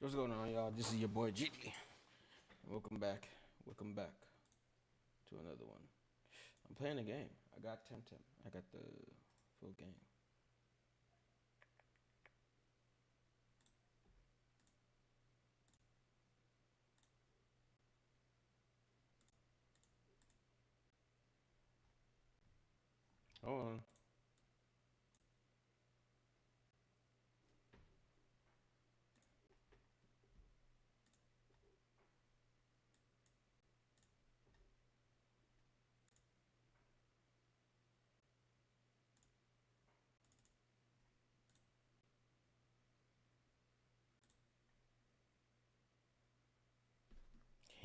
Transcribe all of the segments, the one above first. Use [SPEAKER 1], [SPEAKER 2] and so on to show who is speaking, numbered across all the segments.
[SPEAKER 1] What's going on, y'all? This is your boy GD. Welcome back. Welcome back to another one. I'm playing a game. I got Temtem. I got the full game. Hold on.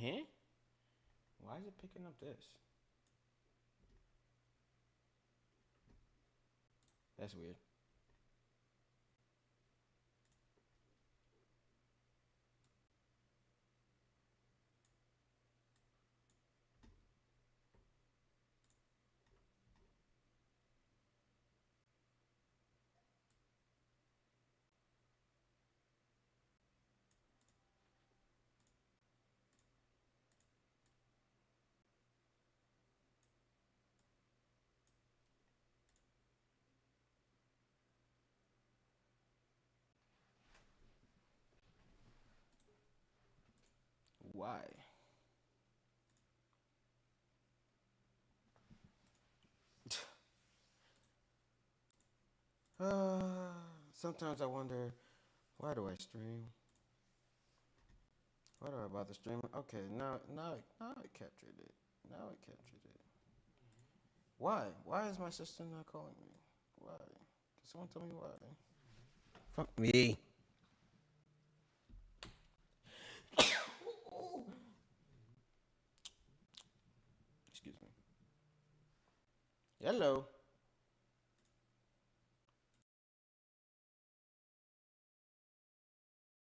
[SPEAKER 1] Huh? Why is it picking up this? That's weird. Why? Sometimes I wonder, why do I stream? Why do I bother streaming? Okay, now it captured it. Now it captured it. Why? Why is my sister not calling me? Why? Can someone tell me why? Fuck me. Excuse me. Hello.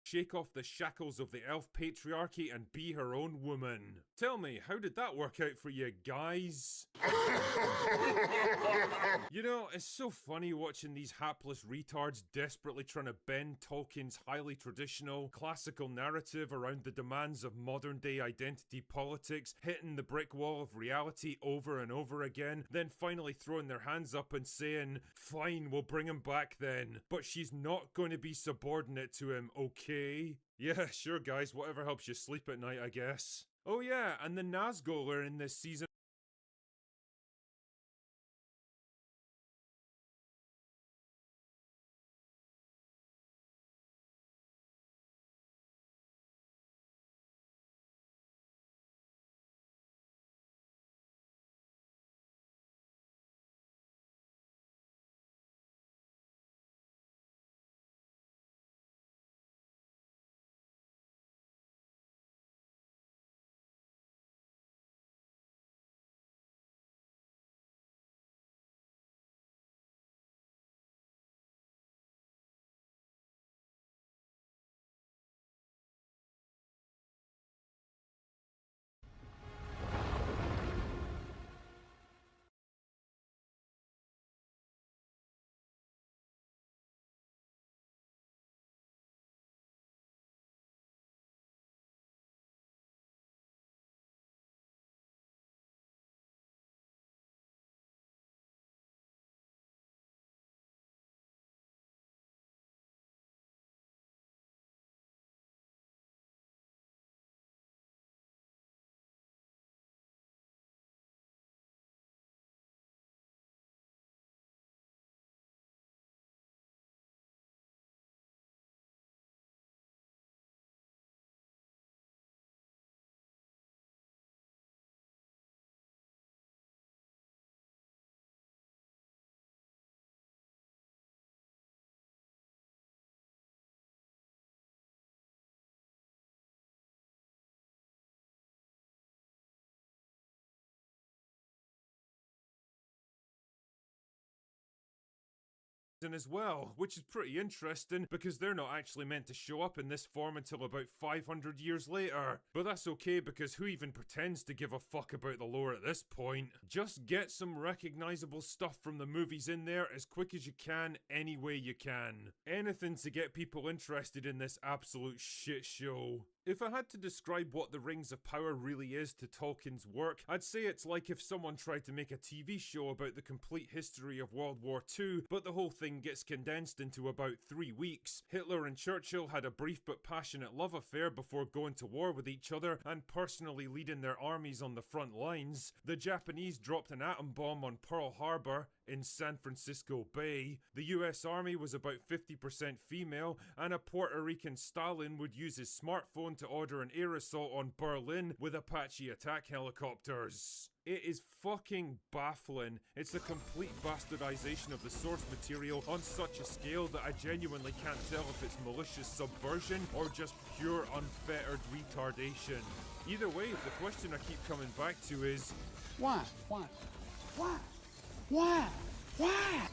[SPEAKER 2] Shake off the shackles of the elf patriarchy and be her own woman. Tell me, how did that work out for you guys? You know, it's so funny watching these hapless retards desperately trying to bend Tolkien's highly traditional, classical narrative around the demands of modern day identity politics, hitting the brick wall of reality over and over again, then finally throwing their hands up and saying, fine, we'll bring him back then, but she's not going to be subordinate to him, okay? Yeah, sure guys, whatever helps you sleep at night, I guess. Oh yeah, and the Nazgul are in this season as well, which is pretty interesting because they're not actually meant to show up in this form until about 500 years later. But that's okay because who even pretends to give a fuck about the lore at this point? Just get some recognizable stuff from the movies in there as quick as you can, any way you can. Anything to get people interested in this absolute shit show. If I had to describe what the Rings of Power really is to Tolkien's work, I'd say it's like if someone tried to make a TV show about the complete history of World War II, but the whole thing gets condensed into about 3 weeks. Hitler and Churchill had a brief but passionate love affair before going to war with each other and personally leading their armies on the front lines. The Japanese dropped an atom bomb on Pearl Harbor in San Francisco Bay. The US Army was about 50% female, and a Puerto Rican Stalin would use his smartphone to order an air assault on Berlin with Apache attack helicopters. It is fucking baffling. It's a complete bastardization of the source material on such a scale that I genuinely can't tell if it's malicious subversion or just pure unfettered retardation. Either way, the question I keep coming back to is,
[SPEAKER 3] why?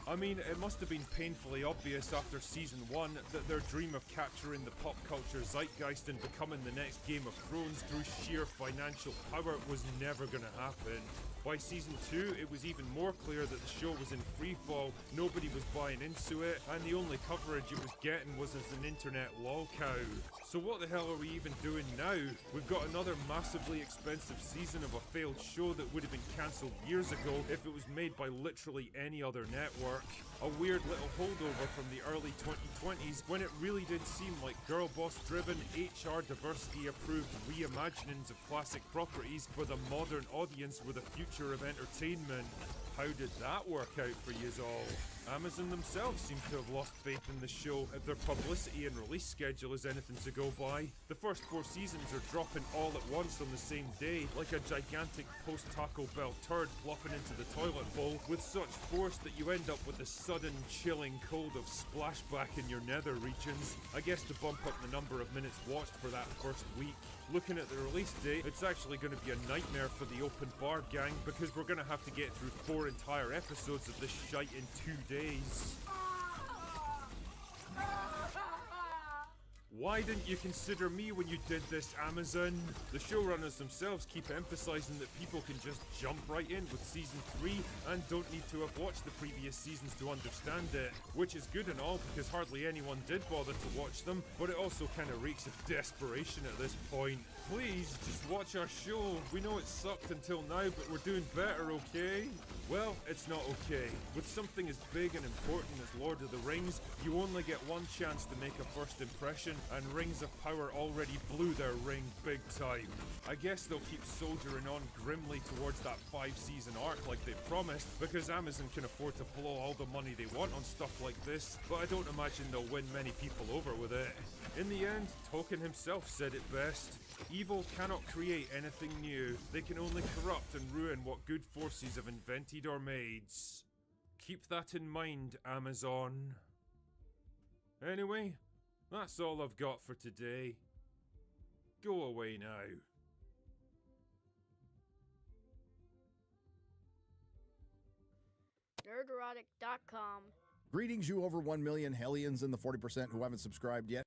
[SPEAKER 2] I mean, it must have been painfully obvious after season 1 that their dream of capturing the pop culture zeitgeist and becoming the next Game of Thrones through sheer financial power was never gonna happen. By season 2, it was even more clear that the show was in freefall, nobody was buying into it, and the only coverage it was getting was as an internet lol cow. So what the hell are we even doing now? We've got another massively expensive season of a failed show that would have been cancelled years ago if it was made by literally any other network. A weird little holdover from the early 2020s when it really did seem like girl boss driven, HR diversity approved reimaginings of classic properties for the modern audience with a future of entertainment. How did that work out for yous all? Amazon themselves seem to have lost faith in the show if their publicity and release schedule is anything to go by. The first 4 seasons are dropping all at once on the same day, like a gigantic post-Taco Bell turd plopping into the toilet bowl with such force that you end up with a sudden chilling cold of splashback in your nether regions. I guess to bump up the number of minutes watched for that first week. Looking at the release date, it's actually going to be a nightmare for the open bar gang because we're going to have to get through 4 entire episodes of this shite in 2 days. Why didn't you consider me when you did this, Amazon? The showrunners themselves keep emphasizing that people can just jump right in with season 3 and don't need to have watched the previous seasons to understand it, which is good and all because hardly anyone did bother to watch them, but it also kind of reeks of desperation at this point. Please, just watch our show. We know it sucked until now, but we're doing better, okay? Well, it's not okay. With something as big and important as Lord of the Rings, you only get one chance to make a first impression, and Rings of Power already blew their ring big time. I guess they'll keep soldiering on grimly towards that 5-season arc like they promised, because Amazon can afford to blow all the money they want on stuff like this, but I don't imagine they'll win many people over with it. In the end, Tolkien himself said it best. Evil cannot create anything new. They can only corrupt and ruin what good forces have invented or made. Keep that in mind, Amazon. Anyway, that's all I've got for today. Go away now.
[SPEAKER 4] Nerderotic.com.
[SPEAKER 3] Greetings, you over 1 million hellions and the 40% who haven't subscribed yet.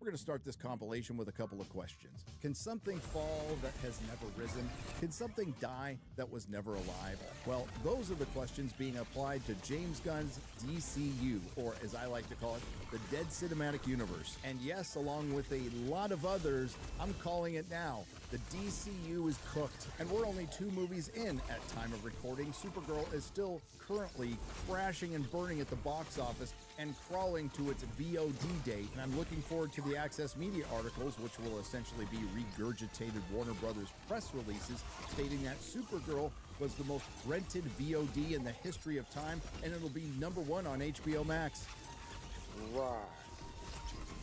[SPEAKER 3] We're going to start this compilation with a couple of questions. Can something fall that has never risen? Can something die that was never alive? Well, those are the questions being applied to James Gunn's DCU, or as I like to call it, the Dead Cinematic Universe. And yes, along with a lot of others, I'm calling it now. The DCU is cooked, and we're only 2 movies in at time of recording. Supergirl is still currently crashing and burning at the box office, and crawling to its VOD date, and I'm looking forward to the Access Media articles, which will essentially be regurgitated Warner Brothers press releases stating that Supergirl was the most rented VOD in the history of time, and it'll be #1 on HBO Max.
[SPEAKER 1] Right.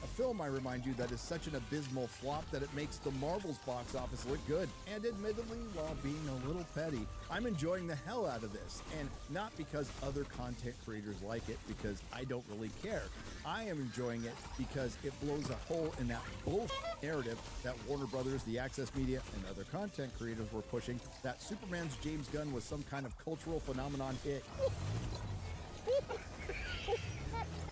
[SPEAKER 3] A film, I remind you, that is such an abysmal flop that it makes the Marvels box office look good. And admittedly, while being a little petty, I'm enjoying the hell out of this. And not because other content creators like it, because I don't really care. I am enjoying it because it blows a hole in that bullshit narrative that Warner Brothers, the Access Media, and other content creators were pushing, that Superman's James Gunn was some kind of cultural phenomenon hit.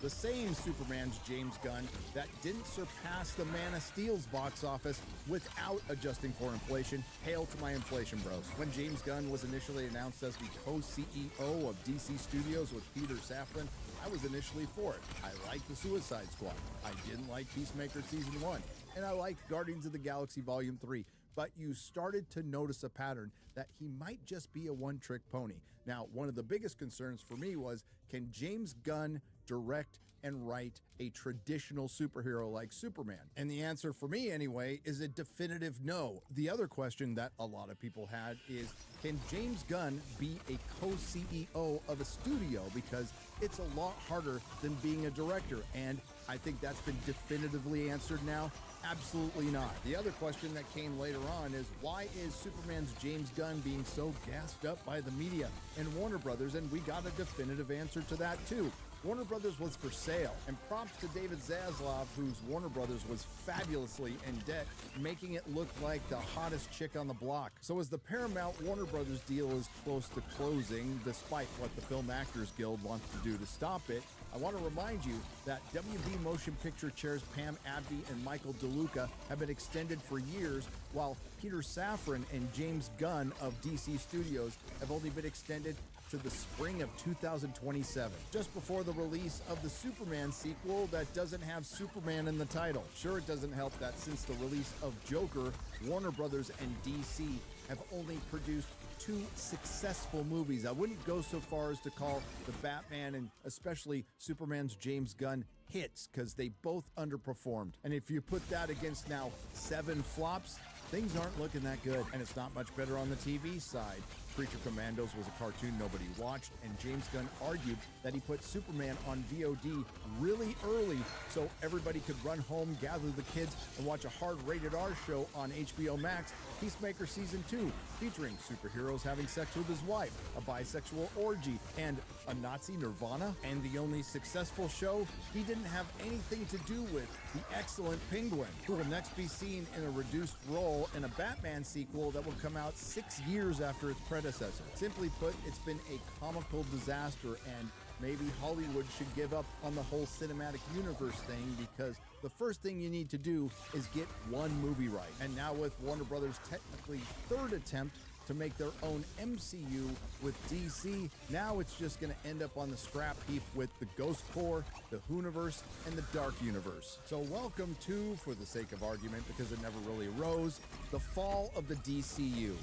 [SPEAKER 3] The same Superman's James Gunn that didn't surpass the Man of Steel's box office without adjusting for inflation. Hail to my inflation bros. When James Gunn was initially announced as the co-CEO of DC Studios with Peter Safran, I was initially for it. I liked the Suicide Squad. I didn't like Peacemaker Season 1. And I liked Guardians of the Galaxy Volume 3. But you started to notice a pattern that he might just be a one-trick pony. Now, one of the biggest concerns for me was, can James Gunn direct and write a traditional superhero like Superman? And the answer for me anyway is a definitive no. The other question that a lot of people had is, can James Gunn be a co-CEO of a studio? Because it's a lot harder than being a director, and I think that's been definitively answered now. Absolutely not. The other question that came later on is, why is Superman's James Gunn being so gassed up by the media and Warner Brothers? And we got a definitive answer to that too. Warner Brothers was for sale, and props to David Zaslav, whose Warner Brothers was fabulously in debt, making it look like the hottest chick on the block. So as the Paramount Warner Brothers deal is close to closing, despite what the Film Actors Guild wants to do to stop it, I want to remind you that WB Motion Picture chairs Pam Abdy and Michael DeLuca have been extended for years, while Peter Safran and James Gunn of DC Studios have only been extended to the spring of 2027, just before the release of the Superman sequel that doesn't have Superman in the title. Sure, it doesn't help that since the release of Joker, Warner Brothers and DC have only produced 2 successful movies. I wouldn't go so far as to call the Batman and especially Superman's James Gunn hits, because they both underperformed. And if you put that against now 7 flops, things aren't looking that good. And it's not much better on the TV side. Creature Commandos was a cartoon nobody watched, and James Gunn argued that he put Superman on VOD really early so everybody could run home, gather the kids, and watch a hard rated R show on HBO Max, Peacemaker Season 2, featuring superheroes having sex with his wife, a bisexual orgy, and a Nazi Nirvana. And the only successful show he didn't have anything to do with, the excellent Penguin, who will next be seen in a reduced role in a Batman sequel that will come out 6 years after its predecessor. Simply put, it's been a comical disaster, and maybe Hollywood should give up on the whole cinematic universe thing, because the first thing you need to do is get one movie right. And now with Warner Brothers' technically 3rd attempt to make their own MCU with DC, now it's just going to end up on the scrap heap with the Ghost Corps, the Whoniverse, and the Dark Universe. So welcome to, for the sake of argument, because it never really arose, the fall of the DCU.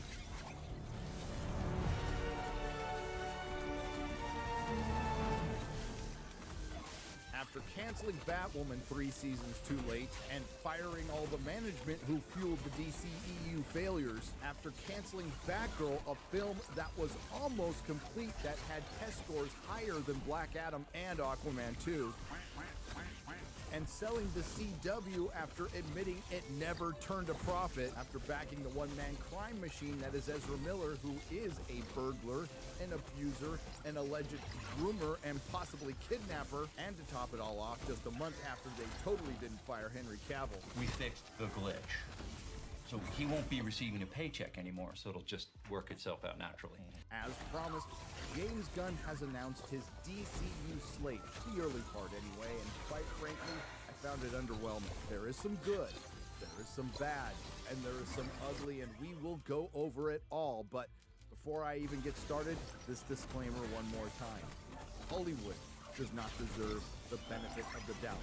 [SPEAKER 3] After canceling Batwoman 3 seasons too late and firing all the management who fueled the DCEU failures, after canceling Batgirl, a film that was almost complete that had test scores higher than Black Adam and Aquaman 2, and selling the CW after admitting it never turned a profit, after backing the one-man crime machine that is Ezra Miller, who is a burglar, an abuser, an alleged groomer, and possibly kidnapper, and to top it all off, just a month after they totally didn't fire Henry Cavill.
[SPEAKER 5] We fixed the glitch. So he won't be receiving a paycheck anymore, so it'll just work itself out naturally.
[SPEAKER 3] As promised, James Gunn has announced his DCU slate, the early part anyway, and quite frankly, I found it underwhelming. There is some good, there is some bad, and there is some ugly, and we will go over it all. But before I even get started, this disclaimer one more time. Hollywood does not deserve the benefit of the doubt.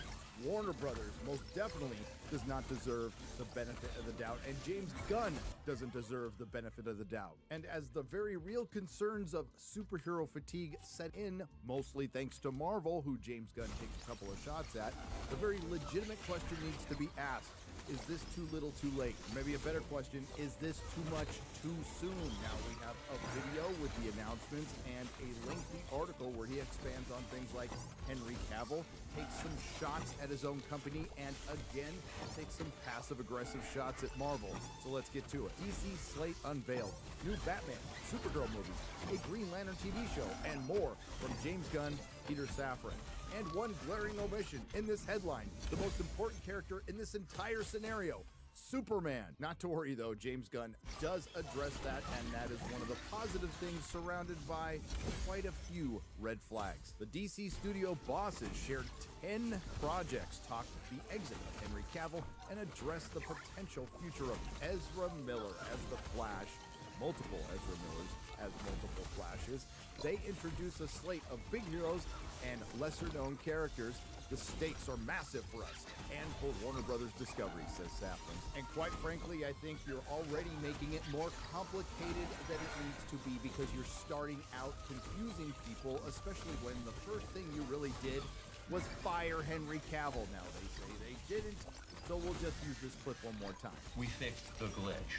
[SPEAKER 3] Warner Brothers most definitely does not deserve the benefit of the doubt, and James Gunn doesn't deserve the benefit of the doubt. And as the very real concerns of superhero fatigue set in, mostly thanks to Marvel, who James Gunn takes a couple of shots at, the very legitimate question needs to be asked. Is this too little too late? Maybe a better question, is this too much too soon? Now we have a video with the announcements and a lengthy article where he expands on things like Henry Cavill takes some shots at his own company and again takes some passive-aggressive shots at Marvel. So let's get to it. DC slate unveiled, new Batman, Supergirl movies, a Green Lantern TV show, and more from James Gunn, Peter Safran. And one glaring omission in this headline, the most important character in this entire scenario, Superman. Not to worry though, James Gunn does address that, and that is one of the positive things surrounded by quite a few red flags. The DC studio bosses shared 10 projects, talked the exit of Henry Cavill, and addressed the potential future of Ezra Miller as the Flash, multiple Ezra Millers as multiple Flashes. They introduce a slate of big heroes and lesser-known characters. The stakes are massive for us and for Warner Brothers Discovery, says Safran. And quite frankly, I think you're already making it more complicated than it needs to be because you're starting out confusing people, especially when the first thing you really did was fire Henry Cavill. Now they say they didn't, so we'll just use this clip one more time.
[SPEAKER 5] We fixed the glitch.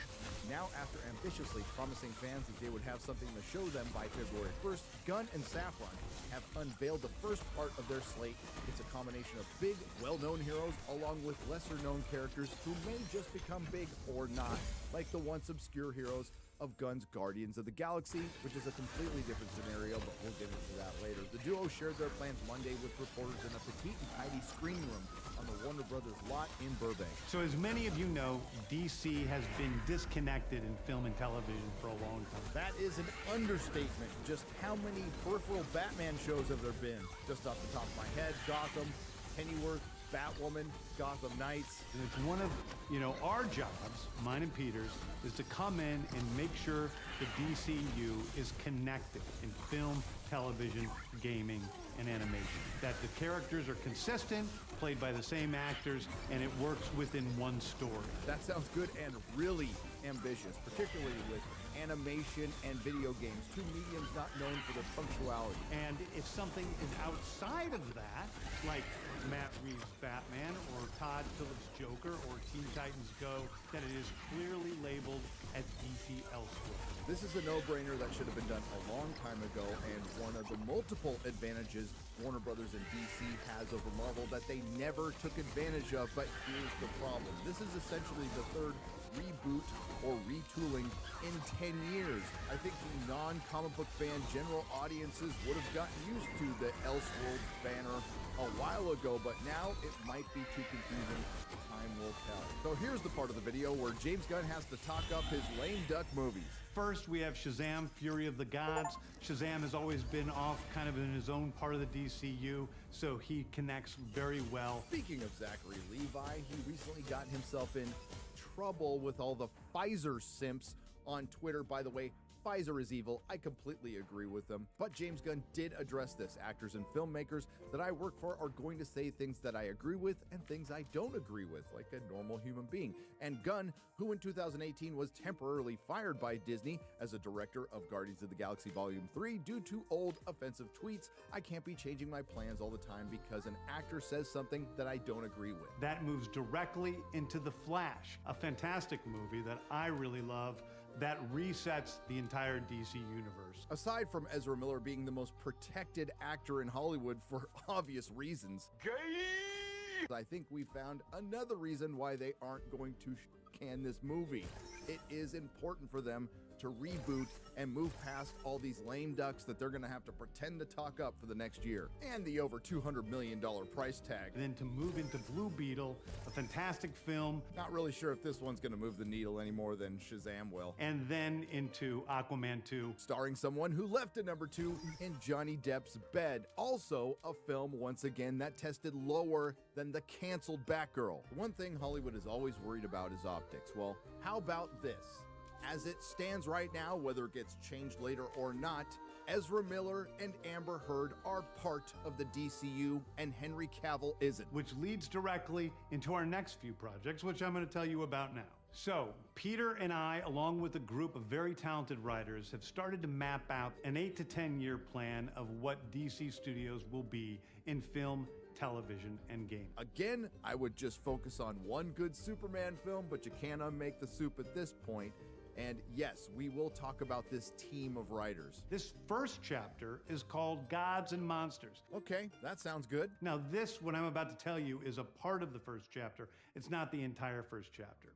[SPEAKER 3] Now, after ambitiously promising fans that they would have something to show them by February 1st, Gunn and Safran have unveiled the first part of their slate. It's a combination of big, well-known heroes along with lesser-known characters who may just become big or not, like the once obscure heroes of Gunn's Guardians of the Galaxy, which is a completely different scenario, but we'll get into that later. The duo shared their plans Monday with reporters in a petite and tidy screening room on the Warner Brothers lot in Burbank.
[SPEAKER 6] So as many of you know, DC has been disconnected in film and television for a long time.
[SPEAKER 3] That is an understatement. Just how many peripheral Batman shows have there been? Just off the top of my head, Gotham, Pennyworth, Batwoman, Gotham Knights.
[SPEAKER 6] And it's one of, our jobs, mine and Peter's, is to come in and make sure the DCU is connected in film, television, gaming, and animation. That the characters are consistent, played by the same actors, and it works within one story.
[SPEAKER 3] That sounds good and really ambitious, particularly with animation and video games, two mediums not known for their punctuality.
[SPEAKER 6] And if something is outside of that, like Matt Reeves' Batman or Todd Phillips' Joker or Teen Titans Go, then it is clearly labeled as DC Elseworlds.
[SPEAKER 3] This is a no-brainer that should have been done a long time ago, and one of the multiple advantages Warner Brothers and DC has over Marvel that they never took advantage of. But here's the problem. This is essentially the third reboot or retooling in 10 years. I think the non-comic book fan general audiences would have gotten used to the Elseworlds banner a while ago, but now it might be too confusing. Time will tell. So here's the part of the video where James Gunn has to talk up his lame duck movies.
[SPEAKER 6] First, we have Shazam, Fury of the Gods. Shazam has always been off kind of in his own part of the DCU, so he connects very well.
[SPEAKER 3] Speaking of Zachary Levi, he recently got himself in trouble with all the Pfizer simps on Twitter. By the way, Pfizer is evil. I completely agree with them. But James Gunn did address this. Actors and filmmakers that I work for are going to say things that I agree with and things I don't agree with, like a normal human being. And Gunn, who in 2018 was temporarily fired by Disney as a director of Guardians of the Galaxy Volume 3 due to old offensive tweets, I can't be changing my plans all the time because an actor says something that I don't agree with.
[SPEAKER 6] That moves directly into The Flash, a fantastic movie that I really love, that resets the entire DC universe.
[SPEAKER 3] Aside from Ezra Miller being the most protected actor in Hollywood for obvious reasons, I think we found another reason why they aren't going to can this movie. It is important for them to reboot and move past all these lame ducks that they're going to have to pretend to talk up for the next year, and the over $200 million price tag.
[SPEAKER 6] And then to move into Blue Beetle, a fantastic film.
[SPEAKER 3] Not really sure if this one's going to move the needle any more than Shazam will.
[SPEAKER 6] And then into Aquaman 2.
[SPEAKER 3] Starring someone who left at number 2 in Johnny Depp's bed. Also a film, once again, that tested lower than the canceled Batgirl. One thing Hollywood is always worried about is optics. Well, how about this? As it stands right now, whether it gets changed later or not, Ezra Miller and Amber Heard are part of the DCU, and Henry Cavill isn't.
[SPEAKER 6] Which leads directly into our next few projects, which I'm going to tell you about now. So, Peter and I, along with a group of very talented writers, have started to map out an 8 to 10 year plan of what DC Studios will be in film, television, and gaming.
[SPEAKER 3] Again, I would just focus on one good Superman film, but you can't unmake the soup at this point. And yes, we will talk about this team of writers.
[SPEAKER 6] This first chapter is called Gods and Monsters.
[SPEAKER 3] Okay, that sounds good.
[SPEAKER 6] Now, this, what I'm about to tell you, is a part of the first chapter. It's not the entire first chapter.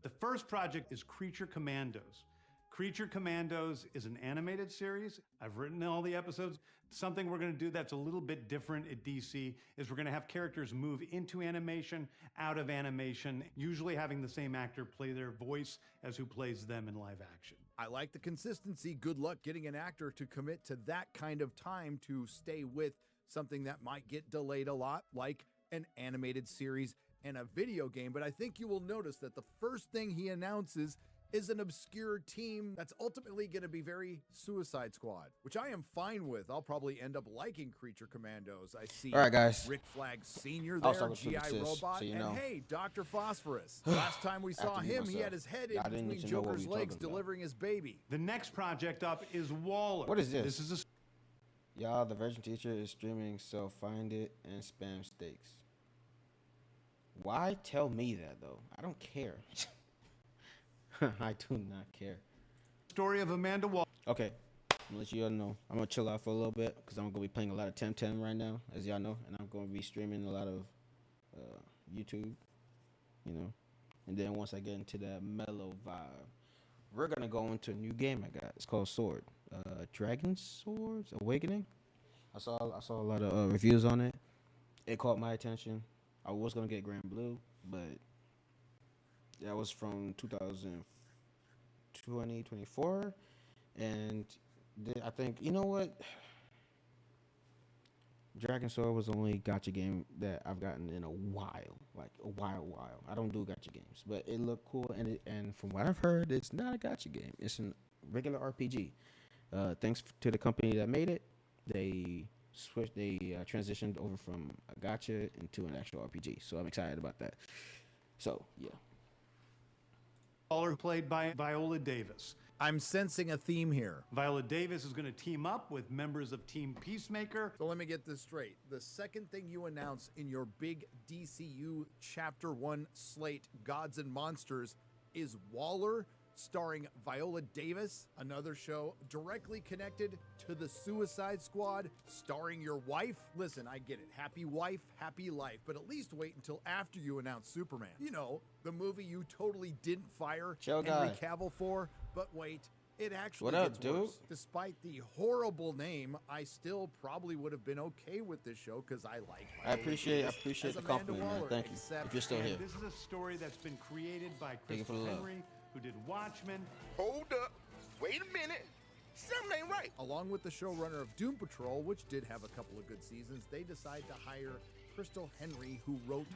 [SPEAKER 6] The first project is Creature Commandos. Creature Commandos is an animated series. I've written all the episodes. Something we're going to do that's a little bit different at DC is we're going to have characters move into animation, out of animation, usually having the same actor play their voice as who plays them in live action.
[SPEAKER 3] I like the consistency. Good luck getting an actor to commit to that kind of time to stay with something that might get delayed a lot, like an animated series and a video game. But I think you will notice that the first thing he announces is an obscure team that's ultimately going to be very Suicide Squad, which I am fine with. I'll probably end up liking Creature Commandos. I see
[SPEAKER 1] All right, guys.
[SPEAKER 3] Rick Flag Sr.
[SPEAKER 1] I'll
[SPEAKER 3] there,
[SPEAKER 1] start with
[SPEAKER 3] G.I.
[SPEAKER 1] Super Sis,
[SPEAKER 3] Robot,
[SPEAKER 1] so you
[SPEAKER 3] and
[SPEAKER 1] know.
[SPEAKER 3] hey, Dr. Phosphorus. Last time we saw
[SPEAKER 1] After me
[SPEAKER 3] him, he
[SPEAKER 1] myself.
[SPEAKER 3] had his head
[SPEAKER 1] Y'all
[SPEAKER 3] in
[SPEAKER 1] didn't need
[SPEAKER 3] between
[SPEAKER 1] to know what
[SPEAKER 3] Joker's
[SPEAKER 1] we
[SPEAKER 3] legs
[SPEAKER 1] talking about.
[SPEAKER 3] delivering his baby.
[SPEAKER 6] The next project up is Waller.
[SPEAKER 1] What is this?
[SPEAKER 6] This is a
[SPEAKER 1] Y'all, the Virgin Teacher is streaming, so find it and spam steaks. Why tell me that, though? I don't care. I do not care.
[SPEAKER 6] story of Amanda Waller.
[SPEAKER 1] Okay, I'm gonna let you all know. I'm gonna chill out for a little bit because I'm gonna be playing a lot of Temtem right now, as y'all know, and I'm gonna be streaming a lot of YouTube, you know. And then once I get into that mellow vibe, we're gonna go into a new game I got. It's called Sword, Dragon Swords Awakening. I saw a lot of reviews on it. It caught my attention. I was gonna get Grand Blue, but that was from 2024, and I think, you know what, Dragon Sword was the only gacha game that I've gotten in a while, like a while. I don't do gacha games, but it looked cool, and from what I've heard, it's not a gacha game. It's a regular RPG. Thanks to the company that made it, they transitioned over from a gacha into an actual RPG. So I'm excited about that. So yeah.
[SPEAKER 6] Waller, played by Viola Davis.
[SPEAKER 3] I'm sensing a theme here.
[SPEAKER 6] Viola Davis is going to team up with members of Team Peacemaker.
[SPEAKER 3] So let me get this straight. The second thing you announce in your big DCU Chapter 1 slate, Gods and Monsters, is Waller, starring Viola Davis, another show directly connected to the Suicide Squad, starring your wife. Listen, I get it. Happy wife, happy life. But at least wait until after you announce Superman. You know, the movie you totally didn't fire
[SPEAKER 1] Chill,
[SPEAKER 3] Henry
[SPEAKER 1] guy.
[SPEAKER 3] Cavill for. But wait, it actually
[SPEAKER 1] What up,
[SPEAKER 3] gets
[SPEAKER 1] dude?
[SPEAKER 3] worse. Despite the horrible name, I still probably would have been okay with this show because I like
[SPEAKER 1] I appreciate
[SPEAKER 3] as
[SPEAKER 1] the
[SPEAKER 3] Amanda
[SPEAKER 1] compliment, man.
[SPEAKER 3] Waller,
[SPEAKER 1] Thank you.
[SPEAKER 3] except-
[SPEAKER 1] If you're still here.
[SPEAKER 6] This is a story that's been created by
[SPEAKER 1] Thank you for the
[SPEAKER 6] Christopher
[SPEAKER 1] love.
[SPEAKER 6] Henry, who did Watchmen.
[SPEAKER 7] Hold up. Wait a minute. Something ain't right.
[SPEAKER 3] Along with the showrunner of Doom Patrol, which did have a couple of good seasons, they decide to hire Crystal Henry, who wrote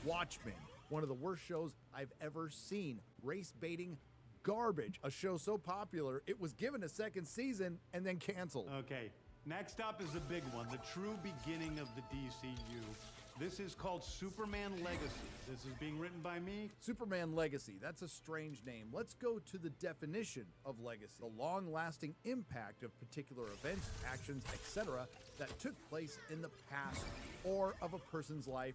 [SPEAKER 3] Watchmen, one of the worst shows I've ever seen. Race-baiting garbage. A show so popular, it was given a second season and then canceled.
[SPEAKER 6] Okay, next up is a big one, the true beginning of the DCU. This is called Superman Legacy. This is being written by me.
[SPEAKER 3] Superman Legacy, that's a strange name. Let's go to the definition of legacy. The long-lasting impact of particular events, actions, etc. that took place in the past or of a person's life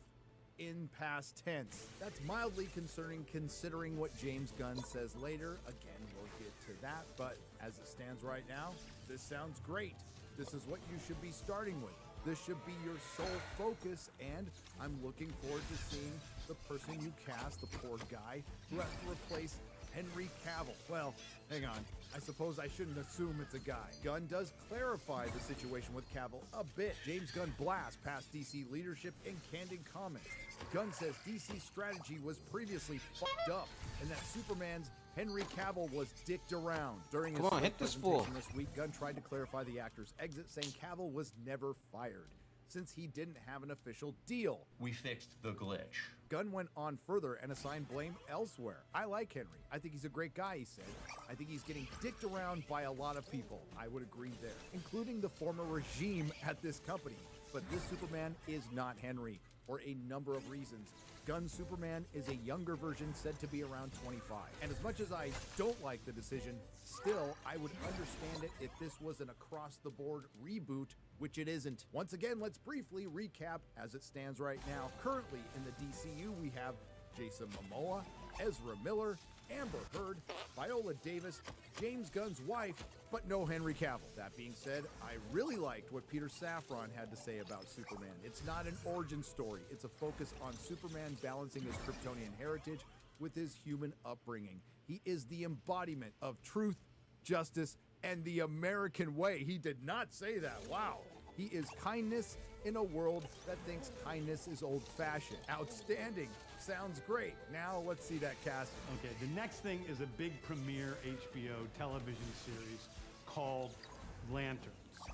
[SPEAKER 3] in past tense. That's mildly concerning considering what James Gunn says later. Again, we'll get to that, but as it stands right now, this sounds great. This is what you should be starting with. This should be your sole focus, and I'm looking forward to seeing the person you cast, the poor guy, who has to replace Henry Cavill. Well, hang on. I suppose I shouldn't assume it's a guy. Gunn does clarify the situation with Cavill a bit. James Gunn blasts past DC leadership in candid comments. Gunn says DC's strategy was previously fucked up, and that Superman's Henry Cavill was dicked around. During his
[SPEAKER 1] Come on,
[SPEAKER 3] Slate
[SPEAKER 1] hit this
[SPEAKER 3] presentation
[SPEAKER 1] fool.
[SPEAKER 3] this week, Gunn tried to clarify the actor's exit, saying Cavill was never fired. since he didn't have an official deal.
[SPEAKER 5] We fixed the glitch.
[SPEAKER 3] Gunn went on further and assigned blame elsewhere. I like Henry. I think he's a great guy, he said. I think he's getting dicked around by a lot of people. I would agree there, including the former regime at this company. But this Superman is not Henry, for a number of reasons. Gunn's Superman is a younger version said to be around 25. And as much as I don't like the decision, still, I would understand it if this was an across-the-board reboot, which it isn't. Once again, let's briefly recap as it stands right now. Currently in the DCU, we have Jason Momoa, Ezra Miller, Amber Heard, Viola Davis, James Gunn's wife, but no Henry Cavill. That being said, I really liked what Peter Safran had to say about Superman. It's not an origin story. It's a focus on Superman balancing his Kryptonian heritage with his human upbringing. He is the embodiment of truth, justice, and the American way. He did not say that. Wow. He is kindness in a world that thinks kindness is old-fashioned. Outstanding. Sounds great. Now let's see that cast.
[SPEAKER 6] Okay, the next thing is a big premiere HBO television series called Lanterns.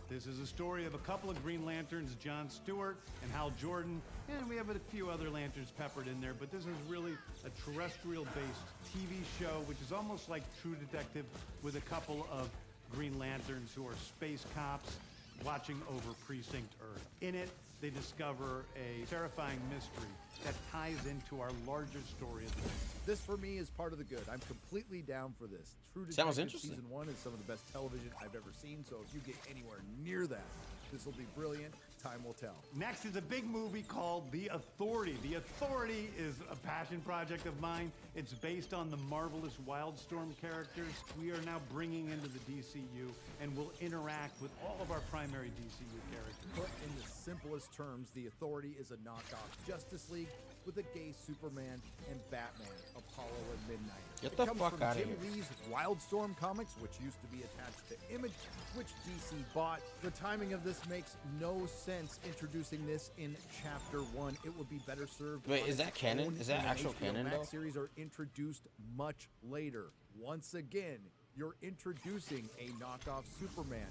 [SPEAKER 6] This is a story of a couple of Green Lanterns, Jon Stewart and Hal Jordan, and we have a few other Lanterns peppered in there, but this is really a terrestrial-based TV show, which is almost like True Detective with a couple of Green Lanterns who are space cops watching over Precinct Earth. In it, they discover a terrifying mystery that ties into our larger story of the day.
[SPEAKER 3] This, for me, is part of the good. I'm completely down for this. True
[SPEAKER 1] Sounds
[SPEAKER 3] Detective
[SPEAKER 1] interesting.
[SPEAKER 3] Season 1 is some of the best television I've ever seen, so if you get anywhere near that, this will be brilliant. Time will tell.
[SPEAKER 6] Next is a big movie called The Authority. The Authority is a passion project of mine. It's based on the marvelous Wildstorm characters we are now bringing into the DCU and will interact with all of our primary DCU characters.
[SPEAKER 3] Put in the simplest terms, The Authority is a knockoff Justice League with a gay Superman and Batman, Apollo and Midnight.
[SPEAKER 1] Get
[SPEAKER 3] It
[SPEAKER 1] the
[SPEAKER 3] comes
[SPEAKER 1] fuck
[SPEAKER 3] from
[SPEAKER 1] outta
[SPEAKER 3] Jim
[SPEAKER 1] here.
[SPEAKER 3] Lee's Wildstorm comics, which used to be attached to Image, which DC bought. The timing of this makes no sense introducing this in Chapter 1. It would be better served.
[SPEAKER 1] Wait,
[SPEAKER 3] on
[SPEAKER 1] is that
[SPEAKER 3] its
[SPEAKER 1] canon?
[SPEAKER 3] own
[SPEAKER 1] Is that
[SPEAKER 3] in an
[SPEAKER 1] actual
[SPEAKER 3] HBO
[SPEAKER 1] canon,
[SPEAKER 3] Max
[SPEAKER 1] though?
[SPEAKER 3] series are introduced much later. Once again, you're introducing a knockoff Superman,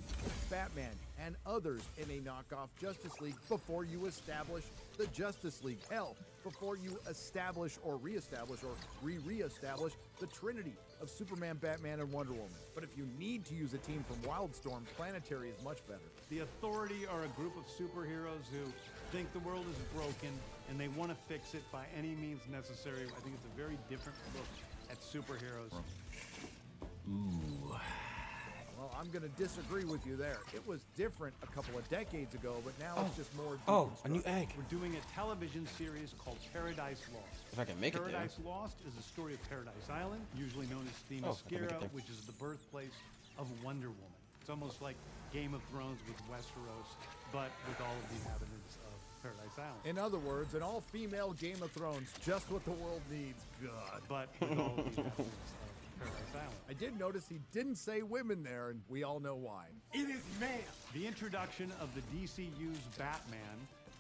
[SPEAKER 3] Batman, and others in a knockoff Justice League before you establish the Justice League. Hell, before you establish or reestablish or re-reestablish the Trinity of Superman, Batman, and Wonder Woman. But if you need to use a team from Wildstorm, Planetary is much better.
[SPEAKER 6] The Authority are a group of superheroes who think the world is broken and they want to fix it by any means necessary. I think it's a very different look at superheroes.
[SPEAKER 5] Ooh.
[SPEAKER 3] Well, I'm going to disagree with you there. It was different a couple of decades ago, but now it's just more
[SPEAKER 1] Oh, a new
[SPEAKER 3] deconstructed.
[SPEAKER 1] egg.
[SPEAKER 6] We're doing a television series called Paradise Lost.
[SPEAKER 1] If I can make it there.
[SPEAKER 6] Paradise Lost is a story of Paradise Island, usually known as
[SPEAKER 1] Oh, I can make it
[SPEAKER 6] Themyscira,
[SPEAKER 1] there.
[SPEAKER 6] which is the birthplace of Wonder Woman. It's almost like Game of Thrones with Westeros, but with all of the inhabitants of Paradise Island.
[SPEAKER 3] In other words, an all-female Game of Thrones, just what the world needs. God.
[SPEAKER 6] But with all of the inhabitants of Paradise Island.
[SPEAKER 3] I did notice he didn't say women there, and we all know why.
[SPEAKER 6] It is man! The introduction of the DCU's Batman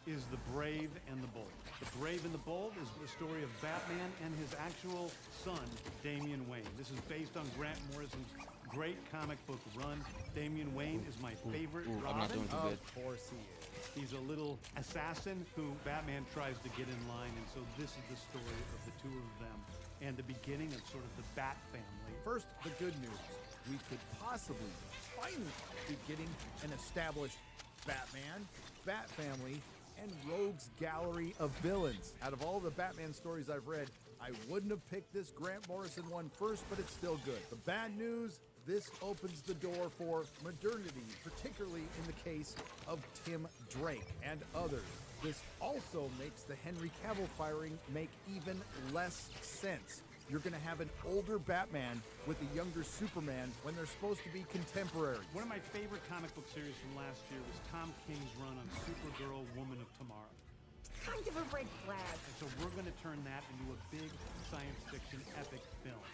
[SPEAKER 6] is The Brave and the Bold. The Brave and the Bold is the story of Batman and his actual son, Damian Wayne. This is based on Grant Morrison's great comic book run. Damian Wayne is my favorite
[SPEAKER 1] I'm
[SPEAKER 6] Robin.
[SPEAKER 1] not doing too good.
[SPEAKER 3] Of course he is.
[SPEAKER 6] He's a little assassin who Batman tries to get in line, and so this is the story of the two of them and the beginning of sort of the Bat family.
[SPEAKER 3] First, the good news. We could possibly, finally, be getting an established Batman, Bat Family, and Rogues Gallery of villains. Out of all the Batman stories I've read, I wouldn't have picked this Grant Morrison one first, but it's still good. The bad news, this opens the door for modernity, particularly in the case of Tim Drake and others. This also makes the Henry Cavill firing make even less sense. You're going to have an older Batman with a younger Superman when they're supposed to be contemporary.
[SPEAKER 6] One of my favorite comic book series from last year was Tom King's run on Supergirl, Woman of Tomorrow.
[SPEAKER 8] Kind of a red flag.
[SPEAKER 6] And so we're going to turn that into a big science fiction epic film.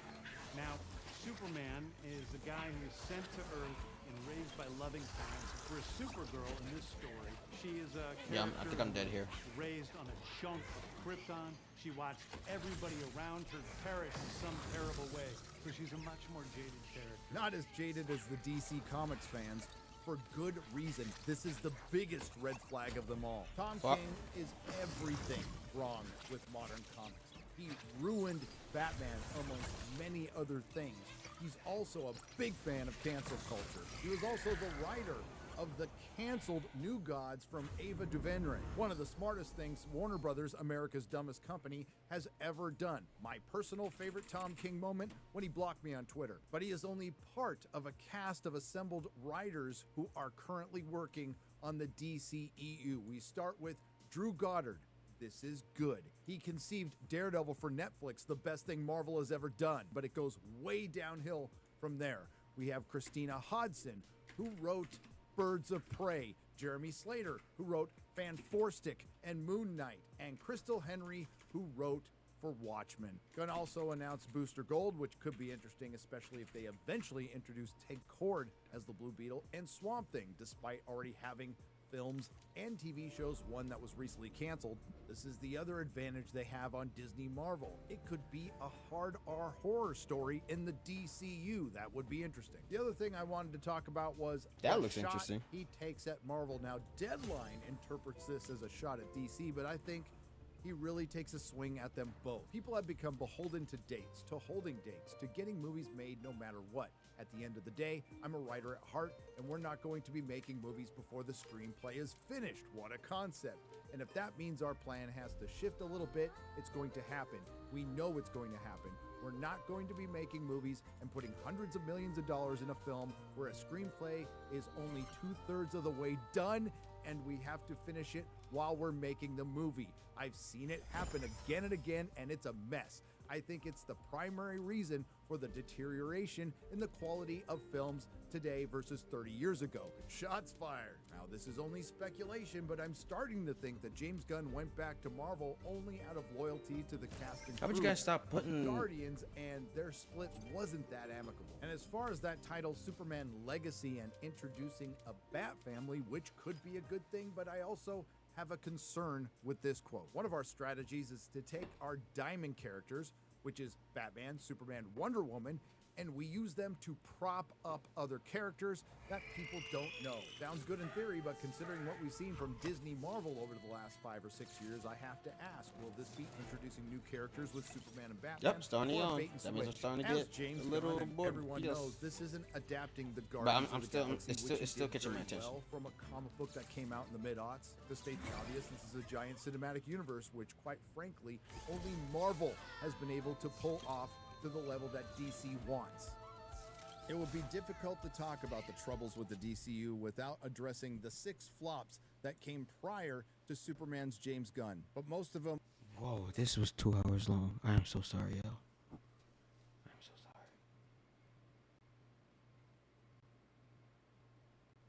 [SPEAKER 6] Now, Superman is a guy who's sent to Earth and raised by loving parents. For a Supergirl in this story, she is a
[SPEAKER 1] Yeah, I think I'm dead here.
[SPEAKER 6] raised on a chunk of Krypton. She watched everybody around her perish in some terrible way. So she's a much more jaded character.
[SPEAKER 3] Not as jaded as the DC Comics fans. for good reason. This is the biggest red flag of them all. Tom
[SPEAKER 1] Well-
[SPEAKER 3] King is everything wrong with modern comics. He ruined Batman amongst many other things. He's also a big fan of cancel culture. He was also the writer of the canceled New Gods from Ava DuVernay, one of the smartest things Warner Brothers, America's dumbest company, has ever done. My personal favorite Tom King moment when he blocked me on Twitter. But he is only part of a cast of assembled writers who are currently working on the DCEU. We start with Drew Goddard. This is good. He conceived Daredevil for Netflix, the best thing Marvel has ever done, but it goes way downhill from there. We have Christina Hodson, who wrote Birds of Prey, Jeremy Slater, who wrote Fan Forstic and Moon Knight, and Crystal Henry, who wrote for Watchmen. Gonna also announce Booster Gold, which could be interesting, especially if they eventually introduce Ted Kord as the Blue Beetle, and Swamp Thing, despite already having films and TV shows, one that was recently canceled. This is the other advantage they have on Disney Marvel. It could be a hard R horror story in the DCU. That would be interesting. The other thing I wanted to talk about was
[SPEAKER 1] That
[SPEAKER 3] the
[SPEAKER 1] looks
[SPEAKER 3] shot
[SPEAKER 1] interesting.
[SPEAKER 3] he takes at Marvel. Now, Deadline interprets this as a shot at DC, but I think he really takes a swing at them both. People have become beholden to dates, to holding dates, to getting movies made no matter what. At the end of the day, I'm a writer at heart, and we're not going to be making movies before the screenplay is finished. What a concept. And if that means our plan has to shift a little bit, it's going to happen. We know it's going to happen. We're not going to be making movies and putting hundreds of millions of dollars in a film where a screenplay is only 2/3 of the way done, and we have to finish it while we're making the movie. I've seen it happen again and again, and it's a mess. I think it's the primary reason for the deterioration in the quality of films today versus 30 years ago. Shots fired. Now, this is only speculation, but I'm starting to think that James Gunn went back to Marvel only out of loyalty to the cast and
[SPEAKER 1] How about you
[SPEAKER 3] crew
[SPEAKER 1] guys stop
[SPEAKER 3] of
[SPEAKER 1] putting-
[SPEAKER 3] Guardians, and their split wasn't that amicable. And as far as that title, Superman Legacy, and introducing a Bat family, which could be a good thing, but I also have a concern with this quote. One of our strategies is to take our diamond characters, which is Batman, Superman, Wonder Woman, and we use them to prop up other characters that people don't know. Sounds good in theory, but considering what we've seen from Disney Marvel over the last 5 or 6 years, I have to ask, will this be introducing new characters with Superman and Batman?
[SPEAKER 1] Yep, starting to
[SPEAKER 3] or
[SPEAKER 1] yawn.
[SPEAKER 3] bait and
[SPEAKER 1] That means I'm
[SPEAKER 3] switch?
[SPEAKER 1] starting to
[SPEAKER 3] As
[SPEAKER 1] get
[SPEAKER 3] James
[SPEAKER 1] a little
[SPEAKER 3] Gunn and
[SPEAKER 1] bored.
[SPEAKER 3] everyone
[SPEAKER 1] Yes.
[SPEAKER 3] knows, this isn't adapting the
[SPEAKER 1] I'm
[SPEAKER 3] Guardians of the
[SPEAKER 1] still-
[SPEAKER 3] Galaxy,
[SPEAKER 1] it's
[SPEAKER 3] which
[SPEAKER 1] still
[SPEAKER 3] he did
[SPEAKER 1] catching my
[SPEAKER 3] very
[SPEAKER 1] attention.
[SPEAKER 3] well from a comic book that came out in the mid-aughts. To state the obvious, this is a giant cinematic universe, which, quite frankly, only Marvel has been able to pull off to the level that DC wants. It would be difficult to talk about the troubles with the DCU without addressing the 6 flops that came prior to Superman's James Gunn. But most of them
[SPEAKER 1] Whoa, this was 2 hours long. I am so sorry, yo. I'm so sorry.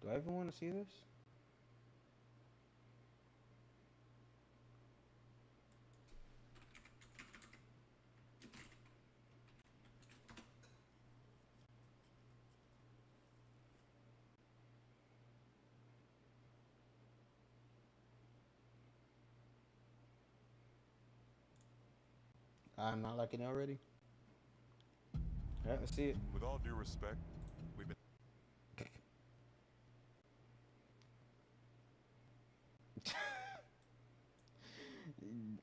[SPEAKER 1] Do I even want to see this? I'm not liking it already. Alright, let's see it.
[SPEAKER 9] With all due respect, we've been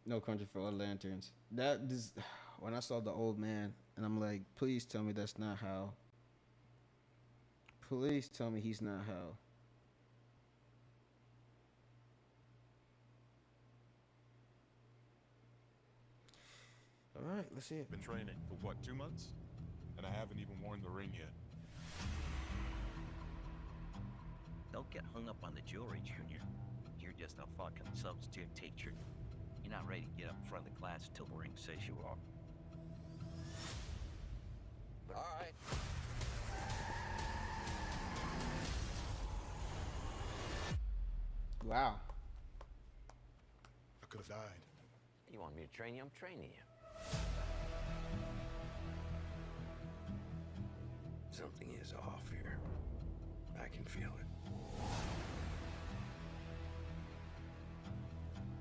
[SPEAKER 1] No Country for Old Lanterns. When I saw the old man, and I'm like, please tell me that's not how. Please tell me he's not how. All right, let's see it.
[SPEAKER 9] been training for what, 2 months? And I haven't even worn the ring yet.
[SPEAKER 10] Don't get hung up on the jewelry, Junior. You're just a fucking substitute teacher. You're not ready to get up in front of the class till the ring says you are. All right.
[SPEAKER 1] Wow.
[SPEAKER 9] I could have died.
[SPEAKER 10] You want me to train you? I'm training you. Something is off here. I can feel it.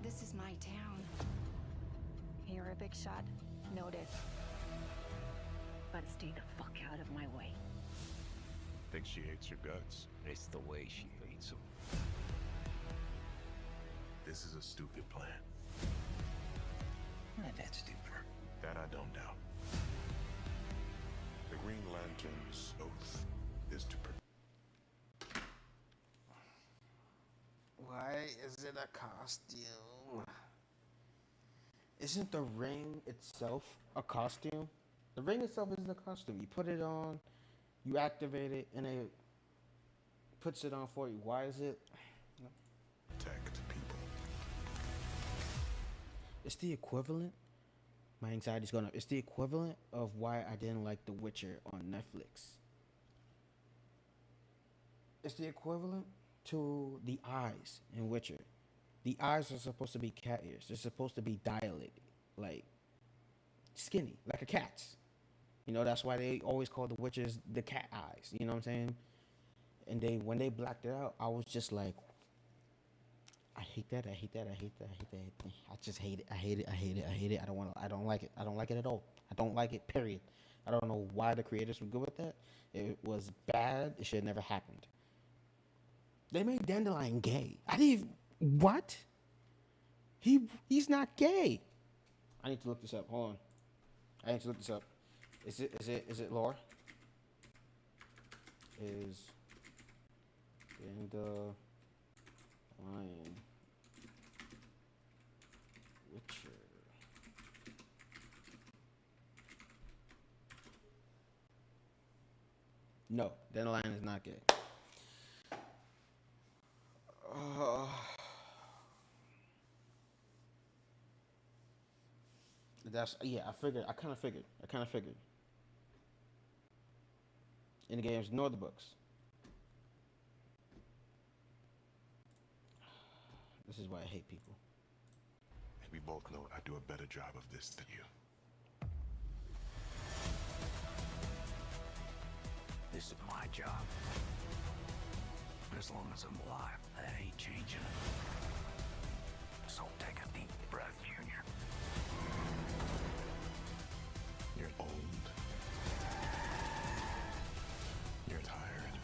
[SPEAKER 8] This is my town. You're a big shot. Noted. But stay the fuck out of my way.
[SPEAKER 9] Think she hates your guts.
[SPEAKER 10] It's the way she hates them.
[SPEAKER 9] This is a stupid plan.
[SPEAKER 10] Not that stupid.
[SPEAKER 9] That I don't doubt. The Green Lantern's oath is to protect.
[SPEAKER 1] Why is it a costume? Isn't the ring itself a costume? The ring itself is a costume. You put it on, you activate it, and it puts it on for you. Why is it?
[SPEAKER 9] Protect people.
[SPEAKER 1] It's the equivalent. My anxiety's going up. It's the equivalent of why I didn't like The Witcher on Netflix. It's the equivalent to the eyes in Witcher. The eyes are supposed to be cat ears. They're supposed to be dilated, like skinny, like a cat's. You know, that's why they always call the Witchers the cat eyes. You know what I'm saying? And when they blacked it out, I was just like, I hate that. I hate that. I hate that. I hate that. I just hate it. I hate it. I hate it. I hate it. I don't like it. I don't like it at all. I don't like it. Period. I don't know why the creators were good with that. It was bad. It should have never happened. They made Dandelion gay. I didn't even, what? He's not gay. I need to look this up. Hold on. I need to look this up. Is it lore? Is Dandelion Witcher. No, Dandelion is not gay. That's, yeah, I kind of figured. In the games, nor the books. This is why I hate people.
[SPEAKER 9] And we both know I do a better job of this than you.
[SPEAKER 10] This is my job. As long as I'm alive, that ain't changing. So take a deep breath, Junior.
[SPEAKER 9] You're old. You're tired.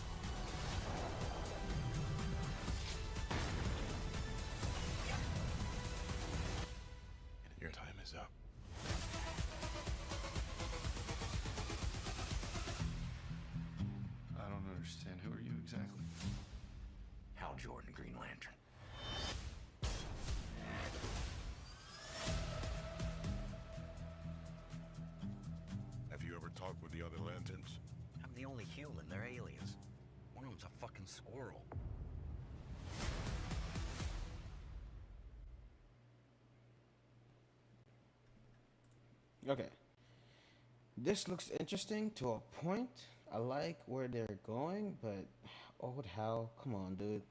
[SPEAKER 9] And your time is up.
[SPEAKER 11] I don't understand. Who are you exactly?
[SPEAKER 10] Hal Jordan, Green Lantern.
[SPEAKER 9] Have you ever talked with the other lanterns?
[SPEAKER 10] I'm the only human. They're aliens. One of them's a fucking squirrel.
[SPEAKER 1] Okay. This looks interesting to a point. I like where they're going, but old Hal, come on, dude.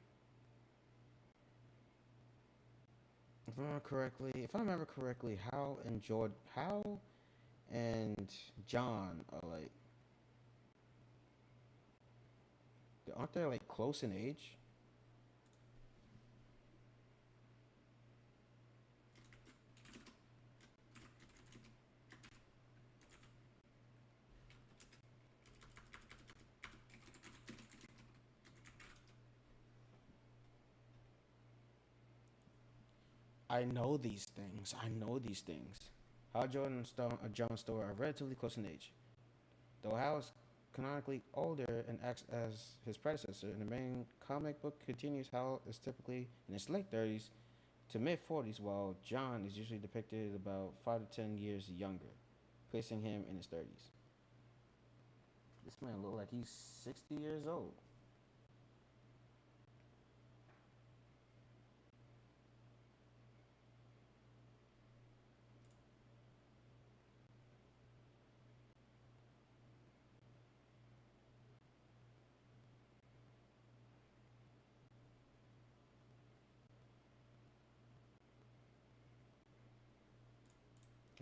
[SPEAKER 1] If I remember correctly, Hal and John are like, aren't they like close in age? I know these things. Hal Jordan and John Stewart are relatively close in age. Though Hal is canonically older and acts as his predecessor, in the main comic book continues, Hal is typically in his late 30s to mid 40s, while John is usually depicted about 5 to 10 years younger, placing him in his 30s. This man looks like he's 60 years old.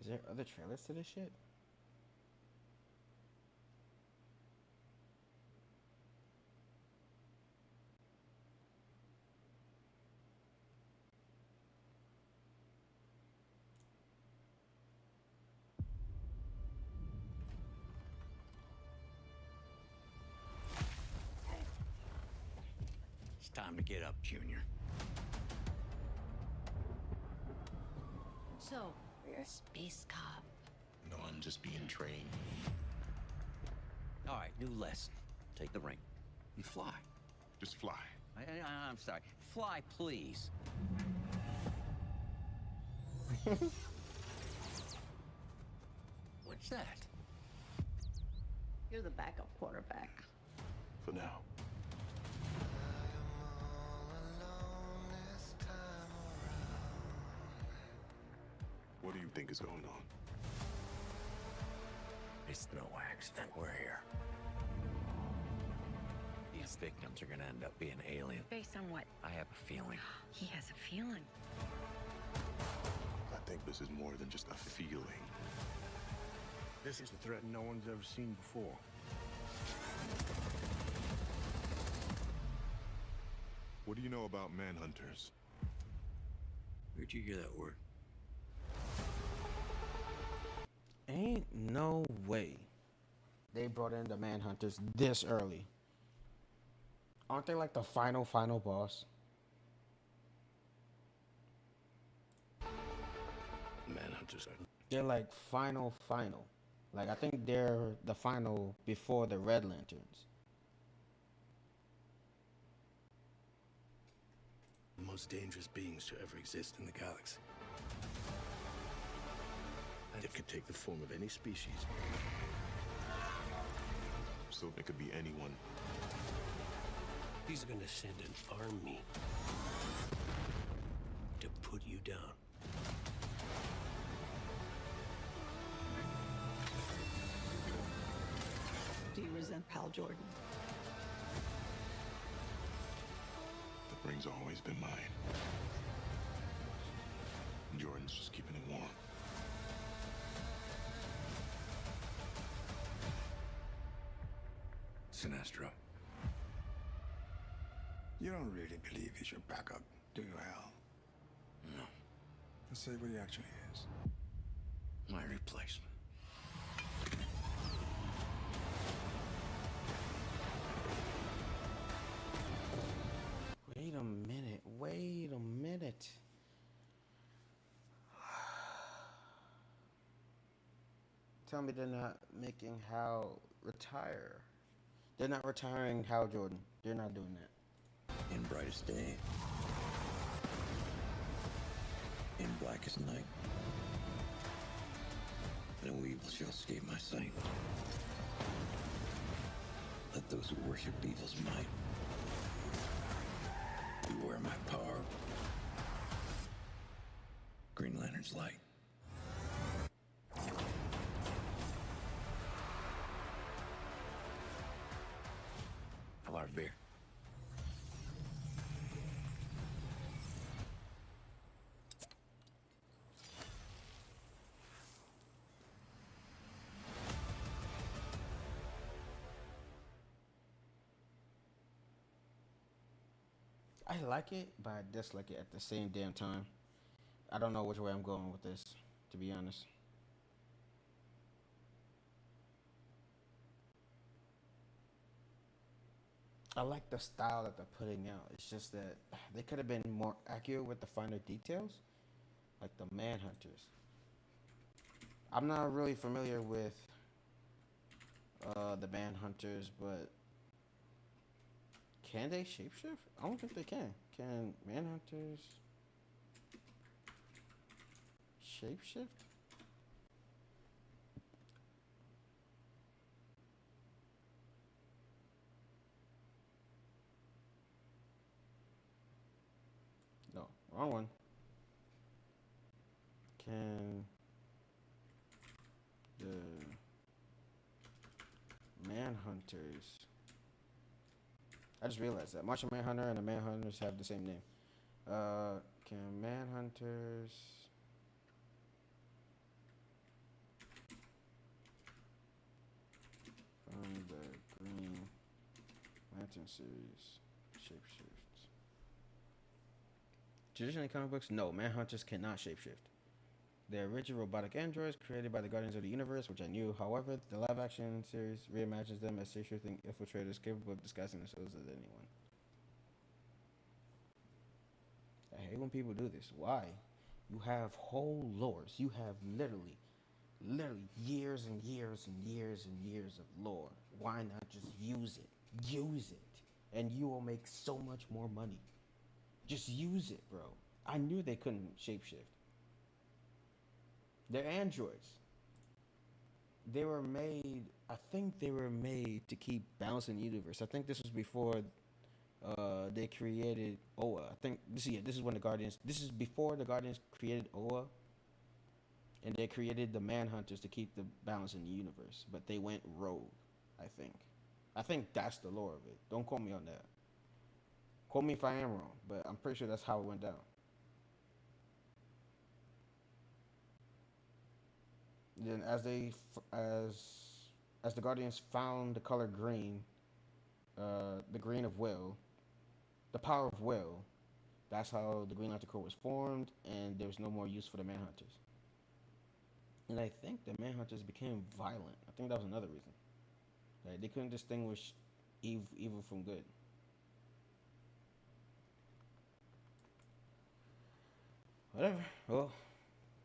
[SPEAKER 1] Is there other trailers to this shit?
[SPEAKER 10] time to get up, Junior.
[SPEAKER 8] So, you're a space cop.
[SPEAKER 9] No, I'm just being trained.
[SPEAKER 10] All right, new lesson. Take the ring. You fly.
[SPEAKER 9] Just fly.
[SPEAKER 10] I'm sorry. Fly, please. What's that?
[SPEAKER 8] You're the backup quarterback.
[SPEAKER 9] For now. What do you think is going on?
[SPEAKER 10] It's no accident. We're here. These victims are gonna end up being alien.
[SPEAKER 8] Based on what?
[SPEAKER 10] I have a feeling.
[SPEAKER 8] He has a feeling.
[SPEAKER 9] I think this is more than just a feeling.
[SPEAKER 7] This is a threat no one's ever seen before.
[SPEAKER 9] What do you know about manhunters?
[SPEAKER 10] Where'd you hear that word?
[SPEAKER 1] Ain't no way they brought in the Manhunters this early. Aren't they like the final boss?
[SPEAKER 7] Manhunters are...
[SPEAKER 1] They're like final. Like I think they're the final before the Red Lanterns.
[SPEAKER 7] the most dangerous beings to ever exist in the galaxy. It could take the form of any species.
[SPEAKER 9] So it could be anyone.
[SPEAKER 7] He's gonna send an army to put you down.
[SPEAKER 8] Do you resent Hal Jordan?
[SPEAKER 9] The ring's always been mine. Jordan's just keeping it warm.
[SPEAKER 10] Sinestro.
[SPEAKER 12] You don't really believe he's your backup, do you, Hal?
[SPEAKER 10] No.
[SPEAKER 12] Let's say what he actually is.
[SPEAKER 10] My replacement.
[SPEAKER 1] Wait a minute. Tell me they're not making Hal retire. They're not retiring Hal Jordan. They're not doing that.
[SPEAKER 10] In brightest day. In blackest night. No evil shall escape my sight. Let those who worship evil's might beware my power. Green Lantern's light. How about a beer?
[SPEAKER 1] I like it, but I dislike it at the same damn time. I don't know which way I'm going with this, to be honest. I like the style that they're putting out. It's just that they could have been more accurate with the finer details, like the Manhunters. I'm not really familiar with the Manhunters, but can they shapeshift? I don't think they can. Can Manhunters shapeshift? No, wrong one. Can the Manhunters... I just realized that Martian Manhunter and the Manhunters have the same name. Can Manhunters from the Green Lantern series shapeshift? Traditionally, comic books, no, Manhunters cannot shapeshift. They're rigid robotic androids created by the Guardians of the Universe, which I knew. However, the live-action series reimagines them as shape-shifting infiltrators capable of disguising themselves as anyone. I hate when people do this. Why? You have whole lores. You have literally years and years and years and years of lore. Why not just use it? Use it. And you will make so much more money. Just use it, bro. I knew they couldn't shapeshift. They're androids. They were made, I think they were made to keep balancing the universe. I think this was before they created Oa. I think this is when the Guardians, this is before the Guardians created Oa. And they created the Manhunters to keep the balance in the universe. But they went rogue, I think. I think that's the lore of it. Don't quote me on that. Quote me if I am wrong, but I'm pretty sure that's how it went down. Then as the Guardians found the color green, the green of will, the power of will, that's how the Green Lantern Corps was formed, and there was no more use for the Manhunters. And I think the Manhunters became violent. I think that was another reason. Like, they couldn't distinguish evil from good. Whatever. Well,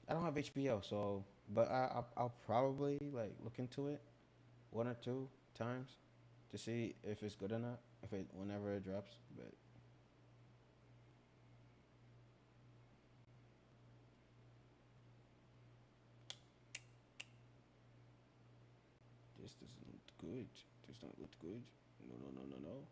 [SPEAKER 1] I don't have HBO, so, but I'll probably like look into it 1 or 2 times to see if it's good or not. Whenever it drops, but. This doesn't look good. This don't look good. No.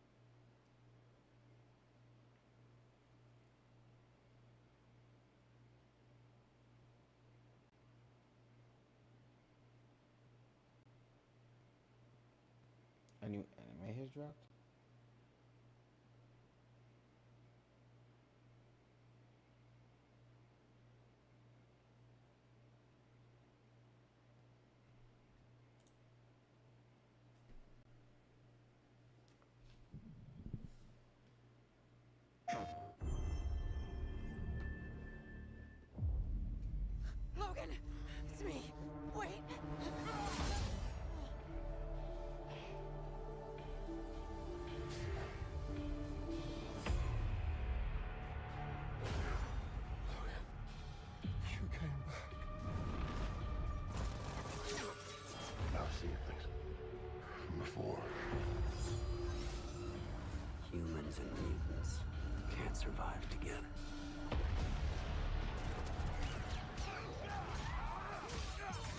[SPEAKER 1] A new anime has dropped?
[SPEAKER 8] Logan, it's me. Wait.
[SPEAKER 9] You came back. I've seen things from before.
[SPEAKER 10] Humans and mutants can't survive together.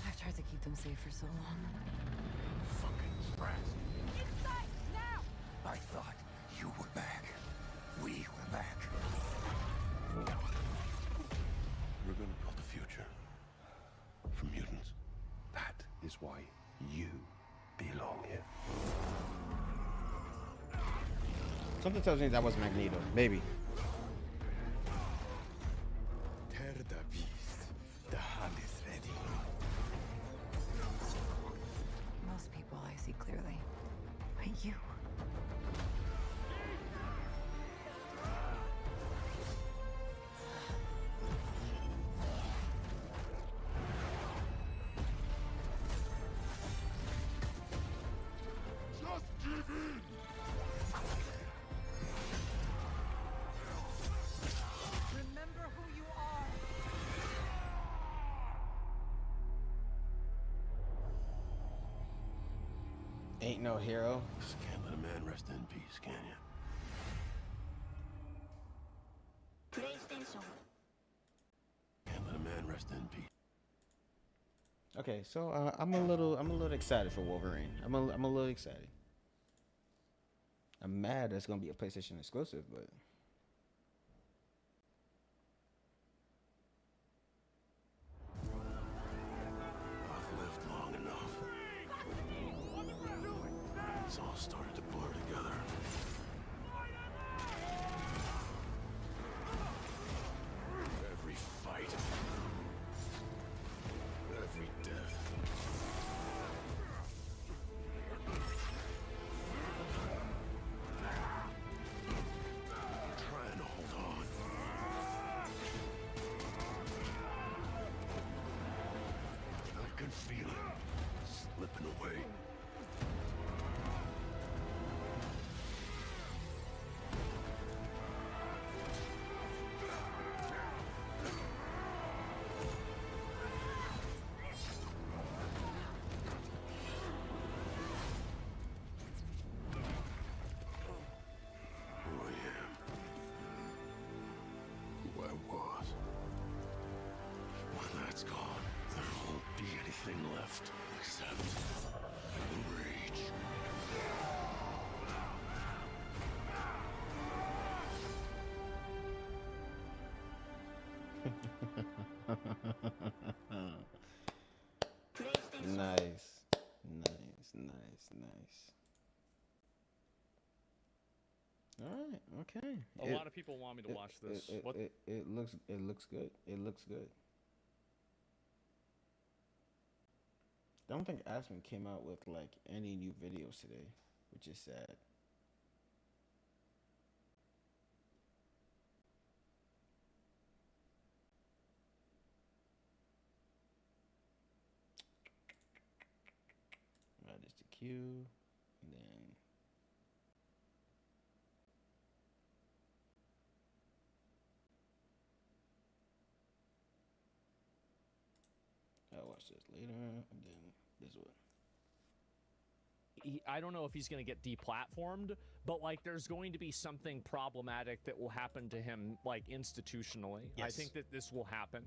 [SPEAKER 8] I've tried to keep them safe for so long.
[SPEAKER 10] Fucking sprats.
[SPEAKER 8] Inside, now!
[SPEAKER 10] I thought you were back. We were back.
[SPEAKER 9] We're gonna build a future for mutants. That is why you belong here.
[SPEAKER 1] Something tells me that was Magneto. Maybe.
[SPEAKER 12] Tear the beast. The hunt is ready.
[SPEAKER 8] Most people I see clearly. But you.
[SPEAKER 9] Just give in!
[SPEAKER 8] Remember who you are.
[SPEAKER 1] Ain't no hero.
[SPEAKER 9] Just can't let a man rest in peace, can you?
[SPEAKER 4] PlayStation.
[SPEAKER 9] Can't let a man rest in peace.
[SPEAKER 1] Okay, so I'm a little excited for Wolverine. I'm a little excited. I'm mad that's gonna be a PlayStation exclusive, but
[SPEAKER 9] I've lived long enough. It's all started to blur together. Every fight. Every death. Trying to hold on. I can feel it slipping away.
[SPEAKER 1] Nice. All right. Okay.
[SPEAKER 13] A lot of people want me to watch this.
[SPEAKER 1] It looks good. It looks good. I don't think Aspen came out with like any new videos today, which is sad. That is the queue, and then I'll watch this later, and then this one.
[SPEAKER 13] I don't know if he's going to get deplatformed, but like there's going to be something problematic that will happen to him, like institutionally.
[SPEAKER 14] Yes.
[SPEAKER 13] I think that this will happen.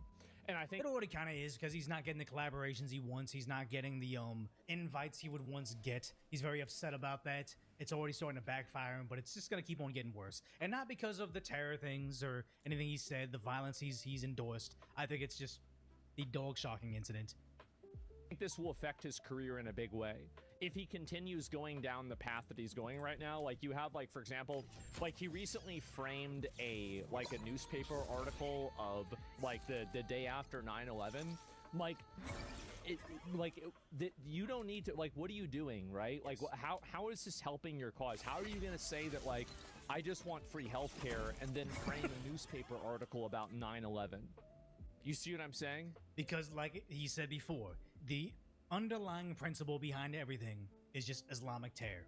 [SPEAKER 13] And I think
[SPEAKER 14] it already kind of is, because he's not getting the collaborations he wants. He's not getting the invites he would once get. He's very upset about that. It's already starting to backfire him, but it's just going to keep on getting worse. And not because of the terror things or anything he said, the violence he's endorsed. I think it's just the dog shocking incident.
[SPEAKER 13] I think this will affect his career in a big way. If he continues going down the path that he's going right now, like you have, like, for example, like he recently framed a newspaper article of like the day after 9/11. You don't need to, like, what are you doing, right? Like, how is this helping your cause? How are you going to say that, like, I just want free healthcare and then frame a newspaper article about 9/11? You see what I'm saying?
[SPEAKER 14] Because, like he said before, the underlying principle behind everything is just Islamic terror.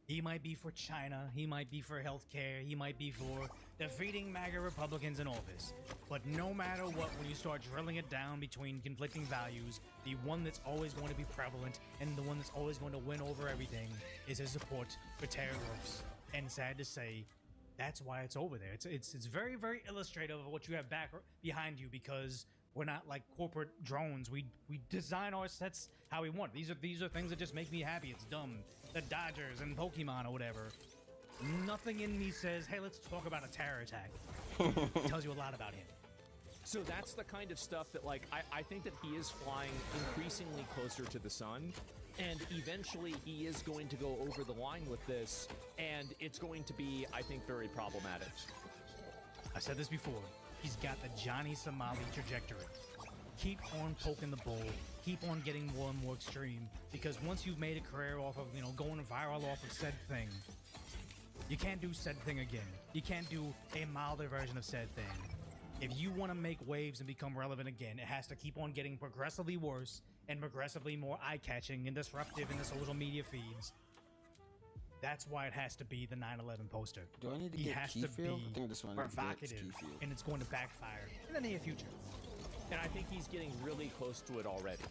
[SPEAKER 14] He might be for China, he might be for healthcare, he might be for defeating MAGA Republicans in office. But no matter what, when you start drilling it down between conflicting values, the one that's always going to be prevalent and the one that's always going to win over everything is his support for terror groups. And sad to say, that's why it's over there. It's very, very illustrative of what you have behind you, because we're not like corporate drones. We design our sets how we want. These are things that just make me happy. It's dumb. The Dodgers and Pokemon or whatever. Nothing in me says, hey, let's talk about a terror attack. It tells you a lot about him.
[SPEAKER 13] So that's the kind of stuff that, like, I think that he is flying increasingly closer to the sun, and eventually he is going to go over the line with this, and it's going to be, I think, very problematic.
[SPEAKER 14] I said this before. He's got the Johnny Somali trajectory. Keep on poking the bull. Keep on getting more and more extreme, because once you've made a career off of, going viral off of said thing, you can't do said thing again. You can't do a milder version of said thing. If you want to make waves and become relevant again, it has to keep on getting progressively worse and progressively more eye-catching and disruptive in the social media feeds. That's why it has to be the 9/11 poster.
[SPEAKER 1] Do I need to
[SPEAKER 14] he
[SPEAKER 1] get
[SPEAKER 14] has
[SPEAKER 1] key
[SPEAKER 14] to
[SPEAKER 1] field?
[SPEAKER 14] be
[SPEAKER 1] I think this one
[SPEAKER 14] provocative, and it's going to backfire in the near future.
[SPEAKER 13] And I think he's getting really close to it already.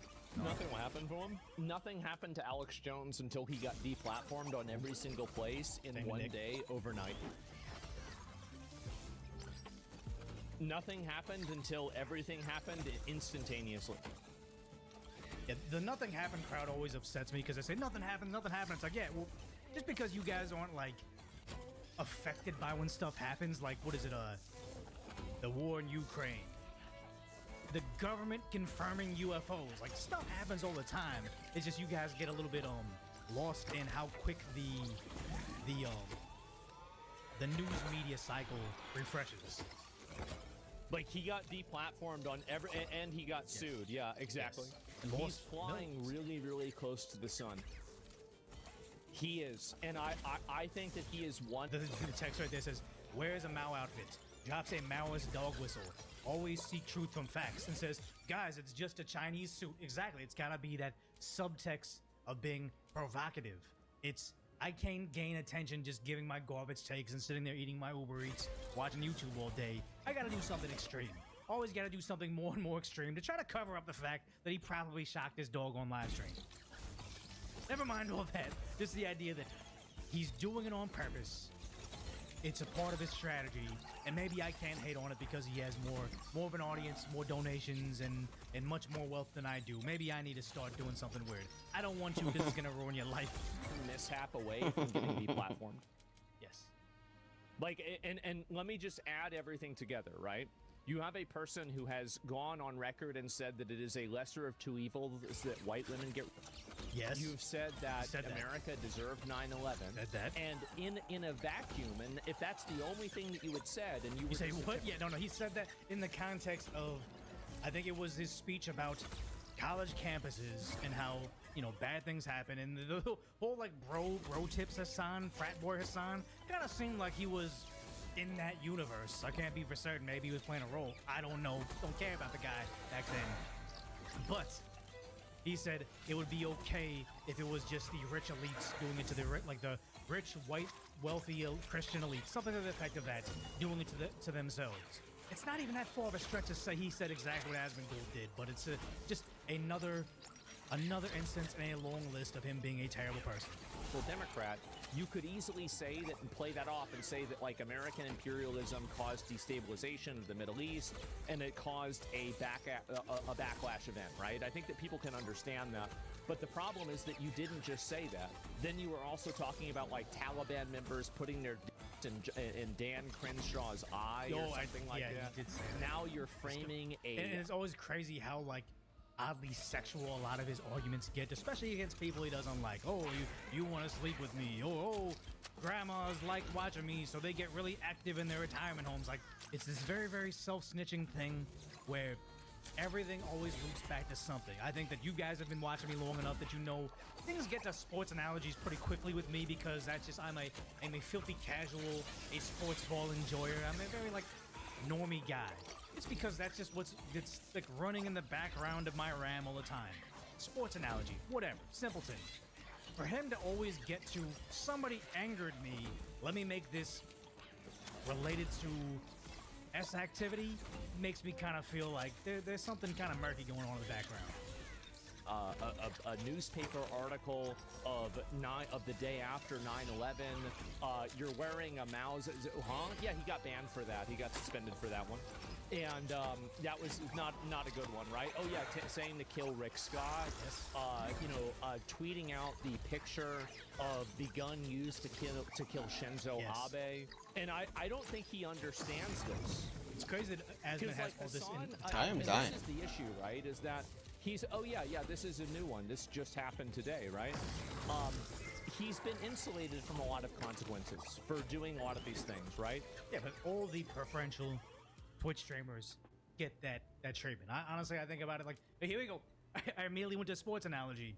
[SPEAKER 13] Nothing will happen to him. Nothing happened to Alex Jones until he got deplatformed on every single place in one day overnight. Nothing happened until everything happened instantaneously.
[SPEAKER 14] Yeah, the nothing happened crowd always upsets me, because they say nothing happened, nothing happened. It's like, yeah, well, just because you guys aren't like affected by when stuff happens, like what is it, the war in Ukraine, the government confirming UFOs, like stuff happens all the time. It's just you guys get a little bit lost in how quick the news media cycle refreshes.
[SPEAKER 13] Like, he got deplatformed on and he got sued. Yeah, exactly.
[SPEAKER 14] Yes.
[SPEAKER 13] And he's flying really, really close to the sun. He is, and I think that he is one.
[SPEAKER 14] The text right there says, "Where's a Mao outfit? Drops a Maoist dog whistle. Always seek truth from facts." And says, "Guys, it's just a Chinese suit." Exactly. It's gotta be that subtext of being provocative. I can't gain attention just giving my garbage takes and sitting there eating my Uber Eats, watching YouTube all day. I gotta do something extreme. Always gotta do something more and more extreme to try to cover up the fact that he probably shocked his dog on live stream. Never mind all that. Just the idea that he's doing it on purpose. It's a part of his strategy, and maybe I can't hate on it because he has more of an audience, more donations, and much more wealth than I do. Maybe I need to start doing something weird. I don't want to, because it's gonna ruin your life.
[SPEAKER 13] Mishap away from getting deplatformed.
[SPEAKER 14] Yes.
[SPEAKER 13] Like, and let me just add everything together, right? You have a person who has gone on record and said that it is a lesser of two evils that white women get.
[SPEAKER 14] Yes.
[SPEAKER 13] You've said that
[SPEAKER 14] Said that.
[SPEAKER 13] America deserved 9/11.
[SPEAKER 14] Said that.
[SPEAKER 13] And in a vacuum, and if that's the only thing that you had said, and you
[SPEAKER 14] You
[SPEAKER 13] were
[SPEAKER 14] say
[SPEAKER 13] just
[SPEAKER 14] what? Yeah, no, he said that in the context of, I think it was his speech about college campuses and how, you know, bad things happen, and the whole like bro tips Hassan, frat boy Hassan, kind of seemed like he was in that universe. I can't be for certain. Maybe he was playing a role. I don't know. Don't care about the guy back then. But he said it would be okay if it was just the rich elites doing it to the rich, white, wealthy Christian elites, something to the effect of that, doing it to themselves. It's not even that far of a stretch to say he said exactly what Asmongold did, but it's just another instance in a long list of him being a terrible person.
[SPEAKER 13] well, Democrat, you could easily say that and play that off and say that like American imperialism caused destabilization of the Middle East and it caused a backlash event, right? I think that people can understand that. But the problem is that you didn't just say that. Then you were also talking about like Taliban members putting their in Dan Crenshaw's eye or something like that.
[SPEAKER 14] He did say that.
[SPEAKER 13] Now you're framing
[SPEAKER 14] And it's always crazy how like oddly sexual a lot of his arguments get, especially against people he doesn't like. Oh, you want to sleep with me? Oh, grandmas like watching me, so they get really active in their retirement homes. Like, it's this very, very self-snitching thing where everything always loops back to something. I think that you guys have been watching me long enough that you know things get to sports analogies pretty quickly with me because that's just I'm a filthy casual, a sports ball enjoyer. I'm a very like normie guy. It's because that's just it's like running in the background of my RAM all the time. Sports analogy, whatever, simpleton. For him to always get to somebody angered me, let me make this related to S activity, makes me kind of feel like there's something kind of murky going on in the background.
[SPEAKER 13] A newspaper article of the day after 9/11. You're wearing a Mao's. Huh? Yeah, he got banned for that. He got suspended for that one, and that was not a good one, right? Oh yeah, saying to kill Rick Scott.
[SPEAKER 14] Yes.
[SPEAKER 13] Tweeting out the picture of the gun used to kill Shinzo
[SPEAKER 14] Yes.
[SPEAKER 13] Abe, and I don't think he understands this.
[SPEAKER 14] It's crazy that Asman has all this
[SPEAKER 13] Hassan,
[SPEAKER 14] in.
[SPEAKER 1] I am dying.
[SPEAKER 13] This is the issue, right? Is that he's this is a new one. This just happened today, right? He's been insulated from a lot of consequences for doing a lot of these things, right?
[SPEAKER 14] Yeah, but all the preferential Twitch streamers get that treatment. Honestly, I think about it like, hey, here we go. I immediately went to sports analogy.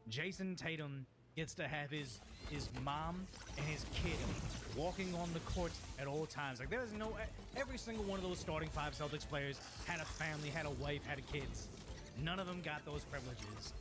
[SPEAKER 14] Jason Tatum gets to have his mom and his kid walking on the court at all times. Like, there's every single one of those starting five Celtics players had a family, had a wife, had kids. None of them got those privileges.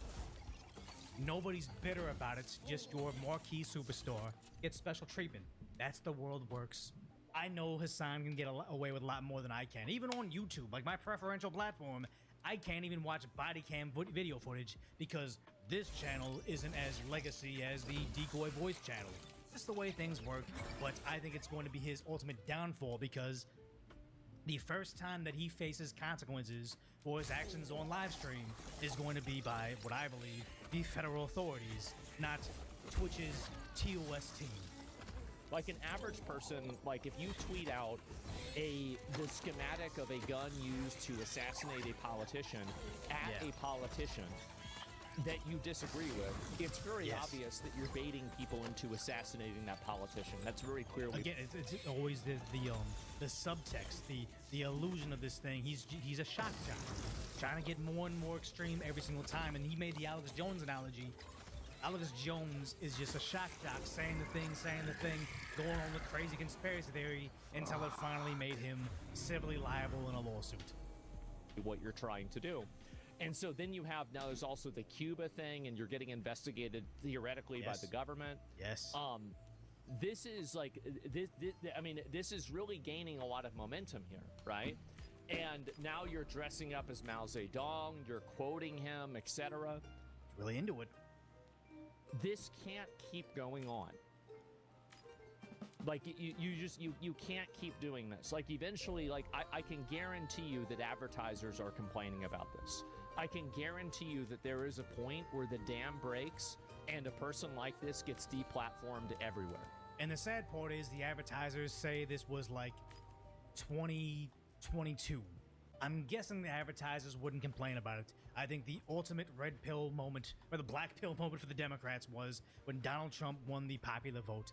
[SPEAKER 14] Nobody's bitter about it. Just your marquee superstar gets special treatment. That's the world works. I know Hassan can get away with a lot more than I can. Even on YouTube, like my preferential platform, I can't even watch body cam video footage because this channel isn't as legacy as the Decoy Voice channel. That's the way things work, but I think it's going to be his ultimate downfall because the first time that he faces consequences for his actions on live stream is going to be by, what I believe, the federal authorities, not Twitch's TOS team.
[SPEAKER 13] Like an average person, like if you tweet out the schematic of a gun used to assassinate a politician at a politician that you disagree with, it's very obvious that you're baiting people into assassinating that politician. That's very clearly.
[SPEAKER 14] Again, it's always the subtext, the illusion of this thing. He's a shock jock, trying to get more and more extreme every single time. And he made the Alex Jones analogy. Alex Jones is just a shock jock, saying the thing, going on with crazy conspiracy theory until it finally made him civilly liable in a lawsuit.
[SPEAKER 13] What you're trying to do. And so then you have, now there's also the Cuba thing, and you're getting investigated theoretically by the government.
[SPEAKER 14] Yes.
[SPEAKER 13] This is like, this is really gaining a lot of momentum here, right? And now you're dressing up as Mao Zedong, you're quoting him, etc.
[SPEAKER 14] Really into it.
[SPEAKER 13] This can't keep going on. Like you can't keep doing this. Like eventually, like I can guarantee you that advertisers are complaining about this. I can guarantee you that there is a point where the dam breaks and a person like this gets deplatformed everywhere.
[SPEAKER 14] And the sad part is the advertisers say this was like 20 22. I'm guessing the advertisers wouldn't complain about it. I think the ultimate red pill moment, or the black pill moment for the Democrats was when Donald Trump won the popular vote.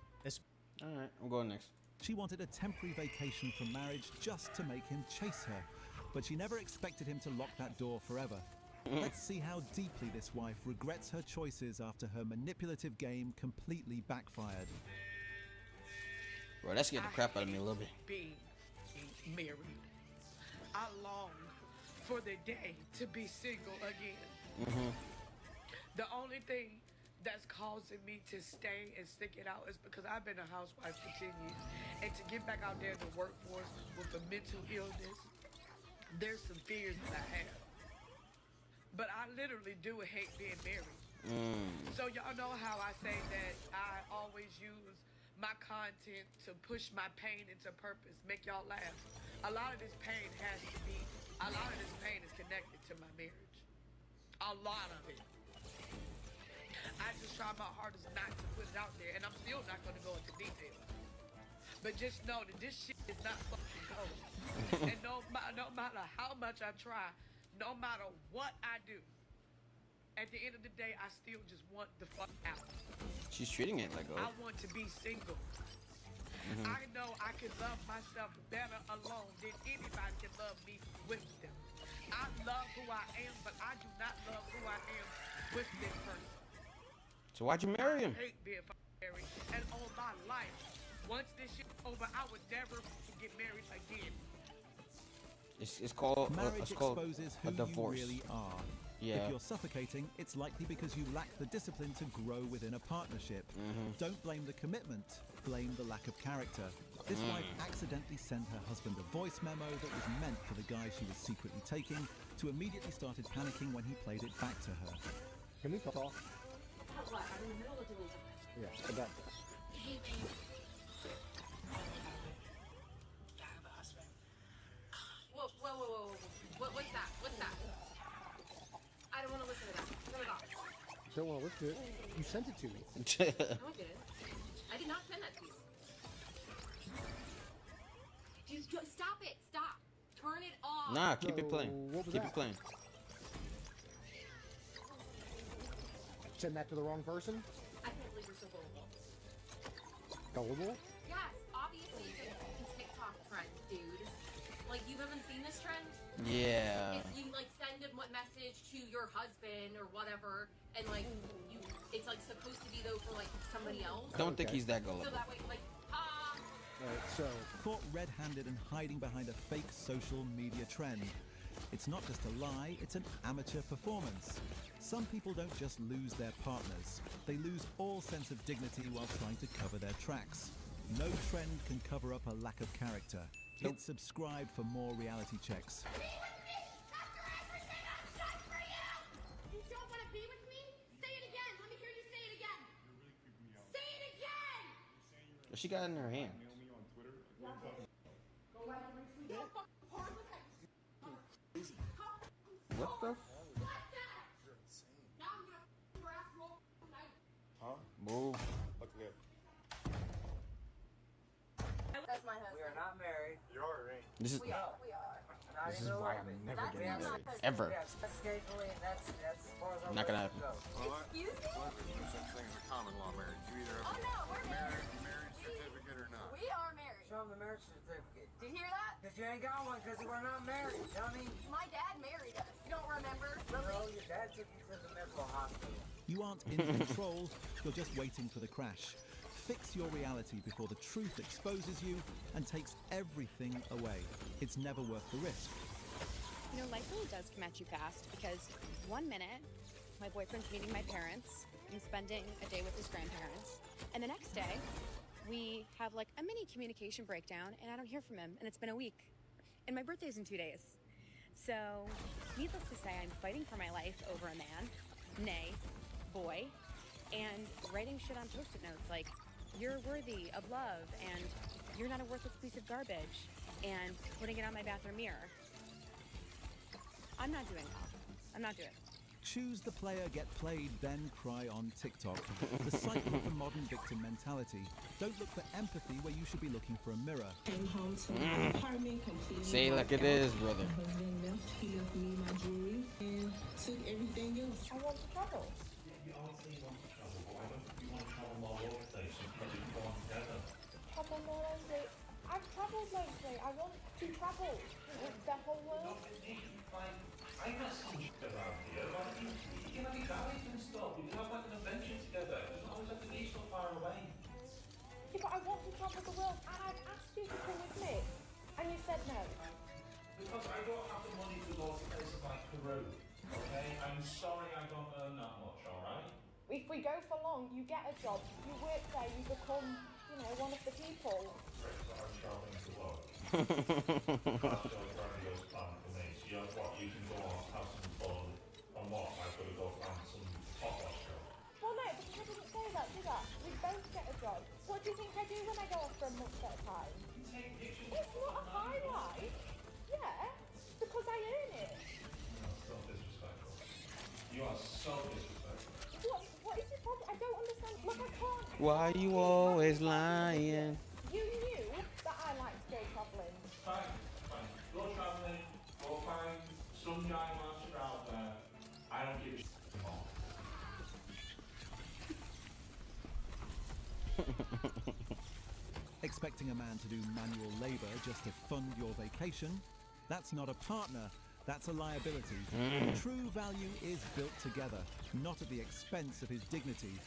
[SPEAKER 1] All right, I'm going next.
[SPEAKER 15] She wanted a temporary vacation from marriage just to make him chase her, but she never expected him to lock that door forever. Let's see how deeply this wife regrets her choices after her manipulative game completely backfired.
[SPEAKER 1] Bro, that scared the crap out of me a little bit.
[SPEAKER 16] Being married, I long for the day to be single again. The only thing that's causing me to stay and stick it out is because I've been a housewife for 10 years. And to get back out there in the workforce with a mental illness, there's some fears that I have. But I literally do hate being married. So y'all know how I say that I always use my content to push my pain into purpose, make y'all laugh. A lot of this pain is connected to my marriage. A lot of it. I just try my hardest not to put it out there, and I'm still not going to go into detail. But just know that this shit is not fucking going. And no matter how much I try, no matter what I do, at the end of the day, I still just want the fuck out.
[SPEAKER 1] She's treating it like
[SPEAKER 16] I want to be single. I know I can love myself better alone than anybody can love me with them. I love who I am, but I do not love who I am with this person.
[SPEAKER 1] So why'd you marry him?
[SPEAKER 16] I hate being married, and all my life, once this shit's over, I would never get married again.
[SPEAKER 1] It's called
[SPEAKER 15] Marriage exposes who
[SPEAKER 1] a divorce.
[SPEAKER 15] you really are.
[SPEAKER 1] Yeah.
[SPEAKER 15] If you're suffocating, it's likely because you lack the discipline to grow within a partnership. Don't blame the commitment, blame the lack of character. This wife accidentally sent her husband a voice memo that was meant for the guy she was secretly taking, to immediately started panicking when he played it back to her.
[SPEAKER 17] Can we talk?
[SPEAKER 18] What? I'm in the middle of doing something.
[SPEAKER 17] Yeah, about this.
[SPEAKER 18] Hey, babe. Whoa. What's that? What's that? I don't want to listen to that. Turn it off.
[SPEAKER 17] Don't want to listen to it. You sent it to me.
[SPEAKER 18] No, I didn't. I did not send that to you. Just stop it. Stop. Turn it off.
[SPEAKER 1] Nah, keep it playing. Keep it playing.
[SPEAKER 17] Send that to the wrong person?
[SPEAKER 18] I can't believe you're so gullible.
[SPEAKER 17] Gullible?
[SPEAKER 18] Yes, obviously. It's TikTok trend, dude. Like, you haven't seen this trend?
[SPEAKER 1] Yeah.
[SPEAKER 18] If you, like, send a message to your husband or whatever, and, like, it's, like, supposed to be, though, for, like, somebody else.
[SPEAKER 1] Don't think he's that gullible.
[SPEAKER 18] So that way, like,
[SPEAKER 15] So, caught red-handed and hiding behind a fake social media trend. It's not just a lie, it's an amateur performance. Some people don't just lose their partners, they lose all sense of dignity while trying to cover their tracks. No trend can cover up a lack of character. Hit subscribe for more reality checks.
[SPEAKER 18] You don't want to be with me? Say it again. Let me hear you say it again. Say it again.
[SPEAKER 1] What she got in her hand? What the? Huh? Move.
[SPEAKER 19] Okay.
[SPEAKER 18] That's my husband.
[SPEAKER 19] We are not married. You are, right?
[SPEAKER 1] This is.
[SPEAKER 18] We are.
[SPEAKER 1] This is why I'm never getting married. Ever.
[SPEAKER 19] Yes, occasionally, that's as far as I'm
[SPEAKER 1] Not gonna happen.
[SPEAKER 18] Excuse me?
[SPEAKER 11] There's such thing as a common law marriage. You either have
[SPEAKER 18] Oh, no, we're married.
[SPEAKER 11] marriage certificate or not.
[SPEAKER 18] We are married.
[SPEAKER 19] Show him the marriage certificate.
[SPEAKER 18] Did you hear that?
[SPEAKER 19] Because you ain't got one because we're not married, dummy.
[SPEAKER 18] My dad married us. You don't remember?
[SPEAKER 19] No, your dad took you to the mental hospital.
[SPEAKER 15] You aren't in control, you're just waiting for the crash. Fix your reality before the truth exposes you and takes everything away. It's never worth the risk.
[SPEAKER 8] You know, life really does come at you fast because 1 minute, my boyfriend's meeting my parents and spending a day with his grandparents. And the next day, we have like a mini communication breakdown and I don't hear from him and it's been a week. And my birthday's in 2 days. So, needless to say, I'm fighting for my life over a man, nay, boy, and writing shit on post-it notes like, you're worthy of love and you're not a worthless piece of garbage, and putting it on my bathroom mirror. I'm not doing well. I'm not doing it.
[SPEAKER 15] Choose the player, get played, then cry on TikTok. The cycle of the modern victim mentality. Don't look for empathy where you should be looking for a mirror.
[SPEAKER 20] Came home to my apartment completely.
[SPEAKER 1] Say it like it is, brother.
[SPEAKER 20] My husband left. He left me my jewelry and took everything else. I want to travel.
[SPEAKER 10] You obviously want to travel, but why don't you want to travel all over the place and probably go on together?
[SPEAKER 21] Travel more lately. I've travelled lately. I want to travel the whole world.
[SPEAKER 10] I got some around here. Why don't you can have your rallies and stuff. We can have like an adventure together. It doesn't always have to be so far away.
[SPEAKER 21] Yeah, but I want to travel the world, and I've asked you to come with me, and you said no.
[SPEAKER 10] Because I don't have the money to go to places like Peru. Okay? I'm sorry I don't earn that much, alright?
[SPEAKER 21] If we go for long, you get a job, you work there, you become, you know, one of the people.
[SPEAKER 10] Right, so I'm traveling to work. That's your grandiose plan for me. So you know what, you can go on, have some fun, and what, I've got to go find some hot wash job.
[SPEAKER 21] Well, no, because I didn't say that, did I? We both get a job. What do you think I do when I go off for a month at a time?
[SPEAKER 10] You take pictures.
[SPEAKER 21] It's not a highlight. Yeah, because I earn it.
[SPEAKER 10] No, it's so disrespectful. You are so disrespectful.
[SPEAKER 21] What is your problem? I don't understand. Look, I can't.
[SPEAKER 1] Why you always lying?
[SPEAKER 21] You knew that I like to go travelling.
[SPEAKER 10] Fine. Go travelling, go find some guy monster out there. I don't give a shit anymore.
[SPEAKER 15] Expecting a man to do manual labor just to fund your vacation? That's not a partner, that's a liability. True value is built together, not at the expense of his dignity.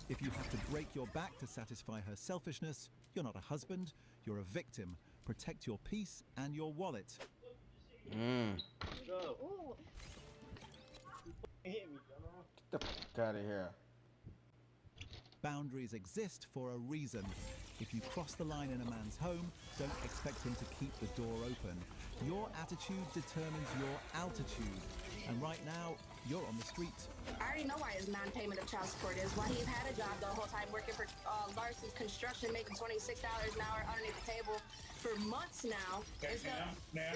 [SPEAKER 15] If you have to break your back to satisfy her selfishness, you're not a husband, you're a victim. Protect your peace and your wallet.
[SPEAKER 1] Get the fuck out of here.
[SPEAKER 15] Boundaries exist for a reason. If you cross the line in a man's home, don't expect him to keep the door open. Your attitude determines your altitude. And right now, you're on the street.
[SPEAKER 22] I already know why his non-payment of child support is. Why he's had a job the whole time working for Larson's Construction, making $26 an hour underneath the table for months now.
[SPEAKER 23] Ma'am,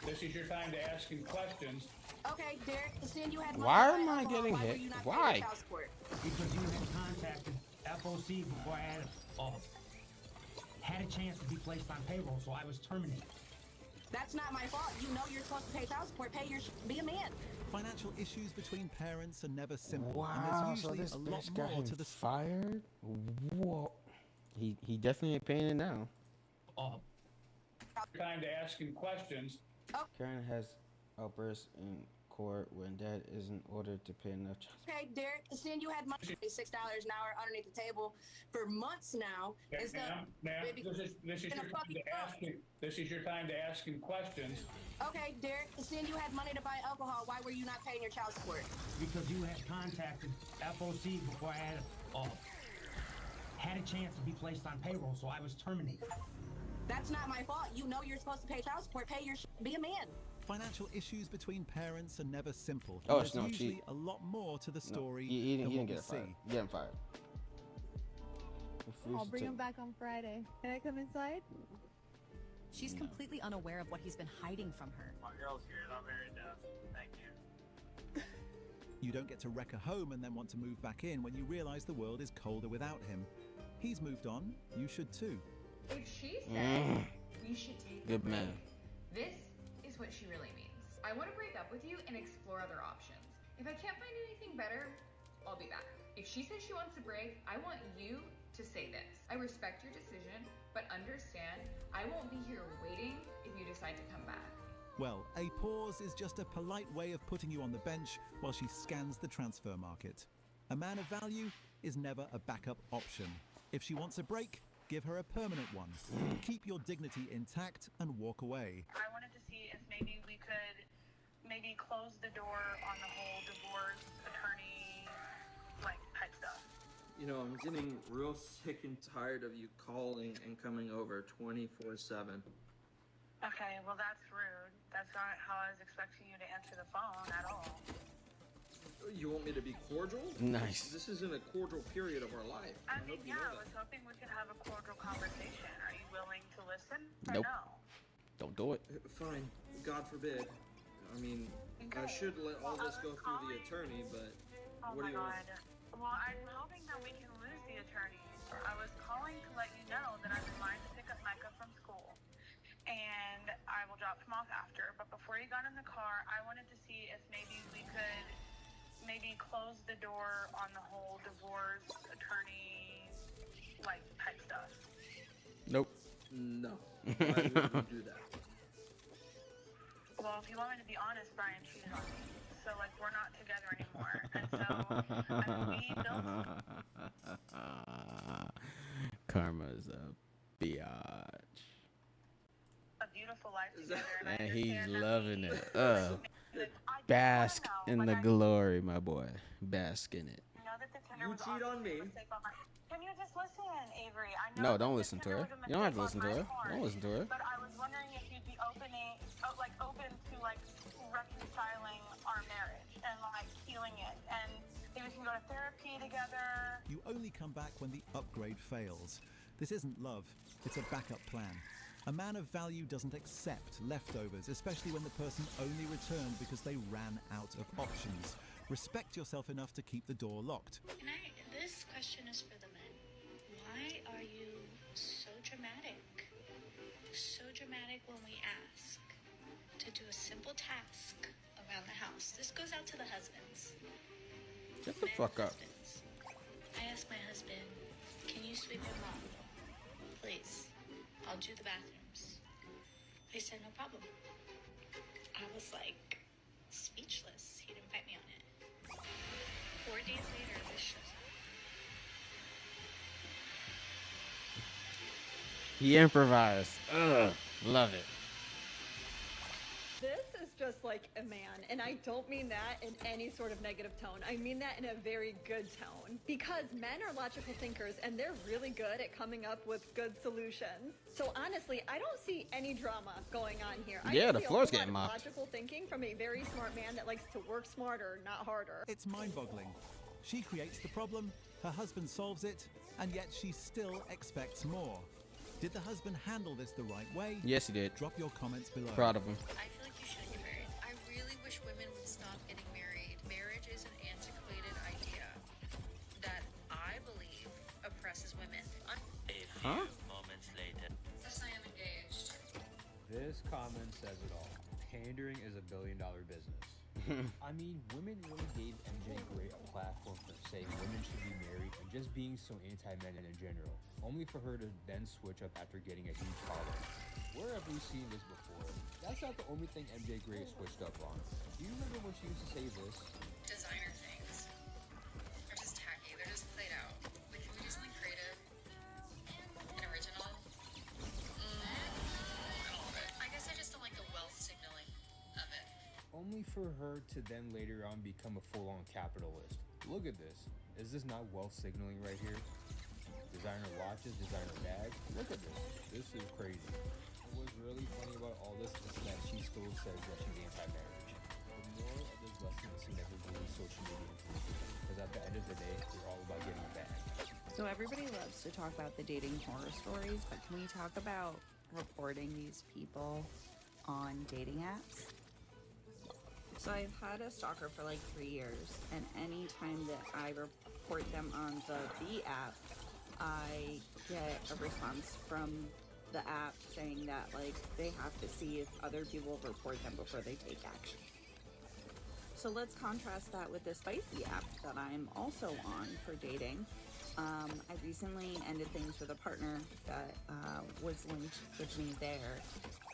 [SPEAKER 23] this is your time to ask him questions.
[SPEAKER 22] Okay, Derek, seeing you had money
[SPEAKER 1] Why
[SPEAKER 22] to buy
[SPEAKER 1] am I
[SPEAKER 22] alcohol,
[SPEAKER 1] getting
[SPEAKER 22] why
[SPEAKER 1] hit?
[SPEAKER 22] were you not
[SPEAKER 1] Why?
[SPEAKER 22] paying child support?
[SPEAKER 24] Because you had contacted FOC before I had a chance to be placed on payroll, so I was terminated.
[SPEAKER 22] That's not my fault. You know you're supposed to pay child support. Pay your be a man.
[SPEAKER 15] Financial issues between parents are never simple.
[SPEAKER 1] Wow,
[SPEAKER 15] and
[SPEAKER 1] so
[SPEAKER 15] there's
[SPEAKER 1] this
[SPEAKER 15] usually a lot
[SPEAKER 1] bitch got
[SPEAKER 15] more
[SPEAKER 1] him
[SPEAKER 15] to the
[SPEAKER 1] fired? Whoa. He definitely ain't paying it now.
[SPEAKER 23] Time to ask him questions.
[SPEAKER 1] Karen has outbursts in court when dad isn't ordered to pay enough child support.
[SPEAKER 22] Okay, Derek, seeing you had money $6 an hour underneath the table for months now.
[SPEAKER 23] Ma'am, this is your time to ask him questions.
[SPEAKER 22] Okay, Derek, seeing you had money to buy alcohol, why were you not paying your child support?
[SPEAKER 24] Because you had contacted FOC before I had a chance to be placed on payroll, so I was terminated.
[SPEAKER 22] That's not my fault. You know you're supposed to pay child support. Pay your be a man.
[SPEAKER 15] Financial issues between parents are never simple.
[SPEAKER 1] Oh,
[SPEAKER 15] There's
[SPEAKER 1] it's not
[SPEAKER 15] usually
[SPEAKER 1] cheap.
[SPEAKER 15] a lot more to the story
[SPEAKER 1] He
[SPEAKER 15] than
[SPEAKER 1] didn't
[SPEAKER 15] what we
[SPEAKER 1] get
[SPEAKER 15] see.
[SPEAKER 1] fired. Get him fired.
[SPEAKER 25] I'll bring him back on Friday. Can I come inside?
[SPEAKER 26] She's completely unaware of what he's been hiding from her.
[SPEAKER 27] My girl's here and I'm married now. Thank you.
[SPEAKER 15] You don't get to wreck a home and then want to move back in when you realize the world is colder without him. He's moved on. You should too.
[SPEAKER 28] If she says you should take
[SPEAKER 1] Good
[SPEAKER 28] a break,
[SPEAKER 1] man.
[SPEAKER 28] this is what she really means. I want to break up with you and explore other options. If I can't find anything better, I'll be back. If she says she wants a break, I want you to say this. I respect your decision, but understand I won't be here waiting if you decide to come back.
[SPEAKER 15] Well, a pause is just a polite way of putting you on the bench while she scans the transfer market. A man of value is never a backup option. If she wants a break, give her a permanent one. Keep your dignity intact and walk away.
[SPEAKER 29] I wanted to see if maybe we could close the door on the whole divorce attorney type stuff.
[SPEAKER 30] You know, I'm getting real sick and tired of you calling and coming over 24/7.
[SPEAKER 29] Okay, well that's rude. That's not how I was expecting you to answer the phone at all.
[SPEAKER 30] You want me to be cordial?
[SPEAKER 1] Nice.
[SPEAKER 30] This isn't a cordial period of our life.
[SPEAKER 29] I mean,
[SPEAKER 30] hope you
[SPEAKER 29] yeah,
[SPEAKER 30] know
[SPEAKER 29] I was hoping we could have a cordial conversation. Are you willing to listen or
[SPEAKER 1] Nope.
[SPEAKER 29] no?
[SPEAKER 1] Don't do it.
[SPEAKER 30] Fine. God forbid. I mean, I should let all this go through the attorney, but
[SPEAKER 29] Oh
[SPEAKER 30] what
[SPEAKER 29] my
[SPEAKER 30] do you want?
[SPEAKER 29] god. Well, I'm hoping that we can lose the attorney. I was calling to let you know that I'm in line to pick up Micah from school. And I will drop him off after. But before you got in the car, I wanted to see if maybe we could maybe close the door on the whole divorce attorney, like, type stuff.
[SPEAKER 1] Nope.
[SPEAKER 30] No. Why would you do that?
[SPEAKER 29] Well, if you want me to be honest, Brian cheated on me. So, like, we're not together anymore. And so, I mean, we built
[SPEAKER 1] Karma's a biatch.
[SPEAKER 29] a beautiful life together.
[SPEAKER 1] And he's loving it. Bask in the glory, my boy. Bask in it.
[SPEAKER 29] I know that the Tinder
[SPEAKER 30] You
[SPEAKER 29] was
[SPEAKER 30] cheat on me.
[SPEAKER 29] Can you just listen, Avery? I know
[SPEAKER 1] No, don't
[SPEAKER 29] that
[SPEAKER 1] listen to
[SPEAKER 29] Tinder
[SPEAKER 1] her.
[SPEAKER 29] was a
[SPEAKER 1] You don't have to
[SPEAKER 29] mistake
[SPEAKER 1] listen to
[SPEAKER 29] on
[SPEAKER 1] her.
[SPEAKER 29] my part,
[SPEAKER 1] Don't listen to her.
[SPEAKER 29] But I was wondering if you'd be open to like reconciling our marriage and like healing it, and maybe we can go to therapy together.
[SPEAKER 15] You only come back when the upgrade fails. This isn't love, it's a backup plan. A man of value doesn't accept leftovers, especially when the person only returned because they ran out of options. Respect yourself enough to keep the door locked.
[SPEAKER 2] This question is for the men. Why are you so dramatic? So dramatic when we ask to do a simple task around the house. This goes out to the husbands.
[SPEAKER 1] Shut the fuck up.
[SPEAKER 2] I asked my husband, can you sweep and mop? Please. I'll do the bathrooms. He said, no problem. I was like, speechless. He didn't fight me on it. 4 days later, this shows up.
[SPEAKER 1] He improvised. Ugh. Love it.
[SPEAKER 3] This is just like a man, and I don't mean that in any sort of negative tone. I mean that in a very good tone. Because men are logical thinkers, and they're really good at coming up with good solutions. So honestly, I don't see any drama going on here.
[SPEAKER 1] Yeah,
[SPEAKER 3] I
[SPEAKER 1] the
[SPEAKER 3] see a
[SPEAKER 1] floor's
[SPEAKER 3] whole lot
[SPEAKER 1] getting
[SPEAKER 3] of
[SPEAKER 1] mopped.
[SPEAKER 3] logical thinking from a very smart man that likes to work smarter, not harder.
[SPEAKER 15] It's mind-boggling. She creates the problem, her husband solves it, and yet she still expects more. Did the husband handle this the right way?
[SPEAKER 1] Yes, he did.
[SPEAKER 15] Drop your comments below.
[SPEAKER 1] Proud of him.
[SPEAKER 2] I feel like you should get married. I really wish women would stop getting married. Marriage is an antiquated idea that I believe oppresses women.
[SPEAKER 1] Huh?
[SPEAKER 2] Moments later. Yes, I am engaged.
[SPEAKER 4] This comment says it all. Pandering is a billion-dollar business. I mean, women really gave MJ Gray a platform for saying women should be married and just being so anti-men in general, only for her to then switch up after getting a huge following. Where have we seen this before? That's not the only thing MJ Gray switched up on. Do you remember when she used to say this?
[SPEAKER 2] Designer things are just tacky. They're just played out. Like, can we do something creative and original? I don't love it. I guess I just don't like the wealth signaling of it.
[SPEAKER 4] Only for her to then later on become a full-on capitalist. Look at this. Is this not wealth signaling right here? Designer watches, designer bags. Look at this. This is crazy. And what's really funny about all this is that she still says that she's anti-marriage. The moral of this lesson is to never bully social media influencers, because at the end of the day, they're all about getting a bag.
[SPEAKER 5] So everybody loves to talk about the dating horror stories, but can we talk about reporting these people on dating apps? So I've had a stalker for like 3 years, and anytime that I report them on the B app, I get a response from the app saying that like they have to see if other people report them before they take action. So let's contrast that with the Spicy app that I'm also on for dating. I recently ended things with a partner that was linked with me there,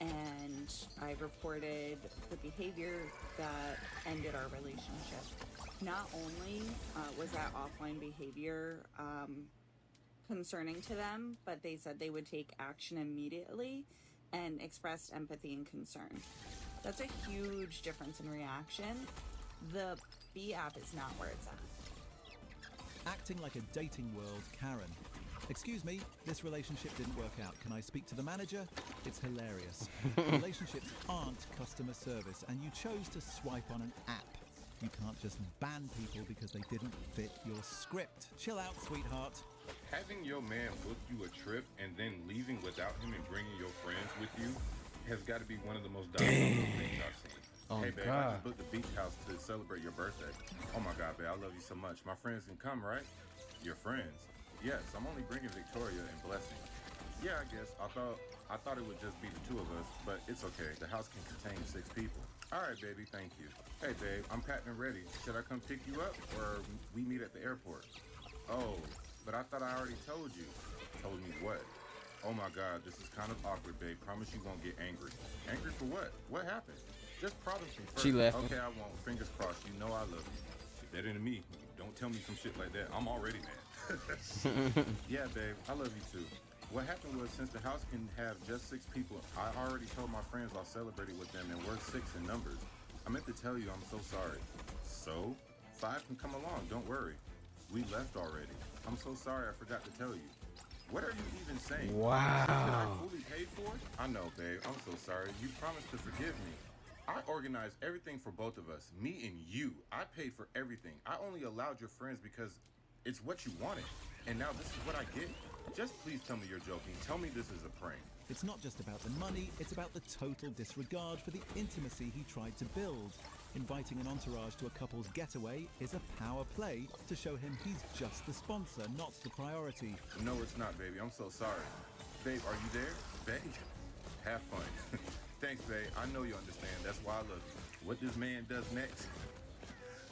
[SPEAKER 5] and I reported the behavior that ended our relationship. Not only was that offline behavior concerning to them, but they said they would take action immediately and expressed empathy and concern. That's a huge difference in reaction. The B app is not where it's at.
[SPEAKER 15] Acting like a dating world Karen. Excuse me, this relationship didn't work out. Can I speak to the manager? It's hilarious. Relationships aren't customer service, and you chose to swipe on an app. You can't just ban people because they didn't fit your script. Chill out, sweetheart.
[SPEAKER 6] Having your man book you a trip and then leaving without him and bringing your friends with you has got to be one of the most diabolical things I've seen.
[SPEAKER 1] Oh,
[SPEAKER 6] hey, babe, I
[SPEAKER 1] God.
[SPEAKER 6] just booked the beach house to celebrate your birthday. Oh, my God, babe, I love you so much. My friends can come, right? Your friends? Yes, I'm only bringing Victoria and Blessing. Yeah, I guess. I thought it would just be the two of us, but it's okay. The house can contain 6 people. All right, baby, thank you. Hey, babe, I'm packed and ready. Should I come pick you up, or we meet at the airport? Oh, but I thought I already told you. Told me what? Oh my God, this is kind of awkward, babe. Promise you won't get angry. Angry for what? What happened? Just promise me first.
[SPEAKER 1] She left.
[SPEAKER 6] Okay, I won't. Fingers crossed. You know I love you. Better than me. Don't tell me some shit like that. I'm already mad. Yeah, babe, I love you too. What happened was, since the house can have just 6 people, I already told my friends I'll celebrate it with them, and we're 6 in numbers. I meant to tell you I'm so sorry. So? 5 can come along, don't worry. We left already. I'm so sorry I forgot to tell you. What are you even saying?
[SPEAKER 1] Wow.
[SPEAKER 6] Something I fully paid for? I know, babe, I'm so sorry. You promised to forgive me. I organized everything for both of us, me and you. I paid for everything. I only allowed your friends because it's what you wanted. And now this is what I get? Just please tell me you're joking. Tell me this is a prank.
[SPEAKER 15] It's not just about the money, it's about the total disregard for the intimacy he tried to build. Inviting an entourage to a couple's getaway is a power play to show him he's just the sponsor, not the priority.
[SPEAKER 6] No, it's not, baby. I'm so sorry. Babe, are you there? Babe, have fun. Thanks, babe. I know you understand. That's why I love you. What this man does next,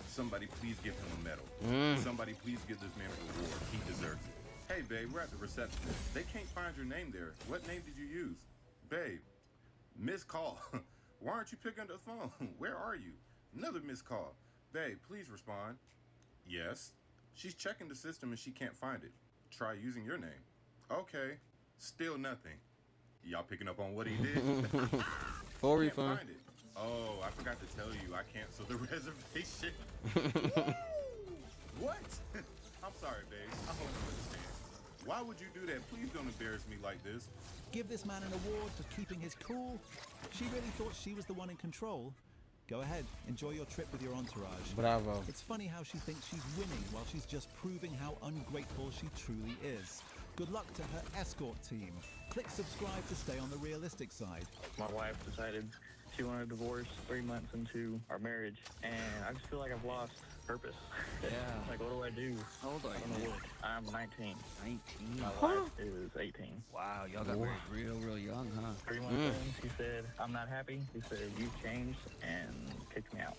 [SPEAKER 6] somebody please give him a medal. Somebody please give this man a reward. He deserves it. Hey, babe, we're at the reception. They can't find your name there. What name did you use? Babe, missed call. Why aren't you picking up the phone? Where are you? Another missed call. Babe, please respond. Yes. She's checking the system and she can't find it. Try using your name. Okay. Still nothing. Y'all picking up on what he did?
[SPEAKER 1] Full
[SPEAKER 6] Can't
[SPEAKER 1] refund.
[SPEAKER 6] find it. Oh, I forgot to tell you, I canceled the reservation. What? I'm sorry, babe. I hope you understand. Why would you do that? Please don't embarrass me like this.
[SPEAKER 15] Give this man an award for keeping his cool? She really thought she was the one in control. Go ahead, enjoy your trip with your entourage.
[SPEAKER 1] Bravo.
[SPEAKER 15] It's funny how she thinks she's winning while she's just proving how ungrateful she truly is. Good luck to her escort team. Click subscribe to stay on the realistic side.
[SPEAKER 7] My wife decided she wanted a divorce 3 months into our marriage, and I just feel like I've lost purpose.
[SPEAKER 30] Yeah.
[SPEAKER 7] Like, what do I do?
[SPEAKER 30] How old are
[SPEAKER 7] I don't know
[SPEAKER 30] you?
[SPEAKER 7] what. I'm 19.
[SPEAKER 30] 19.
[SPEAKER 7] My wife is 18.
[SPEAKER 30] Wow, y'all got married real young, huh?
[SPEAKER 7] 3 months in, she said, I'm not happy. She said, you've changed, and kicked me out.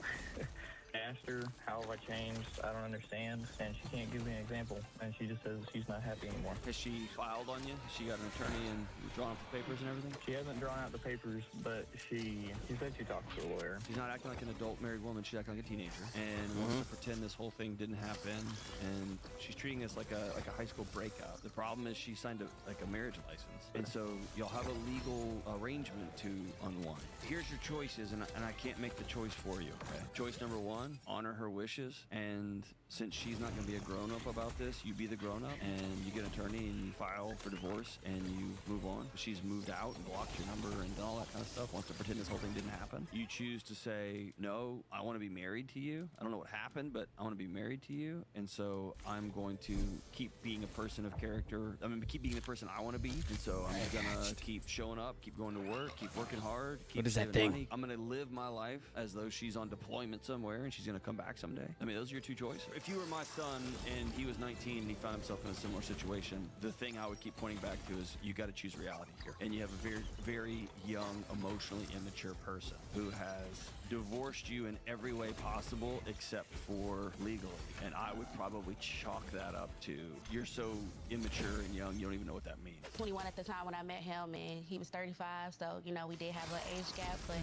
[SPEAKER 7] I asked her, how have I changed? I don't understand. And she can't give me an example. And she just says she's not happy anymore.
[SPEAKER 30] Has she filed on you? Has she got an attorney and drawn up the papers and everything?
[SPEAKER 7] She hasn't drawn out the papers, but she said she talked to a lawyer.
[SPEAKER 30] She's not acting like an adult married woman. She's acting like a teenager and wants to pretend this whole thing didn't happen. And she's treating this like a high school breakup. The problem is she signed a marriage license, and so you'll have a legal arrangement to unwind. Here's your choices, and I can't make the choice for you. Okay? Choice number 1: honor her wishes, and since she's not going to be a grown-up about this, you be the grown-up, and you get an attorney, and you file for divorce, and you move on. She's moved out and blocked your number and all that kind of stuff, wants to pretend this whole thing didn't happen. You choose to say, no, I want to be married to you. I don't know what happened, but I want to be married to you, and so I'm going to keep being a person of character. I'm going to keep being the person I want to be, and so I'm going to keep showing up, keep going to work, keep working hard, keep
[SPEAKER 1] What is that
[SPEAKER 30] saving
[SPEAKER 1] thing?
[SPEAKER 30] money. I'm going to live my life as though she's on deployment somewhere, and she's going to come back someday. I mean, those are your two choices. If you were my son and he was 19 and he found himself in a similar situation, the thing I would keep pointing back to is you got to choose reality here. And you have a very, very young, emotionally immature person who has divorced you in every way possible except for legally. And I would probably chalk that up to you're so immature and young, you don't even know what that means.
[SPEAKER 22] 21 at the time when I met him, and he was 35, so, you know, we did have an age gap, but,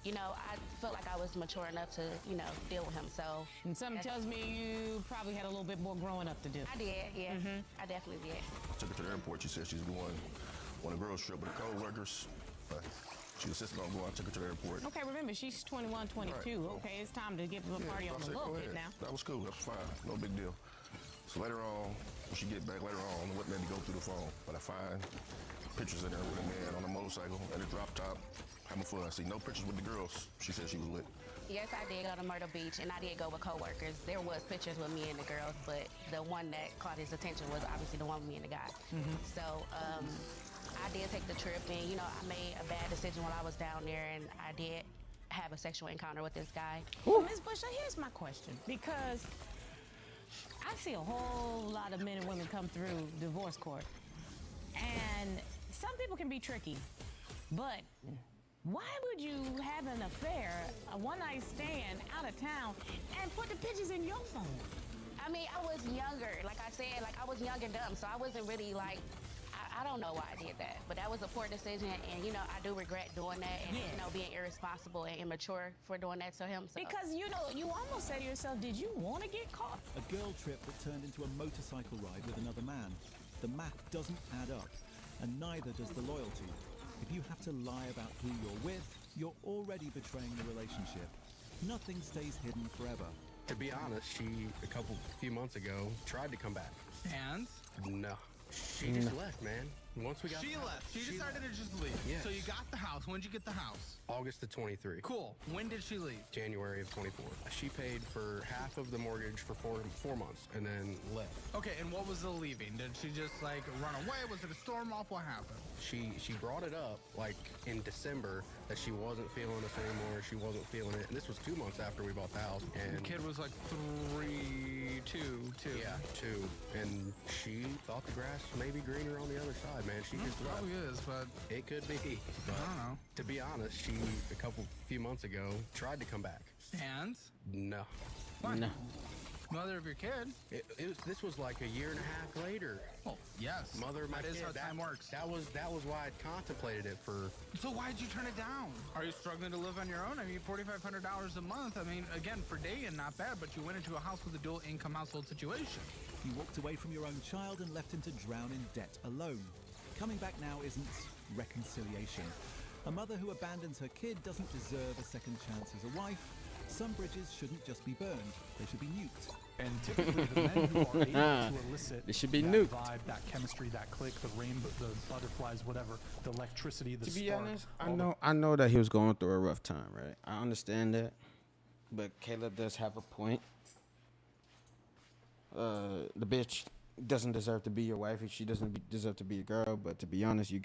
[SPEAKER 22] you know, I felt like I was mature enough to, you know, deal with him, so.
[SPEAKER 9] And something tells me you probably had a little bit more growing up to do.
[SPEAKER 22] I did, yeah. I definitely did.
[SPEAKER 11] Took her to the airport. She said she's going on a girls trip with her co-workers. She insisted on going. I took her to the airport.
[SPEAKER 9] Okay, remember, she's 21, 22.
[SPEAKER 11] Right.
[SPEAKER 9] Okay, it's time to get the party on a little bit now.
[SPEAKER 11] That was cool. That was fine. No big deal. So later on, when she get back later on, what made me go through the phone? But I find pictures of her with a man on a motorcycle and a drop top. Having fun. I see no pictures with the girls she said she was with.
[SPEAKER 22] Yes, I did go to Myrtle Beach, and I did go with coworkers. There was pictures with me and the girls, but the one that caught his attention was obviously the one with me and the guy. So I did take the trip, and, you know, I made a bad decision while I was down there, and I did
[SPEAKER 8] have a sexual encounter with this guy.
[SPEAKER 9] Ms. Bush, here's my question. Because I see a whole lot of men and women come through divorce court. And some people can be tricky. But why would you have an affair, a one-night stand out of town, and put the pictures in your phone?
[SPEAKER 8] I mean, I was younger. Like I said, like I was young and dumb, so I wasn't really like, I don't know why I did that. But that was a poor decision, and, you know, I do regret doing that and, you know, being irresponsible and immature for doing that to him. So.
[SPEAKER 9] Because, you know, you almost say to yourself, did you want to get caught?
[SPEAKER 15] A girl trip that turned into a motorcycle ride with another man. The math doesn't add up, and neither does the loyalty. If you have to lie about who you're with, you're already betraying the relationship. Nothing stays hidden forever.
[SPEAKER 12] To be honest, she, a few months ago, tried to come back.
[SPEAKER 13] And?
[SPEAKER 12] No. She just left, man. Once we got
[SPEAKER 13] She left. She decided to just leave.
[SPEAKER 12] Yes.
[SPEAKER 13] So you got the house. When did you get the house?
[SPEAKER 12] August the 23.
[SPEAKER 13] Cool. When did she leave?
[SPEAKER 12] January of 24. She paid for half of the mortgage for four months and then left.
[SPEAKER 13] Okay, and what was the leaving? Did she just like run away? Was it a storm off? What happened?
[SPEAKER 12] She brought it up like in December that she wasn't feeling us anymore. She wasn't feeling it. And this was 2 months after we bought the house. And
[SPEAKER 13] the kid was like two.
[SPEAKER 12] Yeah, 2. And she thought the grass may be greener on the other side, man. She just left.
[SPEAKER 13] Probably is, but
[SPEAKER 12] it could be. But
[SPEAKER 13] I don't know.
[SPEAKER 12] To be honest, she few months ago tried to come back.
[SPEAKER 13] And?
[SPEAKER 12] No.
[SPEAKER 13] Why? No. Mother of your kid?
[SPEAKER 12] This was like a year and a half later.
[SPEAKER 13] Oh, yes.
[SPEAKER 12] Mother of my kid.
[SPEAKER 13] That is how time works.
[SPEAKER 12] That was why I'd contemplated it for.
[SPEAKER 13] So why'd you turn it down? Are you struggling to live on your own? I mean, $4,500 a month. I mean, again, for dating, not bad, but you went into a house with a dual income household situation.
[SPEAKER 15] You walked away from your own child and left him to drown in debt alone. Coming back now isn't reconciliation. A mother who abandons her kid doesn't deserve a second chance as a wife. Some bridges shouldn't just be burned, they should be nuked.
[SPEAKER 14] And typically the men who are able to elicit
[SPEAKER 1] they should be
[SPEAKER 14] that
[SPEAKER 1] nuked.
[SPEAKER 14] vibe, that chemistry, that click, the rainbow, the butterflies, whatever, the electricity, the
[SPEAKER 1] To
[SPEAKER 14] spark.
[SPEAKER 1] be honest, I know that he was going through a rough time, right? I understand that. But Caleb does have a point. The bitch doesn't deserve to be your wife. She doesn't deserve to be your girl. But to be honest, you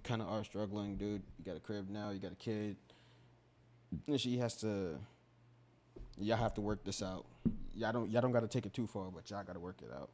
[SPEAKER 1] kind of are struggling, dude. You got a crib now. You got a kid. And she has to. Y'all have to work this out. Y'all don't got to take it too far, but y'all got to work it out.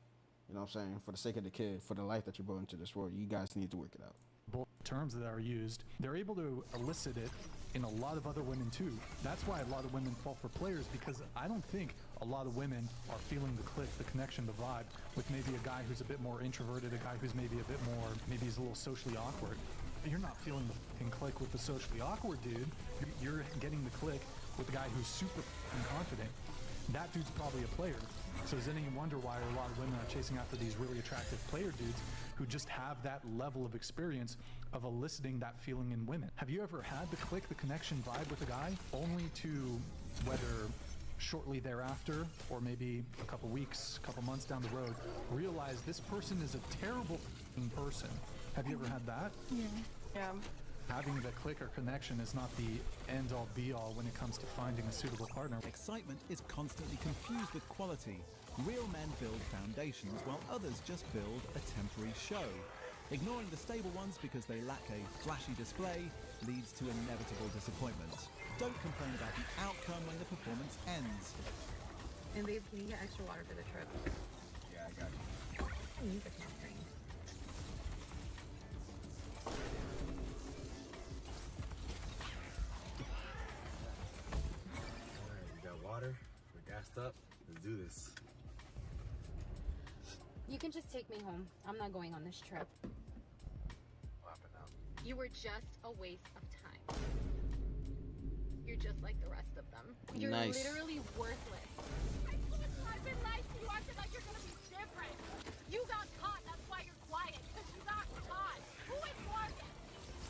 [SPEAKER 1] You know what I'm saying? For the sake of the kid, for the life that you brought into this world, you guys need to work it out.
[SPEAKER 14] Both terms that are used, they're able to elicit it in a lot of other women too. That's why a lot of women fall for players, because I don't think a lot of women are feeling the click, the connection, the vibe with maybe a guy who's a bit more introverted, a guy who's maybe a bit more, maybe he's a little socially awkward. You're not feeling the fucking click with the socially awkward dude. You're getting the click with the guy who's super confident. That dude's probably a player. So is it any wonder why a lot of women are chasing after these really attractive player dudes who just have that level of experience of eliciting that feeling in women? Have you ever had the click, the connection vibe with a guy, only to, whether shortly thereafter or maybe a couple weeks, a couple months down the road, realize this person is a terrible person? Have you ever had that?
[SPEAKER 8] Yeah.
[SPEAKER 14] Having the click or connection is not the end-all be-all when it comes to finding a suitable partner.
[SPEAKER 15] Excitement is constantly confused with quality. Real men build foundations while others just build a temporary show. Ignoring the stable ones because they lack a flashy display leads to inevitable disappointment. Don't complain about the outcome when the performance ends.
[SPEAKER 16] And babe, can you get extra water for the trip?
[SPEAKER 12] Yeah, I got you.
[SPEAKER 17] Water, we're gassed up, let's do this.
[SPEAKER 18] You can just take me home. I'm not going on this trip.
[SPEAKER 17] What happened now?
[SPEAKER 18] You were just a waste of time. You're just like the rest of them. You're
[SPEAKER 1] Nice.
[SPEAKER 18] literally worthless. I told you I've been nice to you. I said that you're gonna be different. You got caught, that's why you're quiet. Because you got caught. Who is Morgan?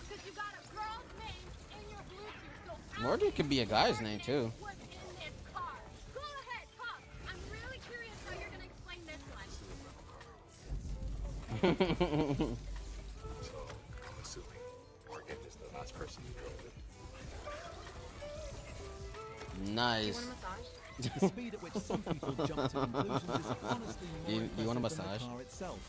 [SPEAKER 18] Because you got a girl's name in your Bluetooth. So
[SPEAKER 1] Morgan could be a guy's name too.
[SPEAKER 18] was in this car. Go ahead, talk. I'm really curious how you're gonna explain this one.
[SPEAKER 17] So, I'm assuming Morgan is the last person you drove with.
[SPEAKER 1] Nice.
[SPEAKER 15] The speed at which some people jump to conclusions is honestly more
[SPEAKER 1] You want a
[SPEAKER 15] impressive than
[SPEAKER 1] massage?
[SPEAKER 15] the car itself.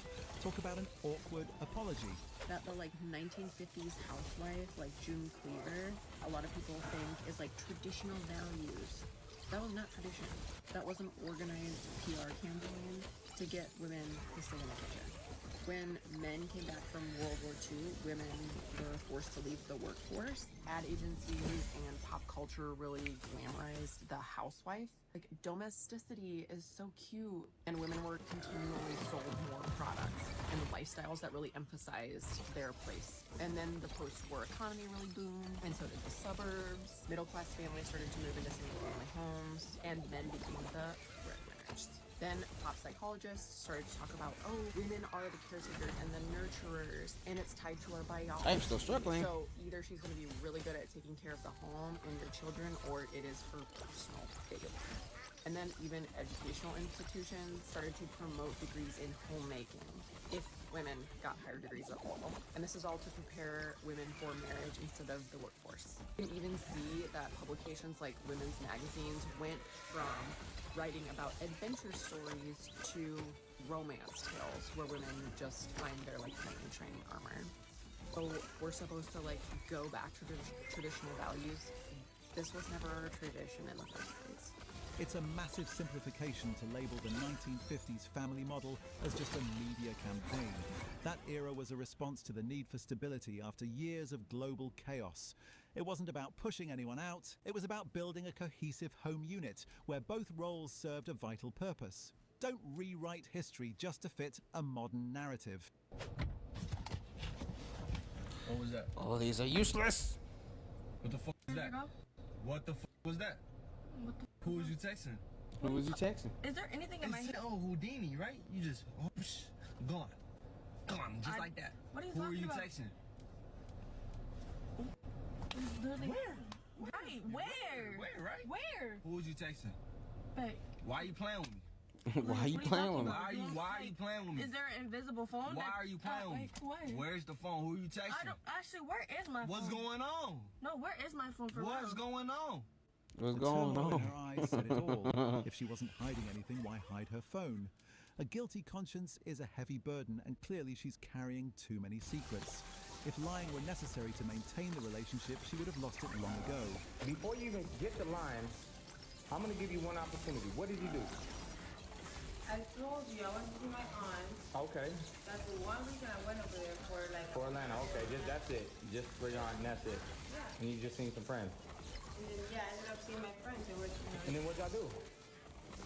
[SPEAKER 15] talk about an awkward apology.
[SPEAKER 10] That the 1950s housewife, like June Cleaver, a lot of people think is like traditional values. That was not tradition. That was an organized PR campaign to get women to stay in the kitchen. When men came back from World War II, women were forced to leave the workforce. Ad agencies and pop culture really glamorized the housewife. Like, domesticity is so cute, and women were continually sold more products and lifestyles that really emphasized their place. And then the post-war economy really boomed, and so did the suburbs. Middle-class families started to move into single-family homes, and men became the breadwinners. Then pop psychologists started to talk about, oh, women are the caretakers and the nurturers, and it's tied to our biology.
[SPEAKER 1] I'm still struggling.
[SPEAKER 10] So either she's going to be really good at taking care of the home and your children, or it is her personal failure. And then even educational institutions started to promote degrees in homemaking if women got higher degrees at all. And this is all to prepare women for marriage instead of the workforce. You can even see that publications like women's magazines went from writing about adventure stories to romance tales where women just find their knight in shining armor. So we're supposed to go back to traditional values. This was never a tradition in the first place.
[SPEAKER 15] It's a massive simplification to label the 1950s family model as just a media campaign. That era was a response to the need for stability after years of global chaos. It wasn't about pushing anyone out, it was about building a cohesive home unit where both roles served a vital purpose. Don't rewrite history just to fit a modern narrative.
[SPEAKER 19] What was that?
[SPEAKER 1] All these are useless.
[SPEAKER 19] What the fuck was that? What the fuck was that? Who was you texting?
[SPEAKER 1] Who was you texting?
[SPEAKER 16] Is there anything in my
[SPEAKER 19] head? Oh, Houdini, right? You just, whoosh, gone. Gone, just like that.
[SPEAKER 16] What are you
[SPEAKER 19] Who
[SPEAKER 16] talking
[SPEAKER 19] are you
[SPEAKER 16] about?
[SPEAKER 19] texting?
[SPEAKER 16] Where? Right, where?
[SPEAKER 19] Where, right?
[SPEAKER 16] Where?
[SPEAKER 19] Who was you texting?
[SPEAKER 16] But
[SPEAKER 19] Why are you playing with me?
[SPEAKER 1] Why are you playing with me?
[SPEAKER 19] Why are you playing with me?
[SPEAKER 16] is there an invisible phone?
[SPEAKER 19] Why are you playing with me? Where's the phone? Who are you texting?
[SPEAKER 16] I don't actually. Where is my phone?
[SPEAKER 19] What's going on?
[SPEAKER 16] No, where is my phone for
[SPEAKER 19] What's
[SPEAKER 16] real?
[SPEAKER 19] going on?
[SPEAKER 1] What's
[SPEAKER 15] The
[SPEAKER 1] going
[SPEAKER 15] turmoil
[SPEAKER 1] on?
[SPEAKER 15] in her eyes said it all. If she wasn't hiding anything, why hide her phone? A guilty conscience is a heavy burden, and clearly she's carrying too many secrets. If lying were necessary to maintain the relationship, she would have lost it long ago.
[SPEAKER 20] Before you even get to lying, I'm gonna give you one opportunity. What did you do?
[SPEAKER 21] I told you I went to see my aunt.
[SPEAKER 20] Okay.
[SPEAKER 21] That's the one reason I went over there for
[SPEAKER 20] For Atlanta, okay, that's it. Just for your aunt, and that's it.
[SPEAKER 21] Yeah.
[SPEAKER 20] And you just seen some friends.
[SPEAKER 21] And then I ended up seeing my friends. And
[SPEAKER 20] And then what y'all do?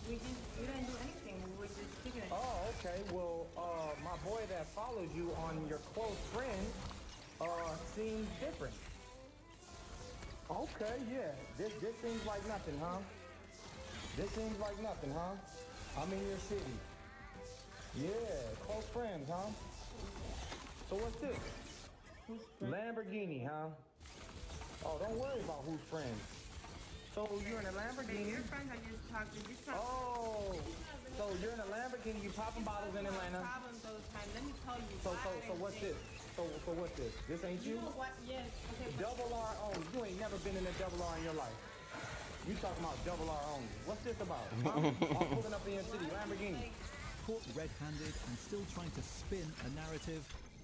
[SPEAKER 21] we didn't do anything. We were just kicking it.
[SPEAKER 20] Oh, okay. Well, my boy that follows you on your close friend, seems different. Okay, yeah. This seems like nothing, huh? This seems like nothing, huh? I'm in your city. Yeah, close friends, huh? So what's this? Lamborghini, huh? Oh, don't worry about who's friends. So you're in a Lamborghini.
[SPEAKER 21] Your friends I just talked to.
[SPEAKER 20] Oh, so you're in a Lamborghini, you popping bottles in Atlanta.
[SPEAKER 21] Problems those times. Let me tell you.
[SPEAKER 20] So what's this? So what's this? This ain't you?
[SPEAKER 21] What? Yes. Okay.
[SPEAKER 20] Double R only. You ain't never been in a double R in your life. You talking about double R only. What's this about? Huh? I'm pulling up in your city, Lamborghini.
[SPEAKER 15] Caught red-handed and still trying to spin a narrative,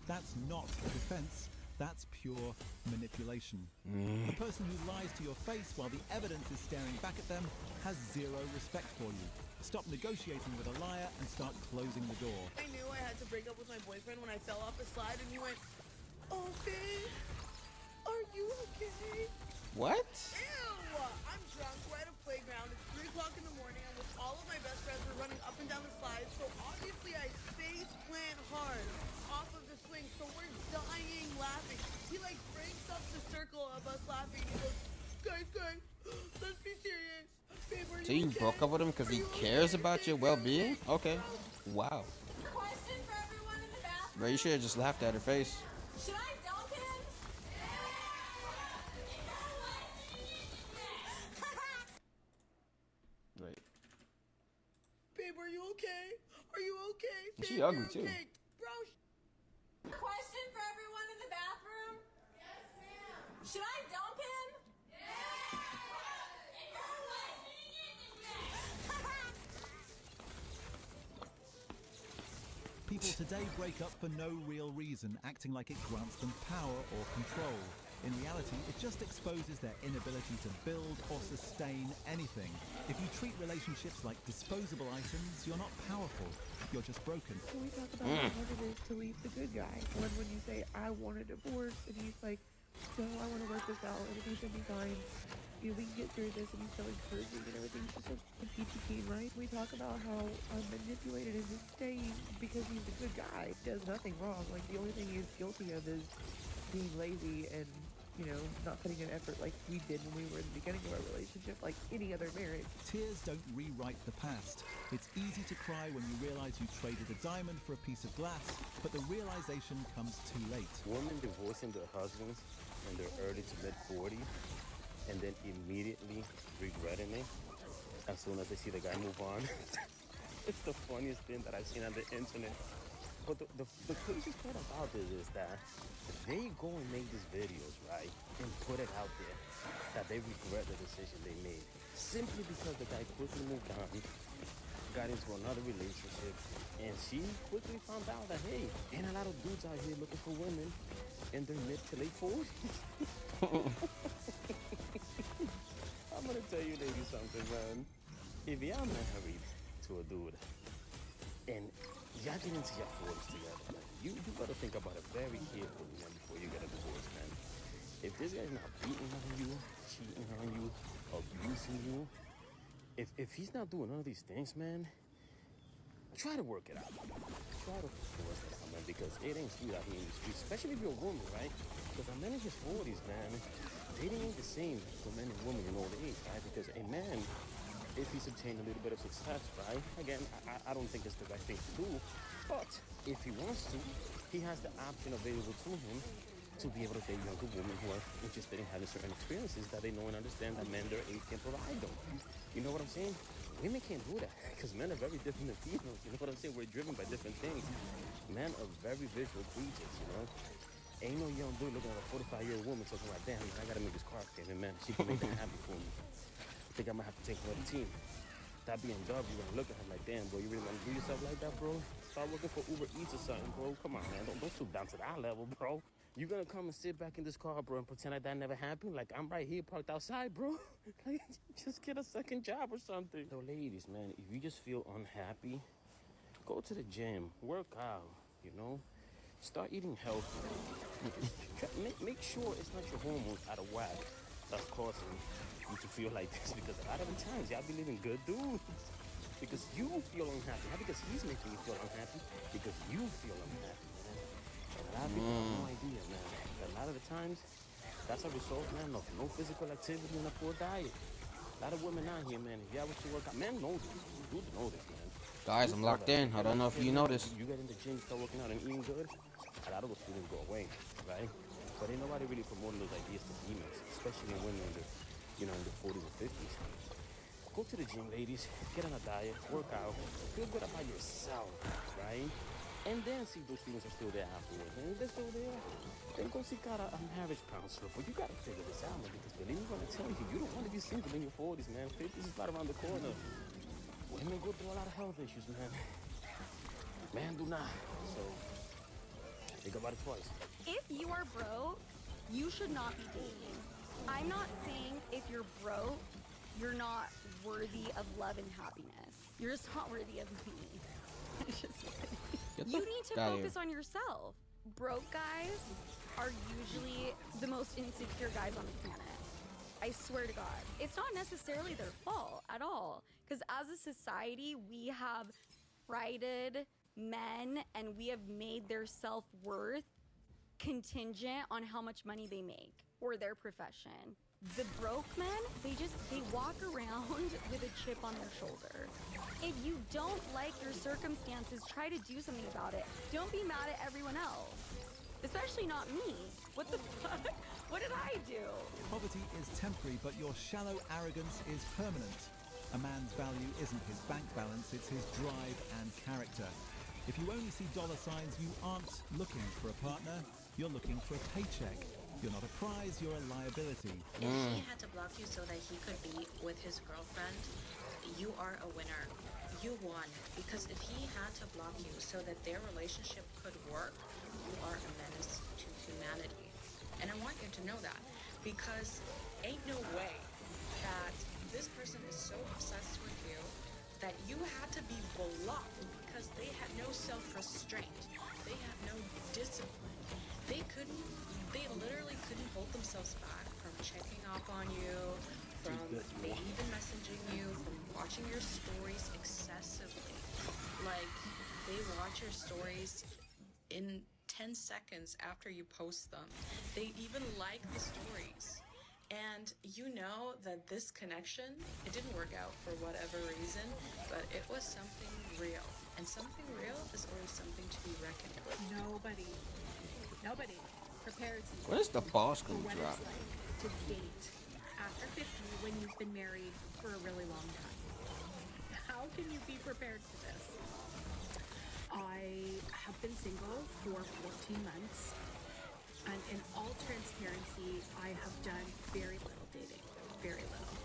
[SPEAKER 15] that's not a defense, that's pure manipulation. The person who lies to your face while the evidence is staring back at them has zero respect for you. Stop negotiating with a liar and start closing the door.
[SPEAKER 20] I knew I had to break up with my boyfriend when I fell off a slide and he went, "Okay, are you okay?"
[SPEAKER 1] What?
[SPEAKER 20] Ew! I'm drunk, we're at a playground, it's 3 o'clock in the morning, and with all of my best friends, we're running up and down the slide, so obviously I face plant hard off of the swing, so we're dying laughing. He breaks up the circle of us laughing, he goes, guys, let's be serious. Babe, are
[SPEAKER 1] So you
[SPEAKER 20] okay?
[SPEAKER 1] broke up with him because he cares about your well-being? Okay. Wow.
[SPEAKER 20] Question for everyone in the bathroom.
[SPEAKER 1] Bro, you should have just laughed at her face.
[SPEAKER 20] Should I dunk him?
[SPEAKER 1] Right.
[SPEAKER 20] Babe, are you okay? Are you okay?
[SPEAKER 1] She
[SPEAKER 20] Babe,
[SPEAKER 1] ugly,
[SPEAKER 20] you're
[SPEAKER 1] too.
[SPEAKER 20] okay. Bro. Question for everyone in the bathroom? Yes, ma'am. Should I dunk him?
[SPEAKER 15] People today break up for no real reason, acting like it grants them power or control. In reality, it just exposes their inability to build or sustain anything. If you treat relationships like disposable items, you're not powerful. You're just broken.
[SPEAKER 2] Can we talk about how hard it is to leave the good guy? When you say, I want a divorce, and he's like, no, I want to work this out, and he's going to be fine. You know, we can get through this, and he's so encouraging, and everything's just so peachy keen, right? We talk about how manipulated is his staying because he's a good guy. He does nothing wrong. Like, the only thing he's guilty of is being lazy and, you know, not putting in effort like we did when we were in the beginning of our relationship, like any other marriage.
[SPEAKER 15] Tears don't rewrite the past. It's easy to cry when you realize you traded a diamond for a piece of glass, but the realization comes too late.
[SPEAKER 3] Women divorcing their husbands in their early to mid 40s and then immediately regretting it as soon as they see the guy move on. It's the funniest thing that I've seen on the internet. But the craziest part about this is that they go and make these videos, right, and put it out there that they regret the decision they made simply because the guy quickly moved on, got into another relationship, and she quickly found out that, hey, ain't a lot of dudes out here looking for women in their mid to late 40s. I'm gonna tell you ladies something, man. If y'all married to a dude and y'all get into your 40s together, like, you gotta think about it very carefully, man, before you get a divorce, man. If this guy's not beating on you, cheating on you, abusing you, if he's not doing none of these things, man, try to work it out. Try to work it out, man, because it ain't sweet out here in the streets, especially if you're a woman, right? Because a man in his 40s, man, dating ain't the same for men and women in old age, right? Because a man, if he's obtained a little bit of success, right? Again, I don't think it's the right thing to do, but if he wants to, he has the option available to him to be able to date younger women who are interested in having certain experiences that they know and understand that men their age can provide them. You know what I'm saying? Women can't do that because men are very different than females. You know what I'm saying? We're driven by different things. Men are very visual creatures, you know? Ain't no young dude looking at a 45-year-old woman talking like, damn, I gotta make this car payment, man. She can make that happen for me. I think I might have to take another team. That BMW, you're gonna look at her like, damn, bro, you really wanna do yourself like that, bro? Start working for Uber Eats or something, bro. Come on, man. Don't stoop down to that level, bro. You gonna come and sit back in this car, bro, and pretend like that never happened? Like, I'm right here parked outside, bro. Like, just get a second job or something. So, ladies, man, if you just feel unhappy, go to the gym, work out, you know? Start eating healthy. Make sure it's not your hormones out of whack that's causing you to feel like this, because a lot of the times y'all be living good dudes because you feel unhappy, not because he's making you feel unhappy, because you feel unhappy, man. And a lot of people have no idea, man. A lot of the times that's a result, man, of no physical activity and a poor diet. A lot of women out here, man, if y'all was to work out, men know this, dudes know this, man.
[SPEAKER 1] Guys, I'm locked in. I don't know if you noticed.
[SPEAKER 3] You get in the gym, start working out and eating good, a lot of those feelings go away, right? But ain't nobody really promoting those ideas to females, especially in women in the, you know, in their 40s and 50s. Go to the gym, ladies, get on a diet, work out, feel good about yourself, right? And then see if those feelings are still there afterwards. And if they're still there, then go seek out a marriage counselor. But you gotta figure this out, man, because believe me when I tell you, you don't want to be single in your 40s, man. 50s is right around the corner. Women go through a lot of health issues, man. Men do not. So think about it twice.
[SPEAKER 5] If you are broke, you should not be dating. I'm not saying if you're broke, you're not worthy of love and happiness. You're just not worthy of me. It's just you need to focus on yourself. Broke guys are usually the most insecure guys on the planet. I swear to God. It's not necessarily their fault at all. Because as a society, we have prided men and we have made their self-worth contingent on how much money they make or their profession. The broke men, they walk around with a chip on their shoulder. If you don't like your circumstances, try to do something about it. Don't be mad at everyone else. Especially not me. What the fuck? What did I do?
[SPEAKER 15] Poverty is temporary, but your shallow arrogance is permanent. A man's value isn't his bank balance, it's his drive and character. If you only see dollar signs, you aren't looking for a partner, you're looking for a paycheck. You're not a prize, you're a liability.
[SPEAKER 4] If he had to block you so that he could be with his girlfriend, you are a winner. You won, because if he had to block you so that their relationship could work, you are a menace to humanity. And I want you to know that, because ain't no way that this person is so obsessed with you that you had to be blocked because they had no self-restraint. They had no discipline. They literally couldn't hold themselves back from checking up on you, from maybe even messaging you, from watching your stories excessively. Like, they watch your stories in 10 seconds after you post them. They even like the stories. And you know that this connection, it didn't work out for whatever reason, but it was something real. And something real is always something to be reckoned with.
[SPEAKER 6] Nobody prepares you
[SPEAKER 1] Where's the boss
[SPEAKER 6] for
[SPEAKER 1] gonna
[SPEAKER 6] what
[SPEAKER 1] drop?
[SPEAKER 6] it's like to date after 50 when you've been married for a really long time. How can you be prepared for this? I have been single for 14 months, and in all transparency, I have done very little dating, very little.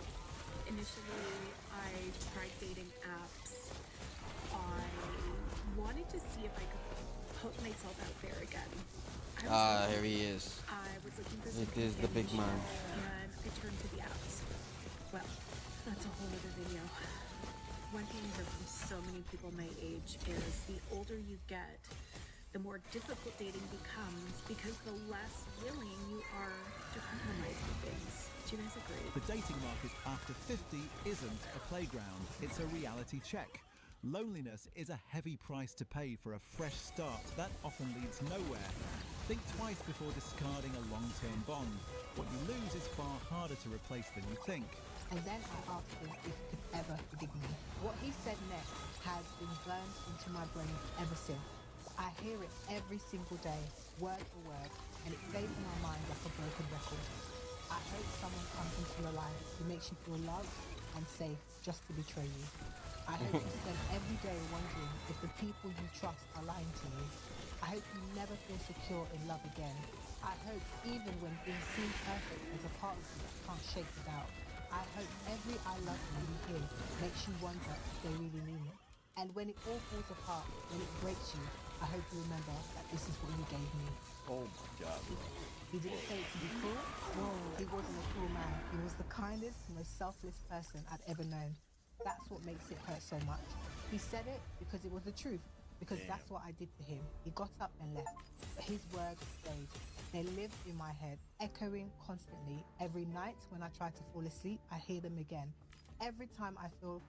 [SPEAKER 6] Initially, I tried dating apps. I wanted to see if I could put myself out there again.
[SPEAKER 1] Here he is.
[SPEAKER 6] I was looking for
[SPEAKER 1] It is the big man.
[SPEAKER 6] and I turned to the apps. Well, that's a whole other video. One thing I heard from so many people my age is the older you get, the more difficult dating becomes because the less willing you are to compromise on things. Do you guys agree?
[SPEAKER 15] The dating market after 50 isn't a playground, it's a reality check. Loneliness is a heavy price to pay for a fresh start that often leads nowhere. Think twice before discarding a long-term bond. What you lose is far harder to replace than you think.
[SPEAKER 7] And then I asked him if he could ever forgive me. What he said next has been burned into my brain ever since. I hear it every single day, word for word, and it plays in my mind like a broken record. I hope someone comes into your life who makes you feel loved and safe just to betray you. I hope you spend every day wondering if the people you trust are lying to you. I hope you never feel secure in love again. I hope even when things seem perfect, there's a part of you that can't shake the doubt. I hope every I love you you hear makes you wonder if they really mean it. And when it all falls apart, when it breaks you, I hope you remember that this is what you gave me.
[SPEAKER 30] Oh my God.
[SPEAKER 7] He didn't say it to be cruel. He wasn't a cruel man. He was the kindest, most selfless person I'd ever known. That's what makes it hurt so much. He said it because it was the truth, because that's what I did to him. He got up and left, but his words stayed. They lived in my head, echoing constantly. Every night when I try to fall asleep, I hear them again. Every time I feel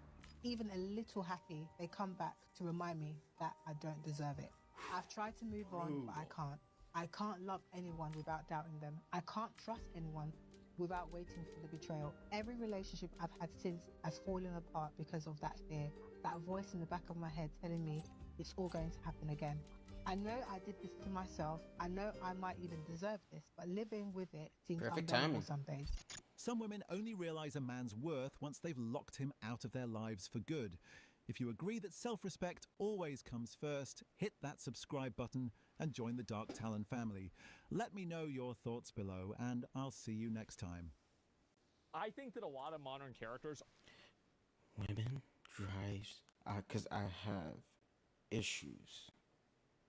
[SPEAKER 7] even a little happy, they come back to remind me that I don't deserve it. I've tried to move on, but I can't. I can't love anyone without doubting them. I can't trust anyone without waiting for the betrayal. Every relationship I've had since has fallen apart because of that fear, that voice in the back of my head telling me it's all going to happen again. I know I did this to myself. I know I might even deserve this, but living with it seems
[SPEAKER 1] Perfect
[SPEAKER 7] unbearable
[SPEAKER 1] timing.
[SPEAKER 7] some days.
[SPEAKER 15] Some women only realise a man's worth once they've locked him out of their lives for good. If you agree that self-respect always comes first, hit that subscribe button and join the Dark Talon family. Let me know your thoughts below, and I'll see you next time.
[SPEAKER 23] I think that a lot of modern characters...
[SPEAKER 1] Women drives... Because I have issues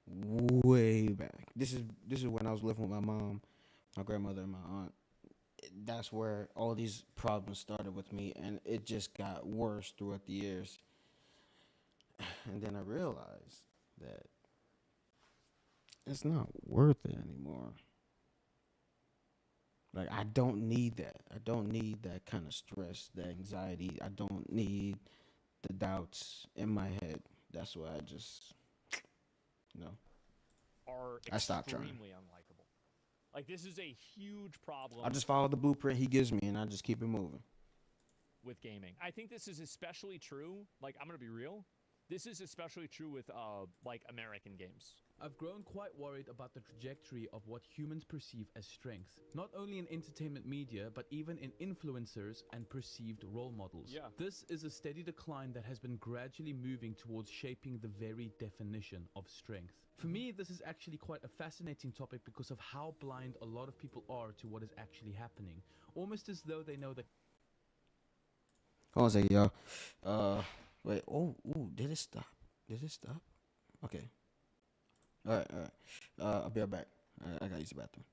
[SPEAKER 1] way back. This is when I was living with my mom, my grandmother, and my aunt. That's where all these problems started with me, and it just got worse throughout the years. And then I realized that it's not worth it anymore. Like, I don't need that. I don't need that kind of stress, the anxiety. I don't need the doubts in my head. That's why I just,
[SPEAKER 23] are
[SPEAKER 1] I stopped trying.
[SPEAKER 23] extremely unlikable. Like, this is a huge problem.
[SPEAKER 1] I just follow the blueprint he gives me, and I just keep it moving.
[SPEAKER 23] With gaming. I think this is especially true, like, I'm gonna be real, this is especially true with, like, American games.
[SPEAKER 24] I've grown quite worried about the trajectory of what humans perceive as strength, not only in entertainment media, but even in influencers and perceived role models.
[SPEAKER 23] Yeah.
[SPEAKER 24] This is a steady decline that has been gradually moving towards shaping the very definition of strength. For me, this is actually quite a fascinating topic because of how blind a lot of people are to what is actually happening, almost as though they know that...
[SPEAKER 1] Hold on a second, y'all. Wait. Oh. Ooh. Did it stop? Did it stop? Okay. All right. All right. I'll be right back. I gotta use the bathroom.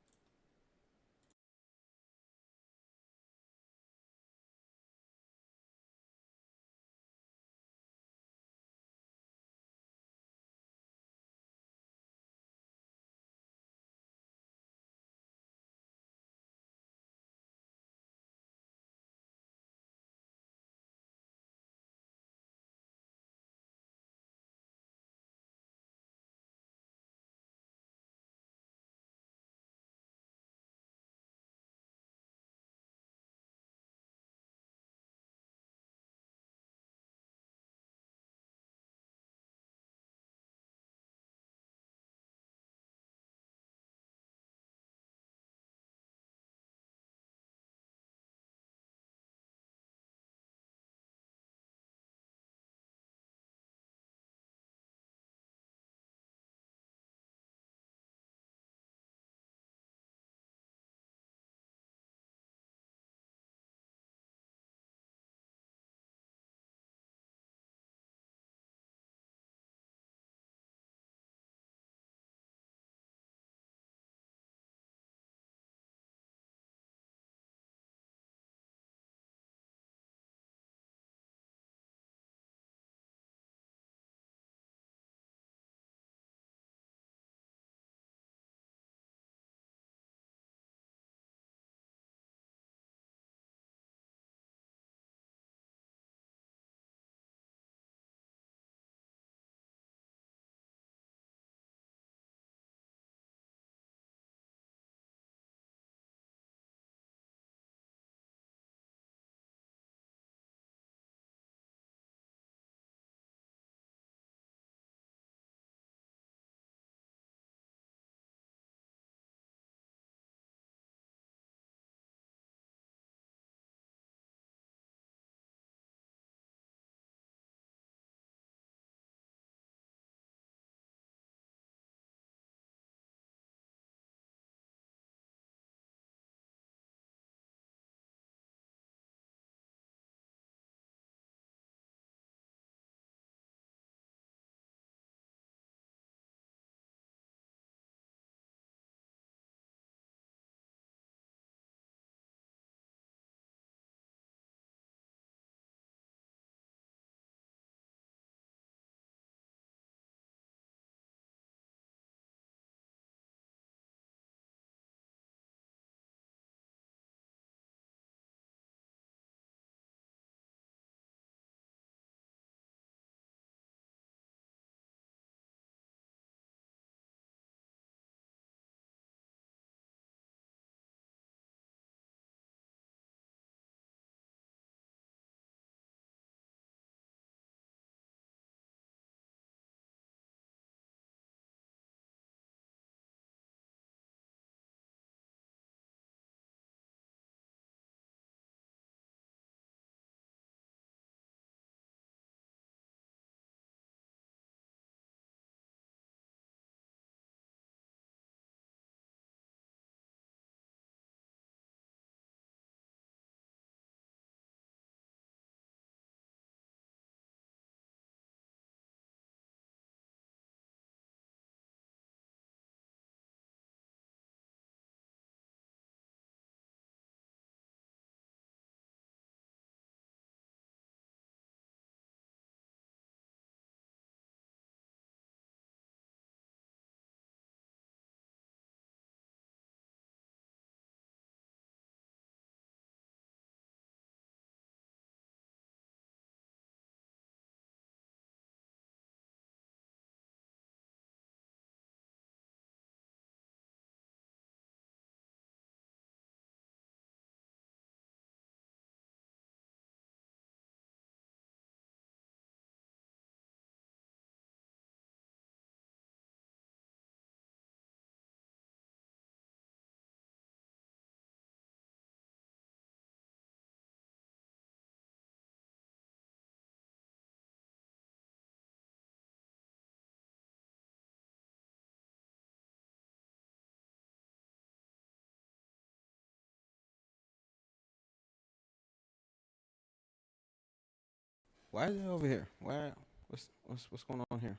[SPEAKER 1] Why is it over here? Why? What's going on here?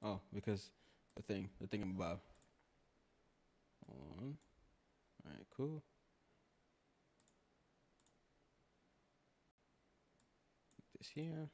[SPEAKER 1] Oh, because the thing above. Hold on. All right, cool. Put this here.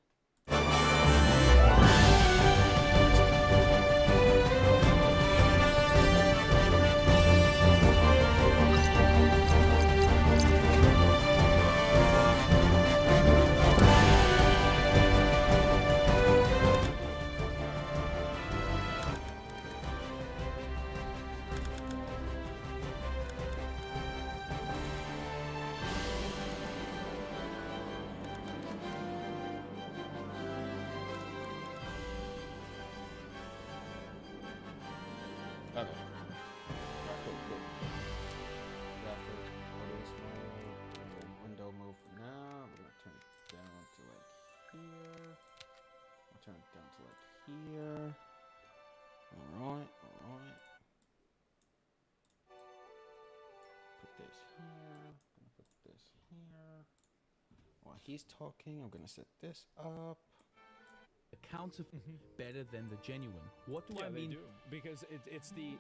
[SPEAKER 1] Okay. Cool. Got the orders window mode for now. I'm gonna turn it down to like here. I'll turn it down to like here. Alright. Put this here. Gonna put this here. While he's talking, I'm gonna set this up.
[SPEAKER 24] The counterfeit better than the genuine. What do I mean?
[SPEAKER 23] They do, because it's the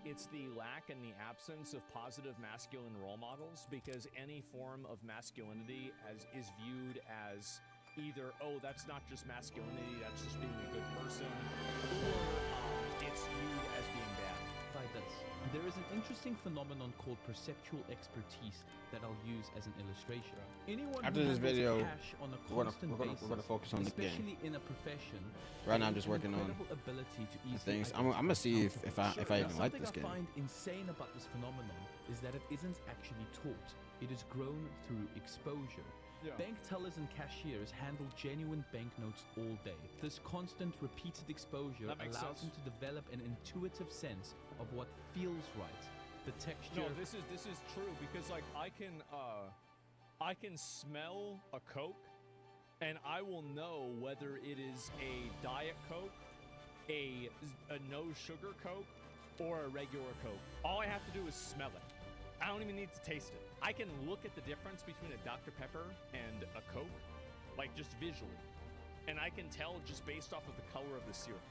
[SPEAKER 23] lack and the absence of positive masculine role models. Because any form of masculinity is viewed as either, oh, that's not just masculinity, that's just being a good person, or it's viewed as being bad.
[SPEAKER 24] Like this. There is an interesting phenomenon called perceptual expertise that I'll use as an illustration. Anyone
[SPEAKER 1] After
[SPEAKER 24] who
[SPEAKER 1] this
[SPEAKER 24] handles
[SPEAKER 1] video,
[SPEAKER 24] cash on a constant
[SPEAKER 1] we're gonna focus on the game.
[SPEAKER 24] especially in a profession.
[SPEAKER 1] Right now, I'm just working on
[SPEAKER 24] ability to
[SPEAKER 1] the
[SPEAKER 24] easily
[SPEAKER 1] things. I'm gonna see if I even like this
[SPEAKER 24] Something
[SPEAKER 1] game.
[SPEAKER 24] I find insane about this phenomenon is that it isn't actually taught. It is grown through exposure.
[SPEAKER 23] Yeah.
[SPEAKER 24] Bank tellers and cashiers handle genuine banknotes all day. This constant, repeated exposure allows them to develop an intuitive sense of what feels right. The texture.
[SPEAKER 23] No, this is true, because like I can smell a Coke, and I will know whether it is a Diet Coke, a no sugar Coke, or a regular Coke. All I have to do is smell it. I don't even need to taste it. I can look at the difference between a Dr. Pepper and a Coke, like just visually. And I can tell just based off of the color of the syrup.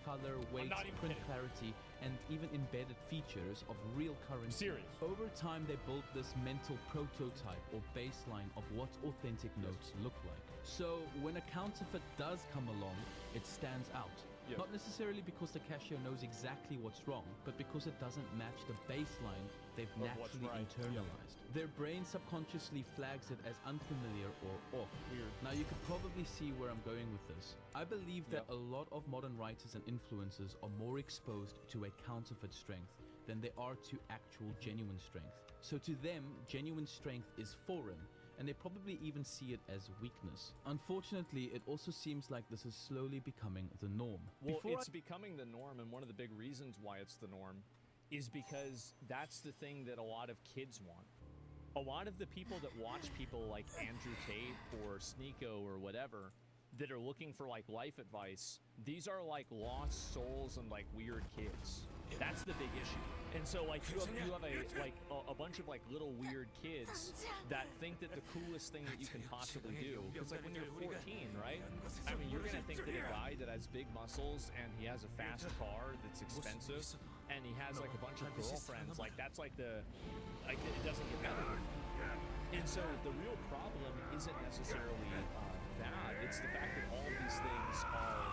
[SPEAKER 24] Color, weight, print clarity, and even embedded features of real currency.
[SPEAKER 23] Serious.
[SPEAKER 24] Over time, they built this mental prototype or baseline of what authentic notes look like. So when a counterfeit does come along, it stands out.
[SPEAKER 23] Yes.
[SPEAKER 24] Not necessarily because the cashier knows exactly what's wrong, but because it doesn't match the baseline they've naturally internalized. Their brain subconsciously flags it as unfamiliar or off.
[SPEAKER 23] Weird.
[SPEAKER 24] Now you could probably see where I'm going with this. I believe that a lot of modern writers and influencers are more exposed to a counterfeit strength than they are to actual genuine strength. So to them, genuine strength is foreign, and they probably even see it as weakness. Unfortunately, it also seems like this is slowly becoming the norm.
[SPEAKER 23] Well, it's becoming the norm, and one of the big reasons why it's the norm is because that's the thing that a lot of kids want. A lot of the people that watch people like Andrew Tate or Sneeko or whatever that are looking for like life advice, these are like lost souls and like weird kids. That's the big issue. And so like you have a bunch of like little weird kids that think that the coolest thing that you can possibly do, because like when you're 14, right? I mean, you're gonna think that a guy that has big muscles and he has a fast car that's expensive and he has like a bunch of girlfriends, like that's like it doesn't get better. And so the real problem isn't necessarily that. It's the fact that all of these things are,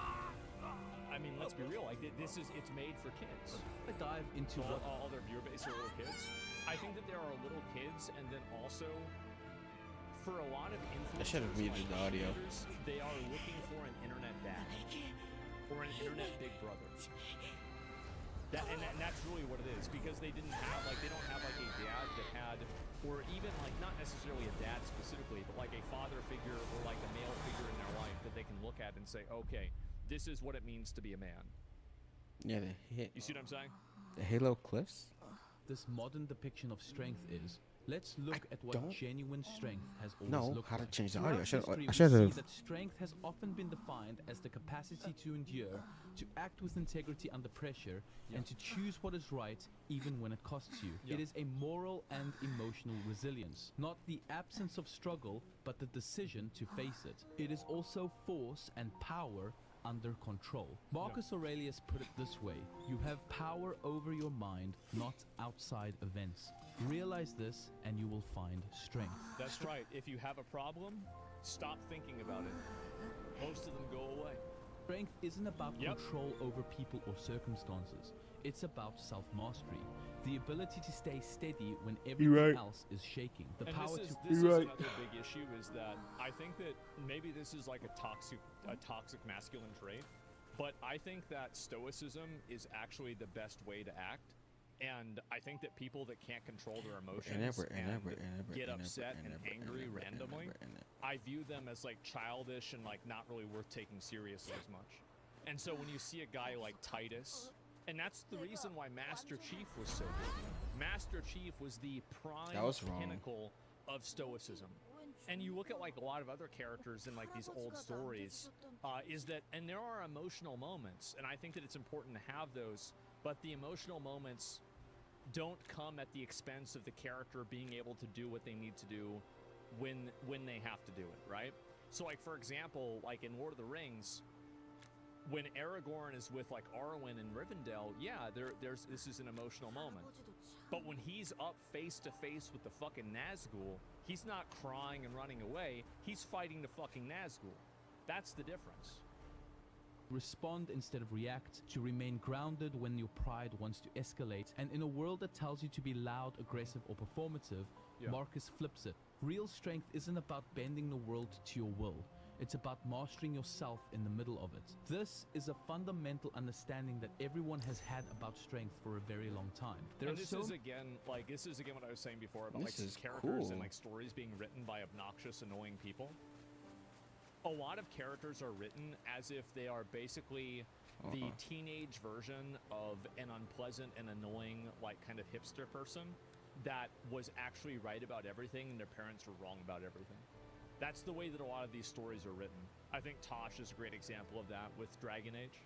[SPEAKER 23] I mean, let's be real, like it's made for kids.
[SPEAKER 24] I dive into
[SPEAKER 23] all their viewer base are little kids. I think that there are little kids, and then also for a lot of influencers,
[SPEAKER 1] I should have muted the audio.
[SPEAKER 23] They are looking for an internet dad or an internet big brother. And that's really what it is, because they don't have like a dad that had, or even like not necessarily a dad specifically, but like a father figure or like a male figure in their life that they can look at and say, okay, this is what it means to be a man.
[SPEAKER 1] Yeah,
[SPEAKER 23] You see what I'm saying?
[SPEAKER 1] the Halo Cliffs.
[SPEAKER 24] This modern depiction of strength is, Let's look at what
[SPEAKER 1] don't
[SPEAKER 24] genuine strength has always
[SPEAKER 1] know
[SPEAKER 24] looked
[SPEAKER 1] how to
[SPEAKER 24] like.
[SPEAKER 1] change the
[SPEAKER 24] Throughout
[SPEAKER 1] audio.
[SPEAKER 24] history,
[SPEAKER 1] I
[SPEAKER 24] we
[SPEAKER 1] should
[SPEAKER 24] see
[SPEAKER 1] have.
[SPEAKER 24] that strength has often been defined as the capacity to endure, to act with integrity under pressure, and to choose what is right even when it costs you. It is a moral and emotional resilience, not the absence of struggle, but the decision to face it. It is also force and power under control. Marcus Aurelius put it this way: you have power over your mind, not outside events. Realize this and you will find strength.
[SPEAKER 23] That's right. If you have a problem, stop thinking about it. Most of them go away.
[SPEAKER 24] Strength isn't about control over people or circumstances. It's about self-mastery. The ability to stay steady when everyone else is shaking. The
[SPEAKER 23] And
[SPEAKER 24] power
[SPEAKER 23] this
[SPEAKER 24] to...
[SPEAKER 23] is another big issue, is that I think that maybe this is like a toxic masculine trait, but I think that stoicism is actually the best way to act. And I think that people that can't control their emotions and get upset and angry randomly, I view them as like childish and like not really worth taking seriously as much. And so when you see a guy like Titus, and that's the reason why Master Chief was so good. Master Chief was the prime pinnacle of stoicism. And you look at like a lot of other characters in like these old stories, and there are emotional moments, and I think that it's important to have those, but the emotional moments don't come at the expense of the character being able to do what they need to do when they have to do it, right? So like, for example, like in Lord of the Rings, when Aragorn is with like Arwen and Rivendell, yeah, this is an emotional moment. But when he's up face to face with the fucking Nazgul, he's not crying and running away. He's fighting the fucking Nazgul. That's the difference.
[SPEAKER 24] Respond instead of react, to remain grounded when your pride wants to escalate, and in a world that tells you to be loud, aggressive, or performative, Marcus flips it. Real strength isn't about bending the world to your will. It's about mastering yourself in the middle of it. This is a fundamental understanding that everyone has had about strength for a very long time.
[SPEAKER 23] This is again what I was saying before about like characters and like stories being written by obnoxious, annoying people. A lot of characters are written as if they are basically the teenage version of an unpleasant and annoying, like, kind of hipster person that was actually right about everything and their parents were wrong about everything. That's the way that a lot of these stories are written. I think Tosh is a great example of that with Dragon Age.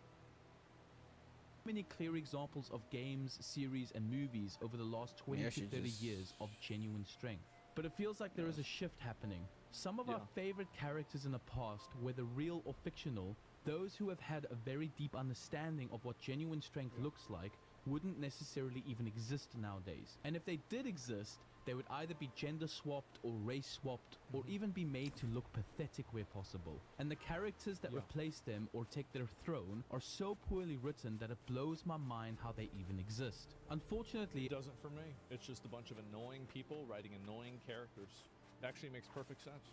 [SPEAKER 24] Many clear examples of games, series, and movies over the last 20 to 30 years of genuine strength. But it feels like there is a shift happening. Some of our favorite characters in the past, whether real or fictional, those who have had a very deep understanding of what genuine strength looks like, wouldn't necessarily even exist nowadays. And if they did exist, they would either be gender swapped or race swapped, or even be made to look pathetic where possible. And the characters that replace them or take their throne are so poorly written that it blows my mind how they even exist. Unfortunately,
[SPEAKER 23] it doesn't for me. It's just a bunch of annoying people writing annoying characters. It actually makes perfect sense.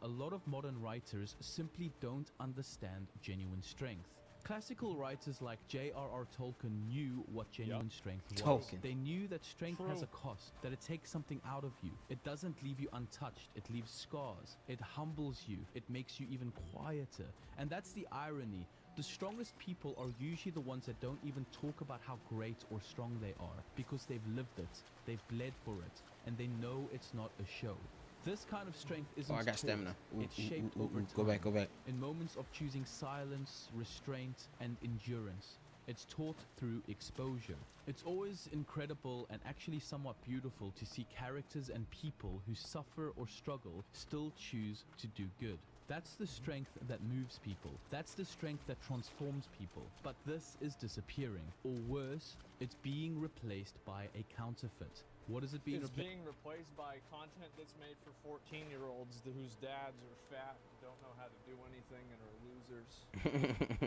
[SPEAKER 24] A lot of modern writers simply don't understand genuine strength. Classical writers like J.R.R. Tolkien knew what genuine strength was. They knew that strength has a cost, that it takes something out of you. It doesn't leave you untouched, it leaves scars. It humbles you, it makes you even quieter. And that's the irony. The strongest people are usually the ones that don't even talk about how great or strong they are, because they've lived it, they've bled for it, and they know it's not a show. This kind of strength isn't
[SPEAKER 1] I got stamina.
[SPEAKER 24] It's shaped over time.
[SPEAKER 1] Go back.
[SPEAKER 24] In moments of choosing silence, restraint, and endurance. It's taught through exposure. It's always incredible and actually somewhat beautiful to see characters and people who suffer or struggle still choose to do good. That's the strength that moves people. That's the strength that transforms people. But this is disappearing. Or worse, it's being replaced by a counterfeit. What is it being
[SPEAKER 23] It's being replaced by content that's made for 14-year-olds whose dads are fat and don't know how to do anything and are losers.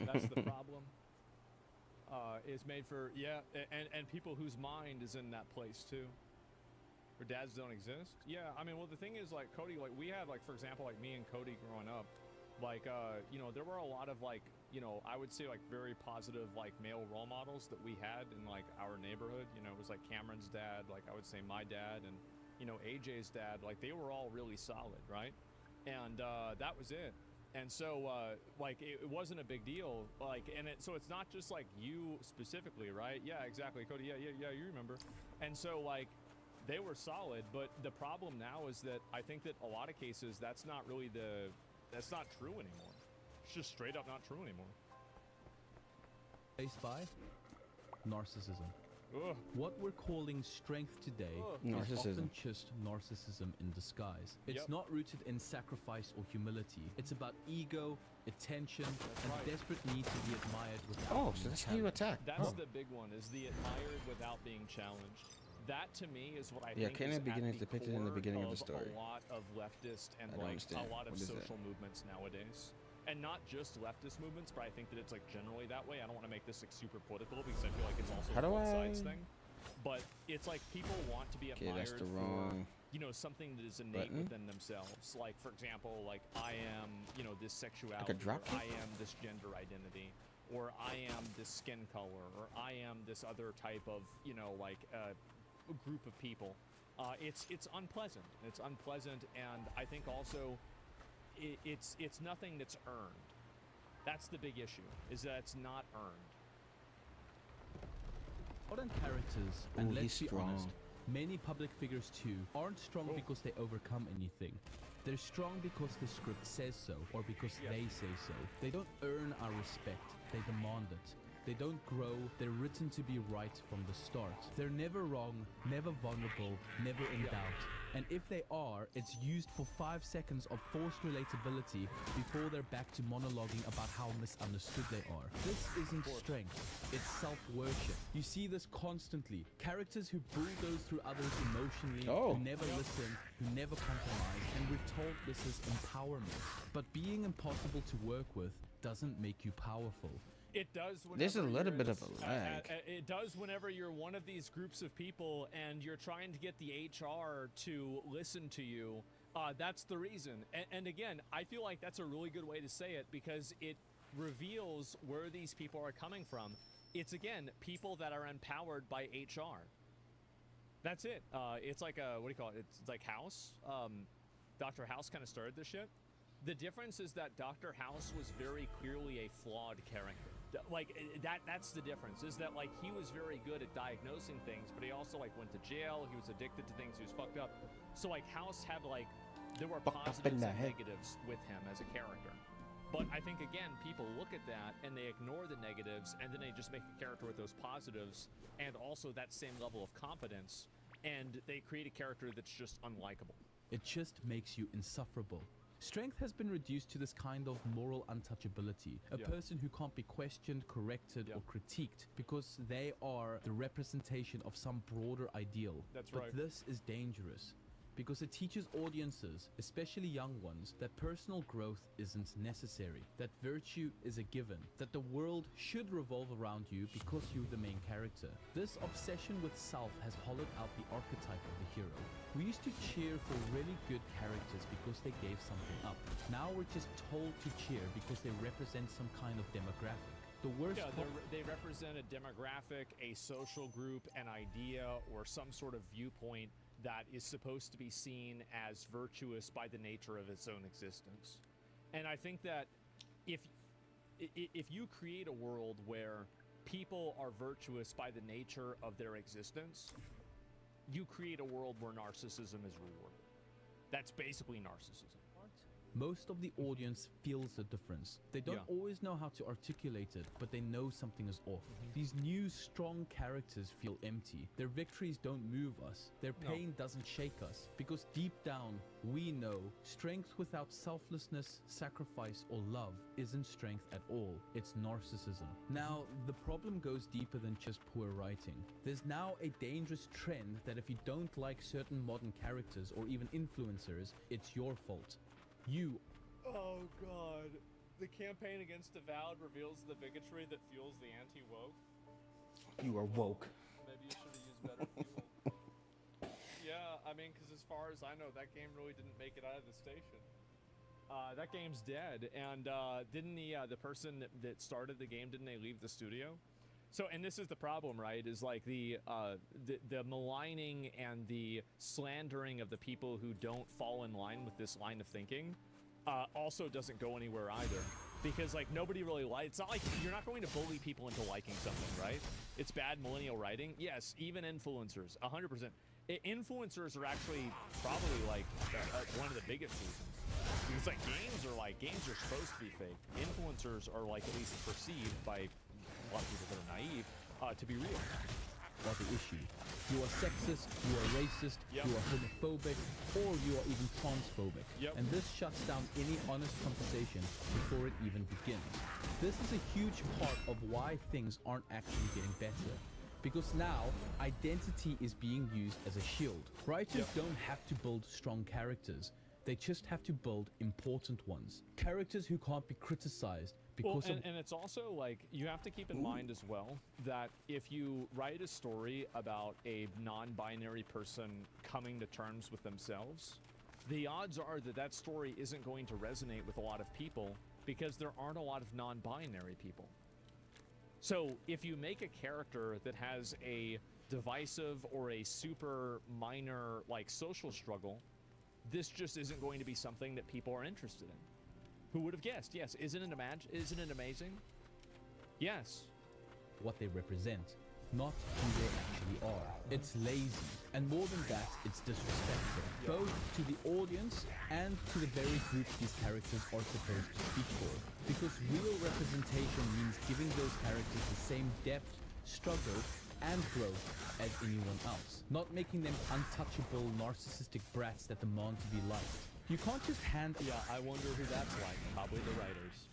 [SPEAKER 23] That's the problem. It's made for, and people whose mind is in that place too. Where dads don't exist. Yeah, I mean, well, the thing is, like, Cody, like, we had, like, for example, like, me and Cody growing up, like, you know, there were a lot of, like, you know, I would say, like, very positive, like, male role models that we had in, like, our neighborhood. You know, it was, like, Cameron's dad, like, I would say my dad, and, you know, AJ's dad. Like, they were all really solid, right? And that was it. And so, like, it wasn't a big deal. Like, so it's not just, like, you specifically, right? Yeah, exactly, Cody. Yeah, you remember. And so, like, they were solid, but the problem now is that I think that a lot of cases that's not true anymore. It's just straight up not true anymore.
[SPEAKER 24] Faced by narcissism.
[SPEAKER 23] Ugh.
[SPEAKER 24] What we're calling strength today is often just narcissism in disguise. It's not rooted in sacrifice or humility. It's about ego, attention, and the desperate need to be admired without
[SPEAKER 1] Oh,
[SPEAKER 24] being
[SPEAKER 1] so that's how you
[SPEAKER 24] challenged.
[SPEAKER 1] attack.
[SPEAKER 23] That's the big one, is the admired without being challenged. That to me is what I
[SPEAKER 1] Yeah,
[SPEAKER 23] think
[SPEAKER 1] Canaan
[SPEAKER 23] is at
[SPEAKER 1] beginning is
[SPEAKER 23] the
[SPEAKER 1] depicted in the
[SPEAKER 23] core
[SPEAKER 1] beginning of the
[SPEAKER 23] of
[SPEAKER 1] story.
[SPEAKER 23] a lot of leftist and
[SPEAKER 1] I don't
[SPEAKER 23] like
[SPEAKER 1] understand.
[SPEAKER 23] a lot of
[SPEAKER 1] What is that?
[SPEAKER 23] social movements nowadays. And not just leftist movements, but I think that it's like generally that way. I don't want to make this like super political because I feel like it's also
[SPEAKER 1] How
[SPEAKER 23] a
[SPEAKER 1] do
[SPEAKER 23] both sides
[SPEAKER 1] I-
[SPEAKER 23] thing. But it's like people want to be
[SPEAKER 1] Okay,
[SPEAKER 23] admired
[SPEAKER 1] that's the
[SPEAKER 23] for,
[SPEAKER 1] wrong
[SPEAKER 23] you know, something that is innate
[SPEAKER 1] button.
[SPEAKER 23] within themselves. Like, for example, like I am, you know, this sexuality,
[SPEAKER 1] drop
[SPEAKER 23] or
[SPEAKER 1] kick?
[SPEAKER 23] I am this gender identity, or I am this skin color, or I am this other type of, you know, like group of people. It's unpleasant. It's unpleasant, and I think also it's nothing that's earned. That's the big issue, is that it's not earned.
[SPEAKER 24] Modern characters, and
[SPEAKER 1] Ooh,
[SPEAKER 24] let's
[SPEAKER 1] he's
[SPEAKER 24] be honest,
[SPEAKER 1] strong.
[SPEAKER 24] many public figures too, aren't strong because they overcome anything. They're strong because the script says so, or because they say so. They don't earn our respect, they demand it. They don't grow, they're written to be right from the start. They're never wrong, never vulnerable, never in doubt. And if they are, it's used for 5 seconds of forced relatability before they're back to monologuing about how misunderstood they are. This isn't strength, it's self-worship. You see this constantly. Characters who bulldoze through others emotionally, who never listen, who never compromise, and we're told this is empowerment. But being impossible to work with doesn't make you powerful.
[SPEAKER 23] It does.
[SPEAKER 1] There's a little
[SPEAKER 23] you're
[SPEAKER 1] bit
[SPEAKER 23] in
[SPEAKER 1] of a lag.
[SPEAKER 23] it does whenever you're one of these groups of people and you're trying to get the HR to listen to you. That's the reason. And again, I feel like that's a really good way to say it because it reveals where these people are coming from. It's again people that are empowered by HR. That's it. It's like a, what do you call it? It's like House. Dr. House kind of started this shit. The difference is that Dr. House was very clearly a flawed character. Like that's the difference, is that like he was very good at diagnosing things, but he also like went to jail, he was addicted to things, he was fucked up. So like House had like, there were
[SPEAKER 1] Fucked up
[SPEAKER 23] positives
[SPEAKER 1] in the
[SPEAKER 23] and
[SPEAKER 1] head.
[SPEAKER 23] negatives with him as a character. But I think again, people look at that and they ignore the negatives and then they just make a character with those positives and also that same level of competence, and they create a character that's just unlikable.
[SPEAKER 24] It just makes you insufferable. Strength has been reduced to this kind of moral untouchability, a person who can't be questioned, corrected, or critiqued because they are the representation of some broader ideal.
[SPEAKER 23] That's
[SPEAKER 24] but
[SPEAKER 23] right.
[SPEAKER 24] this is dangerous because it teaches audiences, especially young ones, that personal growth isn't necessary, that virtue is a given, that the world should revolve around you because you're the main character. This obsession with self has hollowed out the archetype of the hero. We used to cheer for really good characters because they gave something up. Now we're just told to cheer because they represent some kind of demographic. The worst
[SPEAKER 23] They represent a demographic, a social group, an idea, or some sort of viewpoint that is supposed to be seen as virtuous by the nature of its own existence. And I think that if you create a world where people are virtuous by the nature of their existence, you create a world where narcissism is rewarded. That's basically narcissism.
[SPEAKER 24] Most of the audience feels the difference. They don't always know how to articulate it, but they know something is off. These new, strong characters feel empty. Their victories don't move us. Their pain doesn't shake us. Because deep down, we know strength without selflessness, sacrifice, or love isn't strength at all. It's narcissism. Now, the problem goes deeper than just poor writing. There's now a dangerous trend that if you don't like certain modern characters or even influencers, it's your fault.
[SPEAKER 23] Oh god. The campaign against Avowed reveals the bigotry that fuels the anti-woke.
[SPEAKER 1] You are woke.
[SPEAKER 23] Maybe you should have used better fuel. Yeah, I mean, because as far as I know, that game really didn't make it out of the station. That game's dead, and didn't the person that started the game, didn't they leave the studio? So, and this is the problem, right, is like the maligning and the slandering of the people who don't fall in line with this line of thinking also doesn't go anywhere either. because like nobody really likes. It's not like you're not going to bully people into liking something, right? It's bad millennial writing. Yes, even influencers, 100%. Influencers are actually probably like one of the biggest reasons. Because like games are supposed to be fake. Influencers are like at least perceived by a lot of people that are naive to be real.
[SPEAKER 24] About the issue. You are sexist, you are racist,
[SPEAKER 23] Yep.
[SPEAKER 24] you are homophobic, or you are even transphobic.
[SPEAKER 23] Yep.
[SPEAKER 24] And this shuts down any honest conversation before it even begins. This is a huge part of why things aren't actually getting better. Because now, identity is being used as a shield. Writers don't have to build strong characters. They just have to build important ones. Characters who can't be criticized because
[SPEAKER 23] Well, and it's also like you have to keep in mind as well that if you write a story about a non-binary person coming to terms with themselves, the odds are that that story isn't going to resonate with a lot of people because there aren't a lot of non-binary people. So if you make a character that has a divisive or a super minor like social struggle, this just isn't going to be something that people are interested in. Who would have guessed? Yes, isn't it amazing? Yes.
[SPEAKER 24] what they represent, not who they actually are. It's lazy, and more than that, it's disrespectful, both to the audience and to the very group these characters are supposed to speak for. Because real representation means giving those characters the same depth, struggle, and growth as anyone else, not making them untouchable, narcissistic brats that demand to be liked. You can't just hand
[SPEAKER 23] I wonder who that's like. Probably the writers.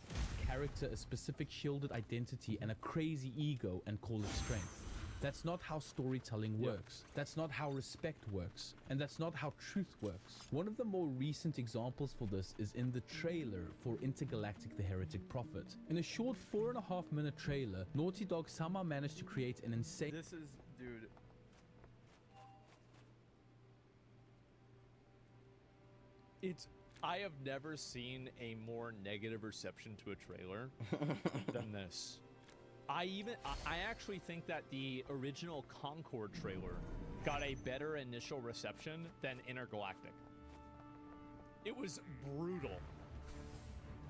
[SPEAKER 24] Character a specific shielded identity and a crazy ego and call it strength. That's not how storytelling works. That's not how respect works. And that's not how truth works. One of the more recent examples for this is in the trailer for Intergalactic: The Heretic Prophet. In a short 4.5-minute trailer, Naughty Dog somehow managed to create an insane...
[SPEAKER 23] This is, dude... I have never seen a more negative reception to a trailer than this. I actually think that the original Concord trailer got a better initial reception than Intergalactic. It was brutal.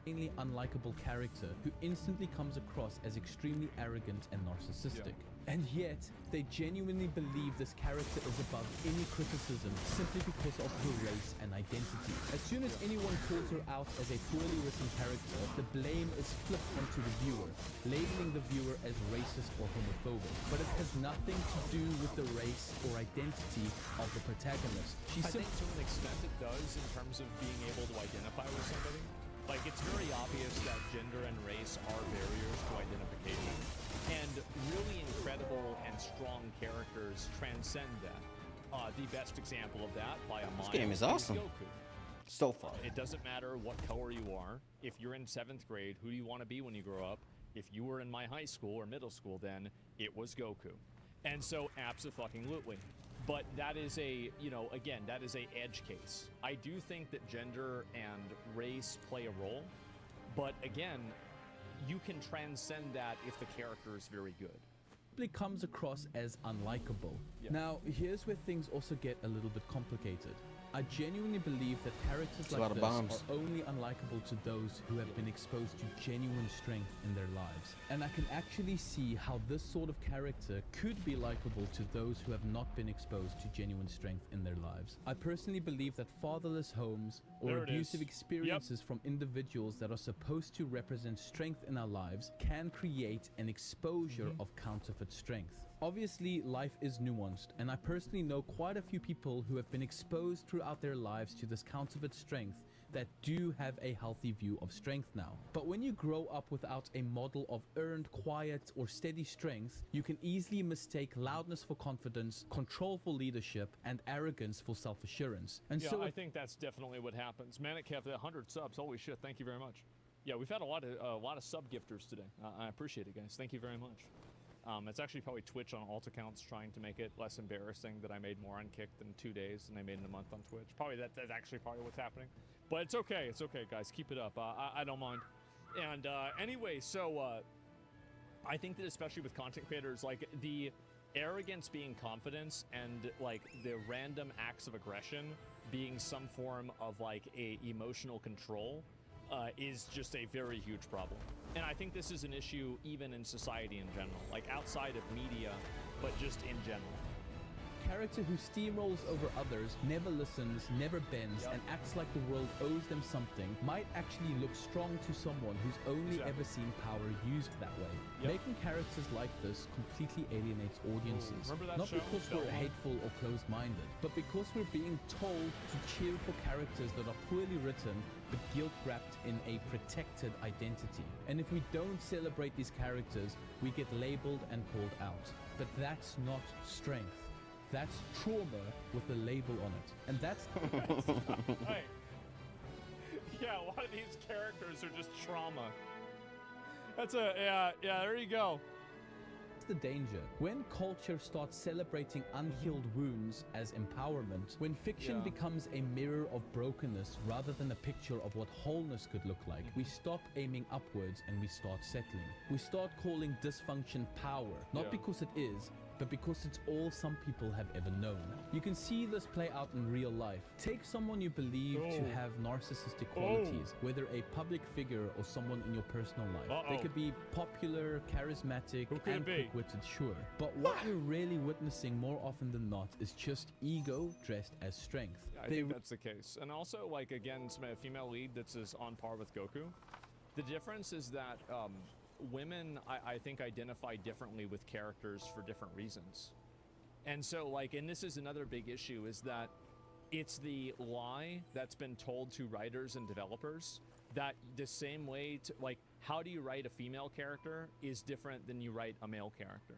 [SPEAKER 24] Mainly unlikable character who instantly comes across as extremely arrogant and narcissistic. And yet, they genuinely believe this character is above any criticism simply because of her race and identity. As soon as anyone calls her out as a poorly written character, the blame is flipped onto the viewer, labeling the viewer as racist or homophobic. But it has nothing to do with the race or identity of the protagonist.
[SPEAKER 23] I think to an extent it does in terms of being able to identify with somebody. Like, it's very obvious that gender and race are barriers to identification. And really incredible and strong characters transcend that. The best example of that, by a mile,
[SPEAKER 1] This game is awesome.
[SPEAKER 23] Goku.
[SPEAKER 1] So far.
[SPEAKER 23] It doesn't matter what color you are. If you're in 7th grade, who do you want to be when you grow up? If you were in my high school or middle school then, it was Goku. And so, abso-fucking-lutely. But that is a, again, that is a edge case. I do think that gender and race play a role, but again, you can transcend that if the character is very good.
[SPEAKER 24] It comes across as unlikable. Now, here's where things also get a little bit complicated. I genuinely believe that characters like this are only unlikable to those who have been exposed to genuine strength in their lives. And I can actually see how this sort of character could be likable to those who have not been exposed to genuine strength in their lives. I personally believe that fatherless homes or abusive experiences from individuals that are supposed to represent strength in our lives can create an exposure of counterfeit strength. Obviously, life is nuanced, and I personally know quite a few people who have been exposed throughout their lives to this counterfeit strength that do have a healthy view of strength now. But when you grow up without a model of earned, quiet, or steady strength, you can easily mistake loudness for confidence, control for leadership, and arrogance for self-assurance. And
[SPEAKER 23] yeah,
[SPEAKER 24] so
[SPEAKER 23] I think that's definitely what happens. Manic kept 100 subs. Holy shit! Thank you very much. Yeah, we've had a lot of sub gifters today. I appreciate it, guys. Thank you very much. It's actually probably Twitch on alt accounts trying to make it less embarrassing that I made more on Kick than 2 days than I made in a month on Twitch. Probably that's actually probably what's happening. But it's okay. It's okay, guys. Keep it up. I don't mind. And anyway, so I think that especially with content creators, like the arrogance being confidence and like the random acts of aggression being some form of like a emotional control is just a very huge problem. And I think this is an issue even in society in general, like outside of media, but just in general.
[SPEAKER 24] Character who steamrolls over others, never listens, never bends, and acts like the world owes them something might actually look strong to someone who's only ever seen power used that way. Making characters like this completely alienates audiences. Not because we're hateful or closed-minded, but because we're being told to cheer for characters that are poorly written but guilt-wrapped in a protected identity. And if we don't celebrate these characters, we get labeled and called out. But that's not strength. That's trauma with a label on it. And that's...
[SPEAKER 23] Hey. Yeah, a lot of these characters are just trauma. That's yeah, there you go.
[SPEAKER 24] The danger. When culture starts celebrating unhealed wounds as empowerment, when fiction becomes a mirror of brokenness rather than a picture of what wholeness could look like, we stop aiming upwards and we start settling. We start calling dysfunction power, not because it is, but because it's all some people have ever known. You can see this play out in real life. Take someone you believe to have narcissistic qualities, whether a public figure or someone in your personal life. They could be popular, charismatic, and quick-witted, sure. But what we're really witnessing more often than not is just ego dressed as strength.
[SPEAKER 23] I think that's the case. And also, like, again, some female lead that's on par with Goku. The difference is that women, I think, identify differently with characters for different reasons. And so, like, and this is another big issue, is that it's the lie that's been told to writers and developers that the same way to, like, how do you write a female character is different than you write a male character.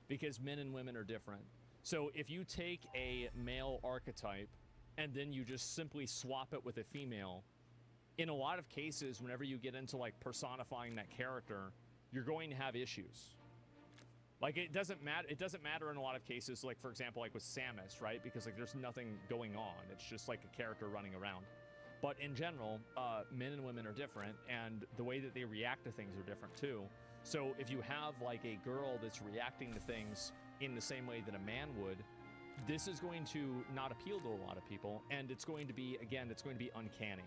[SPEAKER 23] Because men and women are different. So if you take a male archetype and then you just simply swap it with a female, in a lot of cases, whenever you get into, like, personifying that character, you're going to have issues. Like, it doesn't matter in a lot of cases, like, for example, like with Samus, right? Because, like, there's nothing going on. It's just like a character running around. But in general, men and women are different, and the way that they react to things are different too. So if you have, like, a girl that's reacting to things in the same way that a man would, this is going to not appeal to a lot of people, and it's going to be, again, it's going to be uncanny.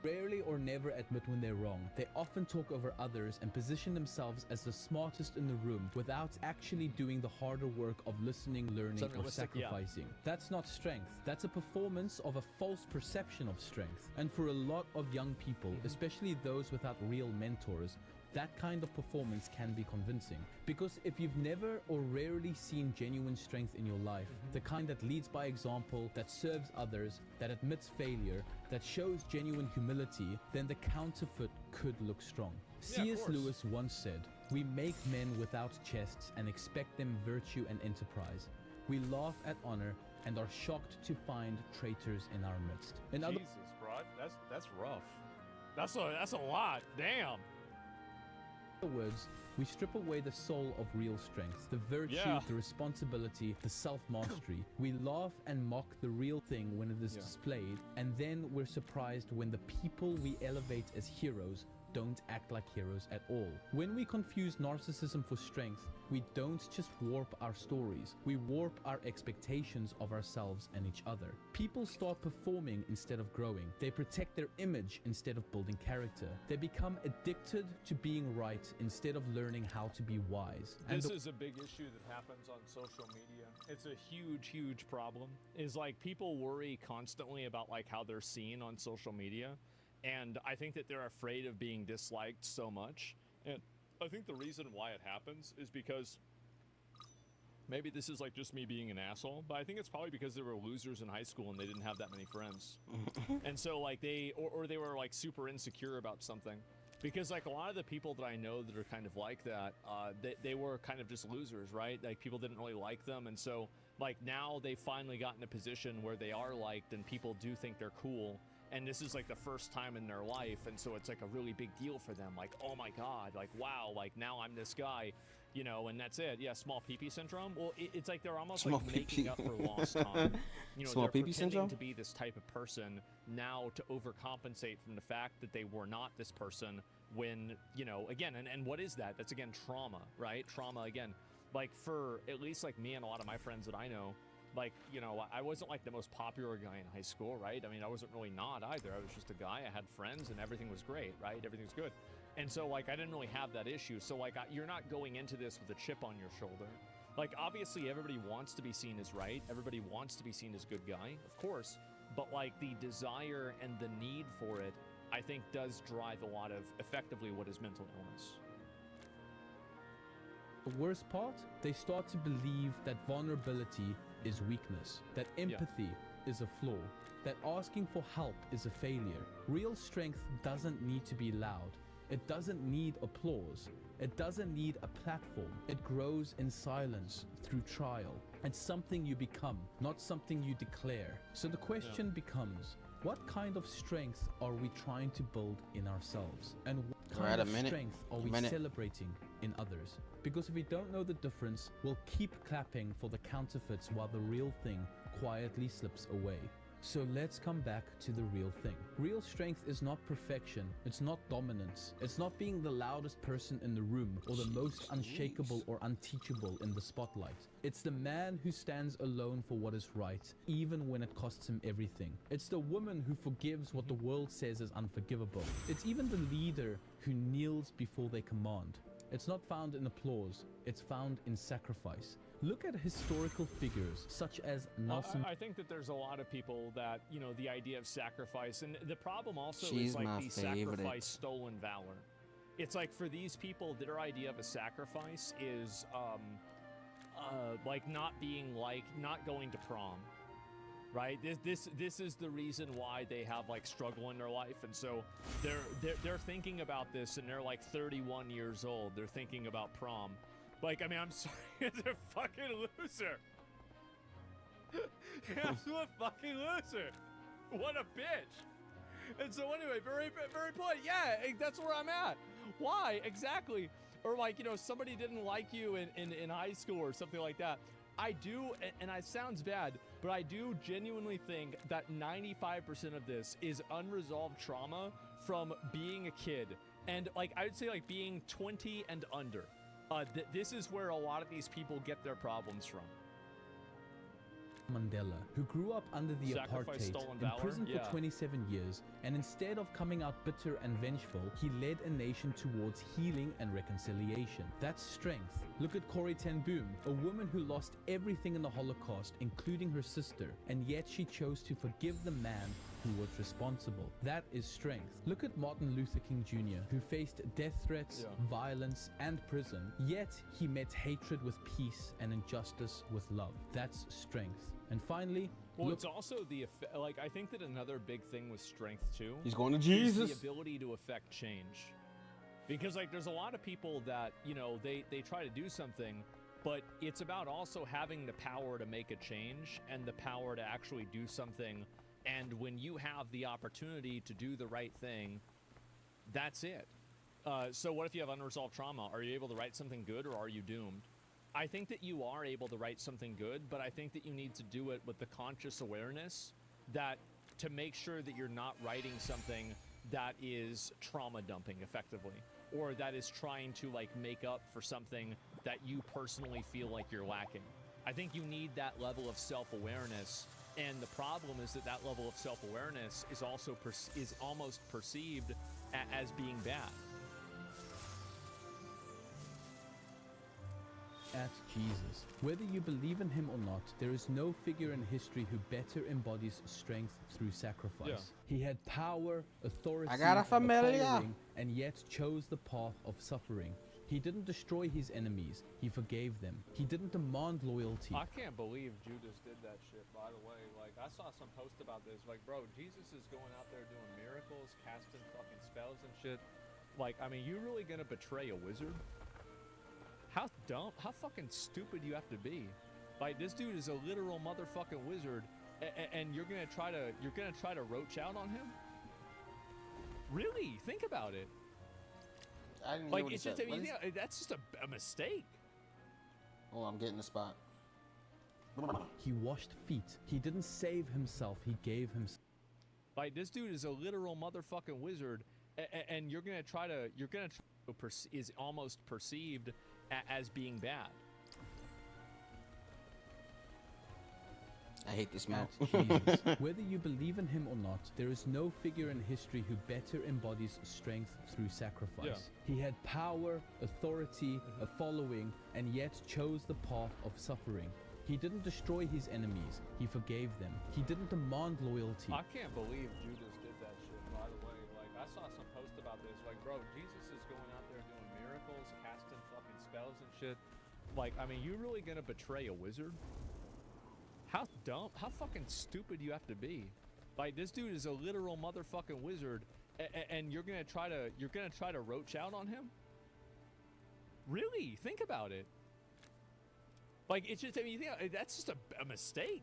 [SPEAKER 24] Rarely or never admit when they're wrong. They often talk over others and position themselves as the smartest in the room without actually doing the harder work of listening, learning, or sacrificing. That's not strength. That's a performance of a false perception of strength. And for a lot of young people, especially those without real mentors, that kind of performance can be convincing. Because if you've never or rarely seen genuine strength in your life, the kind that leads by example, that serves others, that admits failure, that shows genuine humility, then the counterfeit could look strong. C.S. Lewis once said, "We make men without chests and expect them virtue and enterprise. We laugh at honor and are shocked to find traitors in our midst."
[SPEAKER 23] Jesus, bro, that's rough. That's a lot. Damn.
[SPEAKER 24] In other words, we strip away the soul of real strength, the virtue, the responsibility, the self-mastery. We laugh and mock the real thing when it is displayed, and then we're surprised when the people we elevate as heroes don't act like heroes at all. When we confuse narcissism for strength, we don't just warp our stories, we warp our expectations of ourselves and each other. People start performing instead of growing. They protect their image instead of building character. They become addicted to being right instead of learning how to be wise.
[SPEAKER 23] This is a big issue that happens on social media. It's a huge, huge problem. Is like people worry constantly about like how they're seen on social media. And I think that they're afraid of being disliked so much. And I think the reason why it happens is because maybe this is like just me being an asshole, but I think it's probably because they were losers in high school and they didn't have that many friends. And so like they were like super insecure about something. Because like a lot of the people that I know that are kind of like that, they were kind of just losers, right? Like people didn't really like them. And so like now they finally got in a position where they are liked and people do think they're cool. And this is like the first time in their life, and so it's like a really big deal for them. Like, oh my god, like wow, like now I'm this guy, you know, and that's it. Yeah, small pee-pee syndrome. Well, it's like they're almost
[SPEAKER 1] Small
[SPEAKER 23] like
[SPEAKER 1] pee-pee.
[SPEAKER 23] making up for lost time. You know,
[SPEAKER 1] Small
[SPEAKER 23] they're
[SPEAKER 1] pee-pee
[SPEAKER 23] pretending
[SPEAKER 1] syndrome?
[SPEAKER 23] to be this type of person now to overcompensate from the fact that they were not this person when, you know, again, and what is that? That's again trauma, right? Trauma again. Like for at least like me and a lot of my friends that I know, Like, you know, I wasn't like the most popular guy in high school, right? I mean, I wasn't really not either. I was just a guy. I had friends and everything was great, right? Everything was good. And so, like, I didn't really have that issue. So, like, you're not going into this with a chip on your shoulder. Like, obviously, everybody wants to be seen as right. Everybody wants to be seen as good guy, of course. But, like, the desire and the need for it, I think, does drive a lot of, effectively, what is mental illness.
[SPEAKER 24] The worst part, they start to believe that vulnerability is weakness, that empathy is a flaw, that asking for help is a failure. Real strength doesn't need to be loud. It doesn't need applause. It doesn't need a platform. It grows in silence through trial. It's something you become, not something you declare. So the question becomes, what kind of strength are we trying to build in ourselves? And what kind of strength are we celebrating in others? Because if we don't know the difference, we'll keep clapping for the counterfeits while the real thing quietly slips away. So let's come back to the real thing. Real strength is not perfection. It's not dominance. It's not being the loudest person in the room or the most unshakable or unteachable in the spotlight. It's the man who stands alone for what is right, even when it costs him everything. It's the woman who forgives what the world says is unforgivable. It's even the leader who kneels before they command. It's not found in applause. It's found in sacrifice. Look at historical figures such as Nelson.
[SPEAKER 23] I think that there's a lot of people that, you know, the idea of sacrifice, and the problem also
[SPEAKER 1] She's
[SPEAKER 23] is like
[SPEAKER 1] my
[SPEAKER 23] the
[SPEAKER 1] favorite.
[SPEAKER 23] sacrifice stolen valor. It's like for these people, their idea of a sacrifice is like not going to prom, right? This is the reason why they have like struggle in their life, and so they're thinking about this, and they're like 31 years old. They're thinking about prom. Like, I mean, I'm sorry, it's a fucking loser. Absolute fucking loser. What a bitch. And so anyway, very polite. Yeah, that's where I'm at. Why? Exactly. Or like, you know, somebody didn't like you in high school or something like that. I do, and it sounds bad, but I do genuinely think that 95% of this is unresolved trauma from being a kid. And like, I would say like being 20 and under. This is where a lot of these people get their problems from.
[SPEAKER 24] Mandela, who grew up under the apartheid, imprisoned for 27 years, and instead of coming out bitter and vengeful, he led a nation towards healing and reconciliation. That's strength. Look at Corrie ten Boom, a woman who lost everything in the Holocaust, including her sister, and yet she chose to forgive the man who was responsible. That is strength. Look at Martin Luther King Jr., who faced death threats, violence, and prison, yet he met hatred with peace and injustice with love. That's strength. And finally,
[SPEAKER 23] well, it's also the like, I think that another big thing with strength too,
[SPEAKER 1] he's going to Jesus,
[SPEAKER 23] is the ability to affect change. Because like, there's a lot of people that, you know, they try to do something, but it's about also having the power to make a change and the power to actually do something. And when you have the opportunity to do the right thing, that's it. So what if you have unresolved trauma? Are you able to write something good, or are you doomed? I think that you are able to write something good, but I think that you need to do it with the conscious awareness that to make sure that you're not writing something that is trauma dumping effectively, or that is trying to like make up for something that you personally feel like you're lacking. I think you need that level of self-awareness. And the problem is that that level of self-awareness is also is almost perceived as being bad.
[SPEAKER 24] At Jesus. Whether you believe in him or not, there is no figure in history who better embodies strength through sacrifice. He had power, authority, a following, and yet chose the path of suffering. He didn't destroy his enemies. He forgave them. He didn't demand loyalty.
[SPEAKER 23] I can't believe Judas did that shit, by the way. Like, I saw some post about this. Like, bro, Jesus is going out there doing miracles, casting fucking spells and shit. Like, I mean, you really gonna betray a wizard? How dumb, how fucking stupid you have to be. Like, this dude is a literal motherfucking wizard, and you're gonna try to roach out on him? Really? Think about it.
[SPEAKER 1] I didn't
[SPEAKER 23] like,
[SPEAKER 1] hear
[SPEAKER 23] it's just, I mean,
[SPEAKER 1] what
[SPEAKER 23] that's just a mistake.
[SPEAKER 1] Oh, I'm getting the spot.
[SPEAKER 24] He washed feet. He didn't save himself. He gave himself.
[SPEAKER 23] Like, this dude is a literal motherfucking wizard, and you're gonna try to is almost perceived as being bad.
[SPEAKER 1] I hate this mouth.
[SPEAKER 24] at Jesus. Whether you believe in him or not, there is no figure in history who better embodies strength through sacrifice. He had power, authority, a following, and yet chose the path of suffering. He didn't destroy his enemies, he forgave them. He didn't demand loyalty.
[SPEAKER 23] I can't believe Judas did that shit, by the way. Like, I saw some post about this. Like, bro, Jesus is going out there doing miracles, casting fucking spells and shit. Like, I mean, you really gonna betray a wizard? How dumb, how fucking stupid you have to be. Like, this dude is a literal motherfucking wizard, and you're gonna try to roach out on him? Really? Think about it. Like, it's just, I mean, you think, that's just a mistake.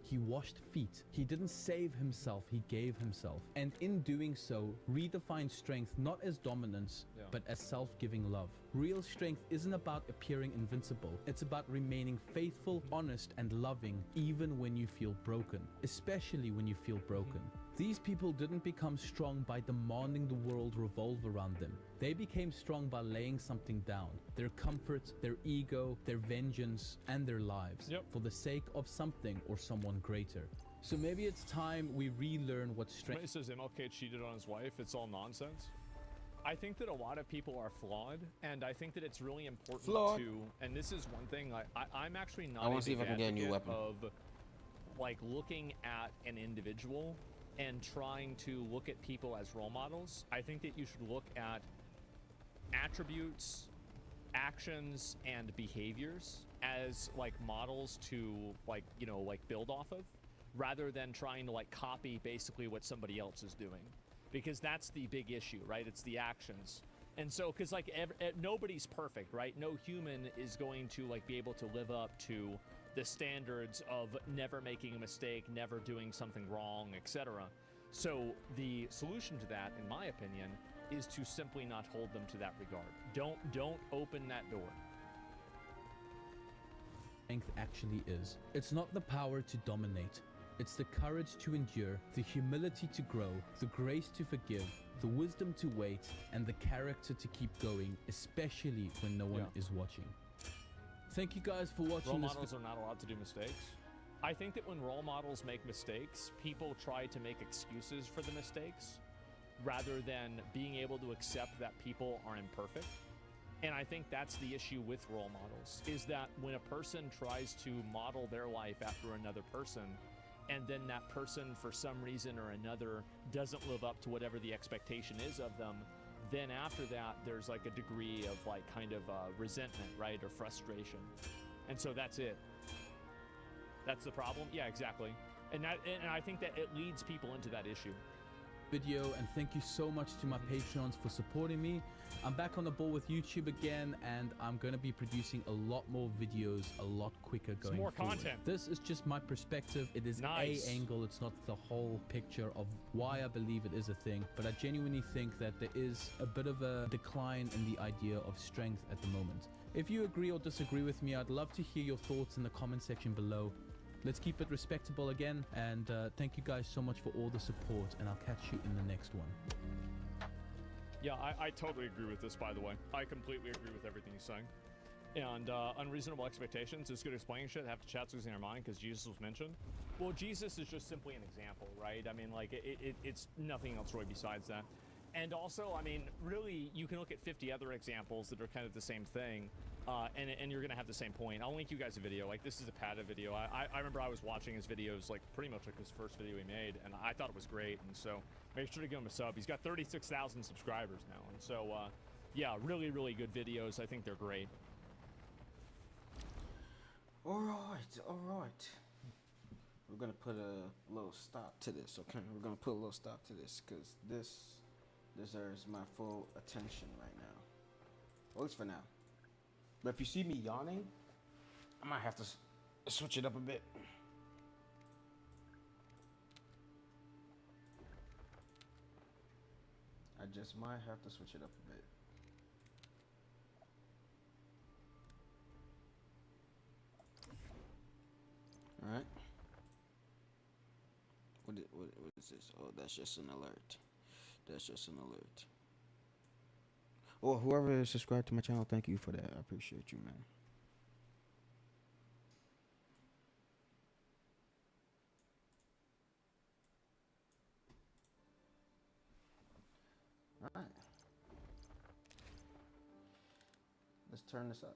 [SPEAKER 24] He washed feet. He didn't save himself, he gave himself. And in doing so, redefined strength not as dominance, but as self-giving love. Real strength isn't about appearing invincible. It's about remaining faithful, honest, and loving, even when you feel broken. Especially when you feel broken. These people didn't become strong by demanding the world revolve around them. They became strong by laying something down. Their comfort, their ego, their vengeance, and their lives. For the sake of something or someone greater. So maybe it's time we relearn what strength...
[SPEAKER 23] It says MLK cheated on his wife. It's all nonsense. I think that a lot of people are flawed, and I think that it's really important to... And this is one thing, I'm actually not
[SPEAKER 1] I see if I can get a new weapon.
[SPEAKER 23] of, like, looking at an individual and trying to look at people as role models. I think that you should look at attributes, actions, and behaviors as like models to like, you know, like build off of, rather than trying to like copy basically what somebody else is doing. Because that's the big issue, right? It's the actions. And so, because like nobody's perfect, right? No human is going to like be able to live up to the standards of never making a mistake, never doing something wrong, etc. So the solution to that, in my opinion, is to simply not hold them to that regard. Don't open that door.
[SPEAKER 24] Strength actually is. It's not the power to dominate. It's the courage to endure, the humility to grow, the grace to forgive, the wisdom to wait, and the character to keep going, especially when no one is watching. Thank you guys for watching
[SPEAKER 23] Role
[SPEAKER 24] this.
[SPEAKER 23] models are not allowed to do mistakes. I think that when role models make mistakes, people try to make excuses for the mistakes rather than being able to accept that people are imperfect. And I think that's the issue with role models, is that when a person tries to model their life after another person, and then that person, for some reason or another, doesn't live up to whatever the expectation is of them, then after that, there's like a degree of like kind of resentment, right? Or frustration. And so that's it. That's the problem? Yeah, exactly. And I think that it leads people into that issue.
[SPEAKER 24] Video, and thank you so much to my Patreons for supporting me. I'm back on the ball with YouTube again, and I'm going to be producing a lot more videos a lot quicker going
[SPEAKER 23] more
[SPEAKER 24] forward.
[SPEAKER 23] content.
[SPEAKER 24] This is just my perspective. It is a angle. It's not the whole picture of why I believe it is a thing, but I genuinely think that there is a bit of a decline in the idea of strength at the moment. If you agree or disagree with me, I'd love to hear your thoughts in the comment section below. Let's keep it respectable again, and thank you guys so much for all the support, and I'll catch you in the next one.
[SPEAKER 23] Yeah, I totally agree with this, by the way. I completely agree with everything he's saying. And unreasonable expectations is good explaining shit. Have to chat's losing their mind because Jesus was mentioned. Well, Jesus is just simply an example, right? I mean, like, it's nothing else really besides that. And also, I mean, really, you can look at 50 other examples that are kind of the same thing, and you're going to have the same point. I'll link you guys a video. Like, this is a Pata video. I remember I was watching his videos, like, pretty much like his first video he made, and I thought it was great. And so, make sure to give him a sub. He's got 36,000 subscribers now. And so, yeah, really, really good videos. I think they're great.
[SPEAKER 1] All right. We're going to put a little stop to this, okay? We're going to put a little stop to this, because this deserves my full attention right now. At least for now. But if you see me yawning, I might have to switch it up a bit. I just might have to switch it up a bit. All right. What is this? Oh, that's just an alert. That's just an alert. Well, whoever is subscribed to my channel, thank you for that. I appreciate you, man. turn this up.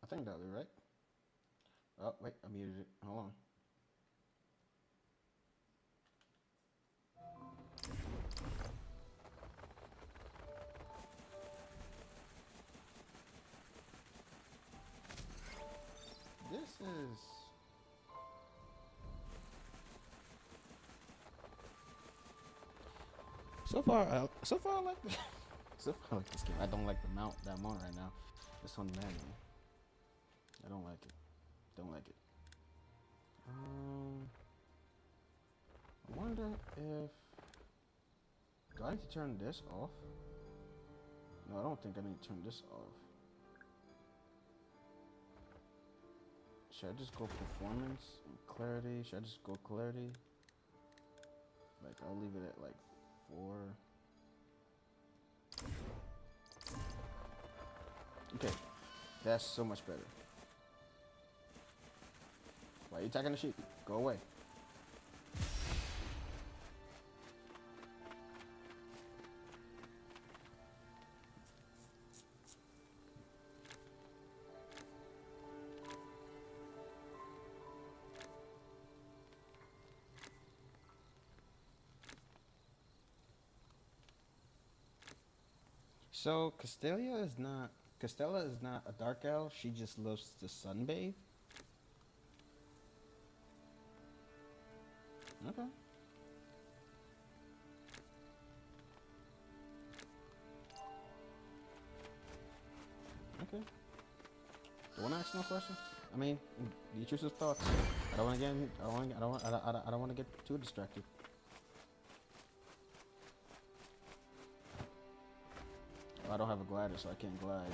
[SPEAKER 1] I think that'll be right. Oh, wait, I muted it. Hold on. This is... So far I like this. So far I like this game. I don't like the mount that I'm on right now. This one manual. I don't like it. Don't like it. I wonder if... Do I need to turn this off? No, I don't think I need to turn this off. Should I just go performance and clarity? Should I just go clarity? Like, I'll leave it at like 4. Okay, that's so much better. Why are you attacking the sheep? Go away. So Castella is not a dark elf. She just loves to sunbathe. Okay. Okay. Don't want to ask no questions. I mean, you choose his thoughts. I don't want to get. I don't want to get too distracted. Oh, I don't have a glider, so I can't glide.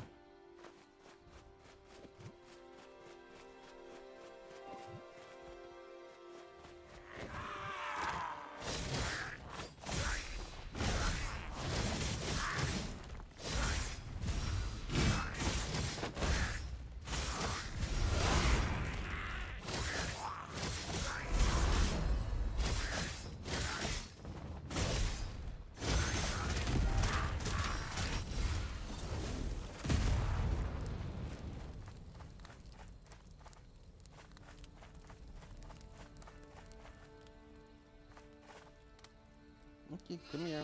[SPEAKER 1] Okay, come here.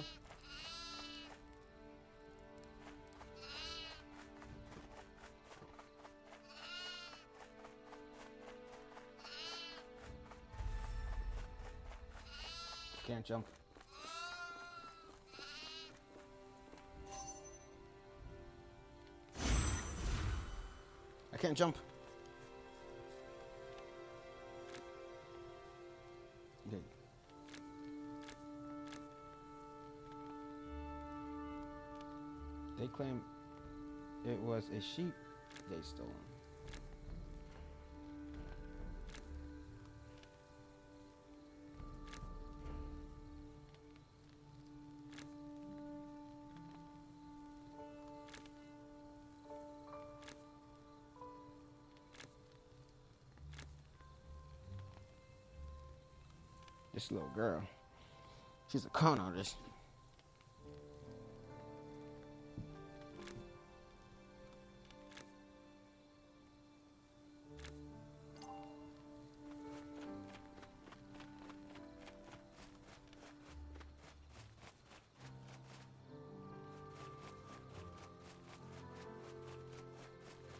[SPEAKER 1] Can't jump. I can't jump. Okay. They claim it was a sheep they stole. This little girl, she's a con artist.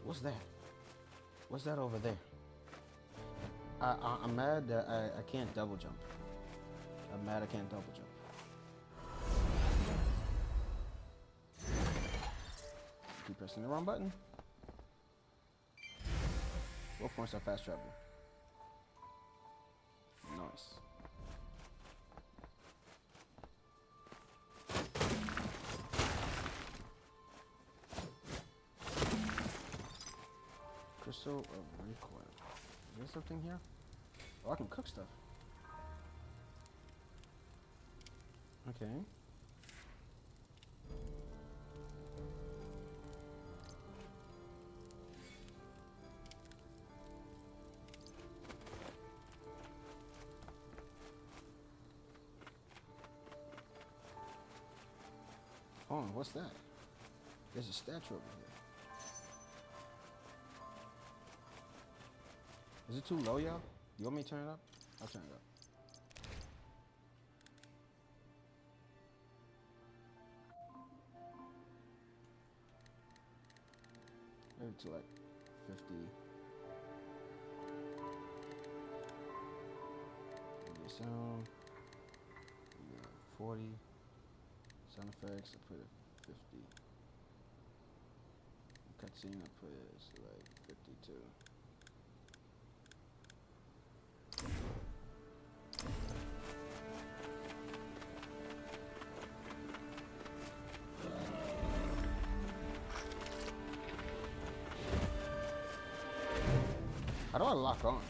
[SPEAKER 1] What's that? What's that over there? I'm mad that I can't double jump. I'm mad I can't double jump. Keep pressing the wrong button. What points are fast travel? Nice. Crystal of recoil. Is there something here? Oh, I can cook stuff. Okay. Hold on, what's that? There's a statue over here. Is it too low, y'all? You want me to turn it up? I'll turn it up. Maybe to like 50. Maybe sound. Yeah, 40. Sound effects, I put it 50. Cutscene, I put it like 52. How do I lock on?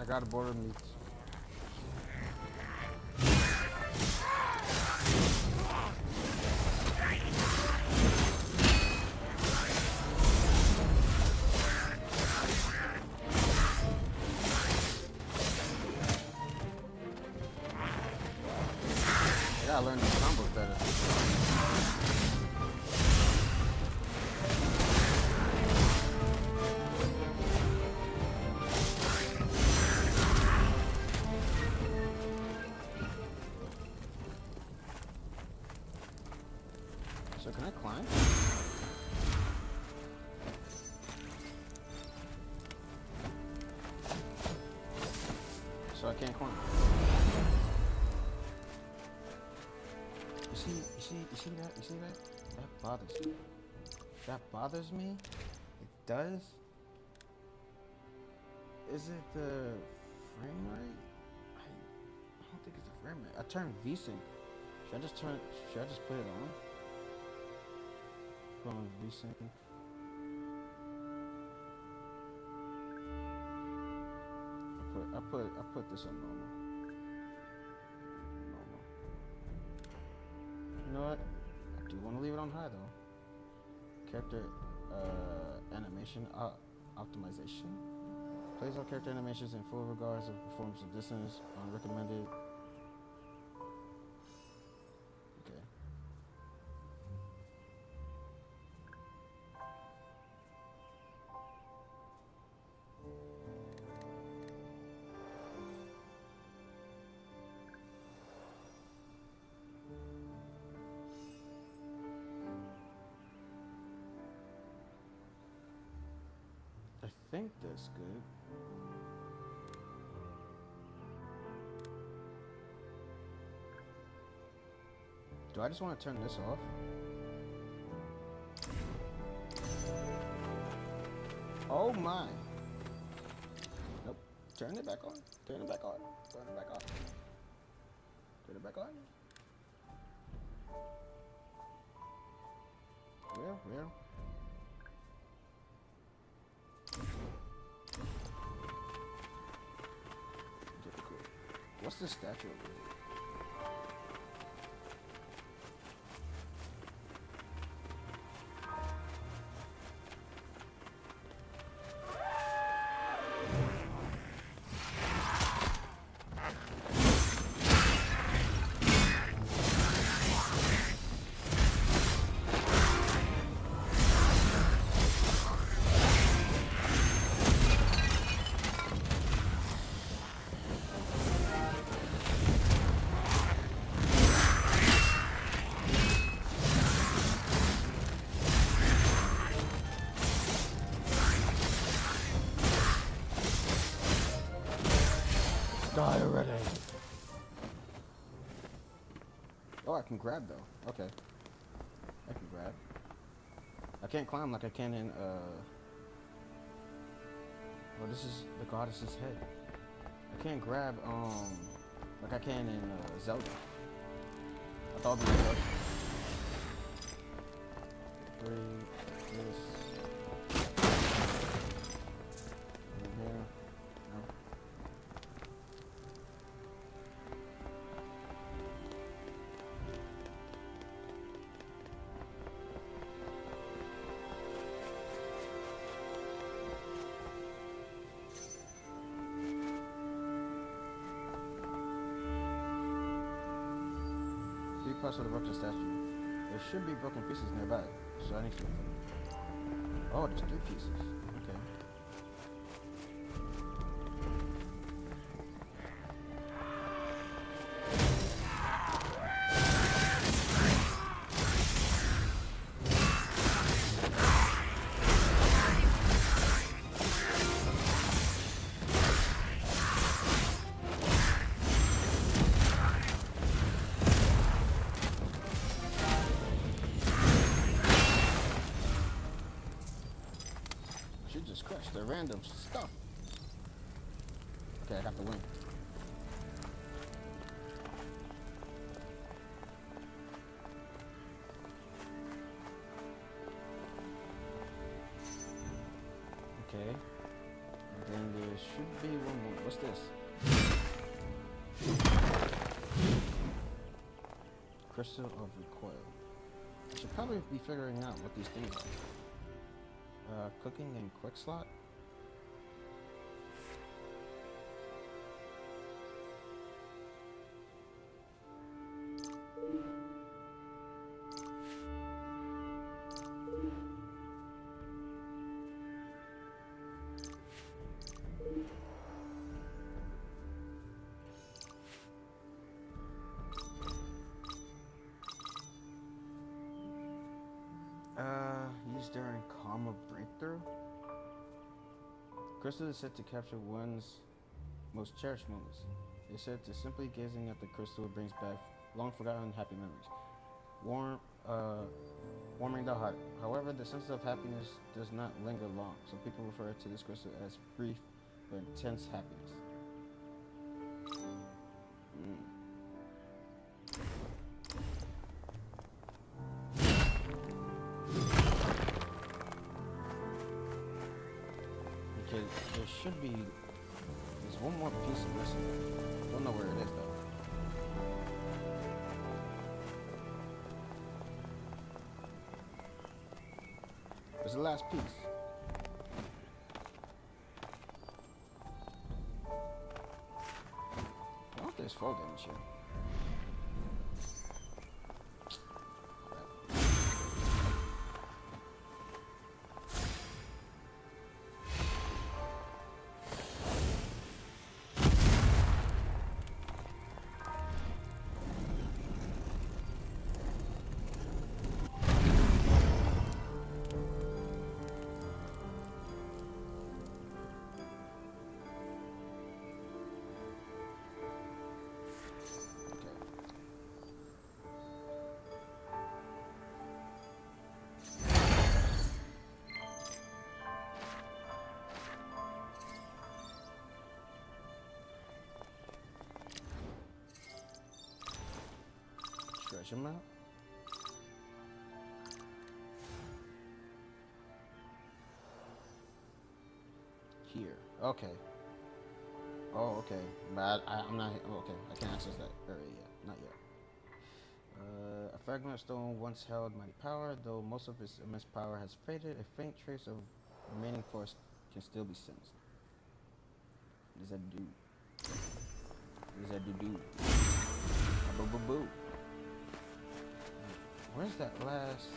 [SPEAKER 1] I got a border meat. I gotta learn these combos better. So can I climb? So I can't climb. You see that? You see that? That bothers me. That bothers me? It does? Is it the frame rate? I don't think it's the frame rate. I turned VSync. Should I just put it on? Put on VSync. I put this on normal. You know what? I do want to leave it on high though. Character animation optimization. Plays all character animations in full regards of performance and distance on recommended. Okay. I think that's good. Do I just want to turn this off? Oh my. Nope. Turn it back on. Turn it back on. Turn it back on. Turn it back on. Where? What's this statue over here? Die already. Oh, I can grab though. Okay. I can grab. I can't climb like I can in oh, this is the goddess's head. I can't grab like I can in Zelda. I thought it was Zelda. 3, this. In here. No. Three parts of the broken statue. There should be broken pieces nearby, so I need to look for them. Oh, there's 3 pieces. Okay. She just crushed the random stuff. Okay, I got the win. Okay. And then there should be one more. What's this? Crystal of Recoil. I should probably be figuring out what these things are. Cooking and quick slot. Used during karma breakthrough. Crystal is said to capture one's most cherished moments. It's said to simply gazing at the crystal brings back long forgotten happy memories, warming the heart. However, the sense of happiness does not linger long. Some people refer to this crystal as brief but intense happiness. Okay, there should be. There's one more piece missing. Don't know where it is though. It's the last piece. I don't think there's fall damage here. Treasure map? Here. Okay. Oh, okay. But I'm not. Oh, okay. I can't access that area yet. Not yet. A fragment of stone once held mighty power, though most of its immense power has faded. A faint trace of remaining force can still be sensed. What does that do? What does that do? Boo boo boo. Where's that last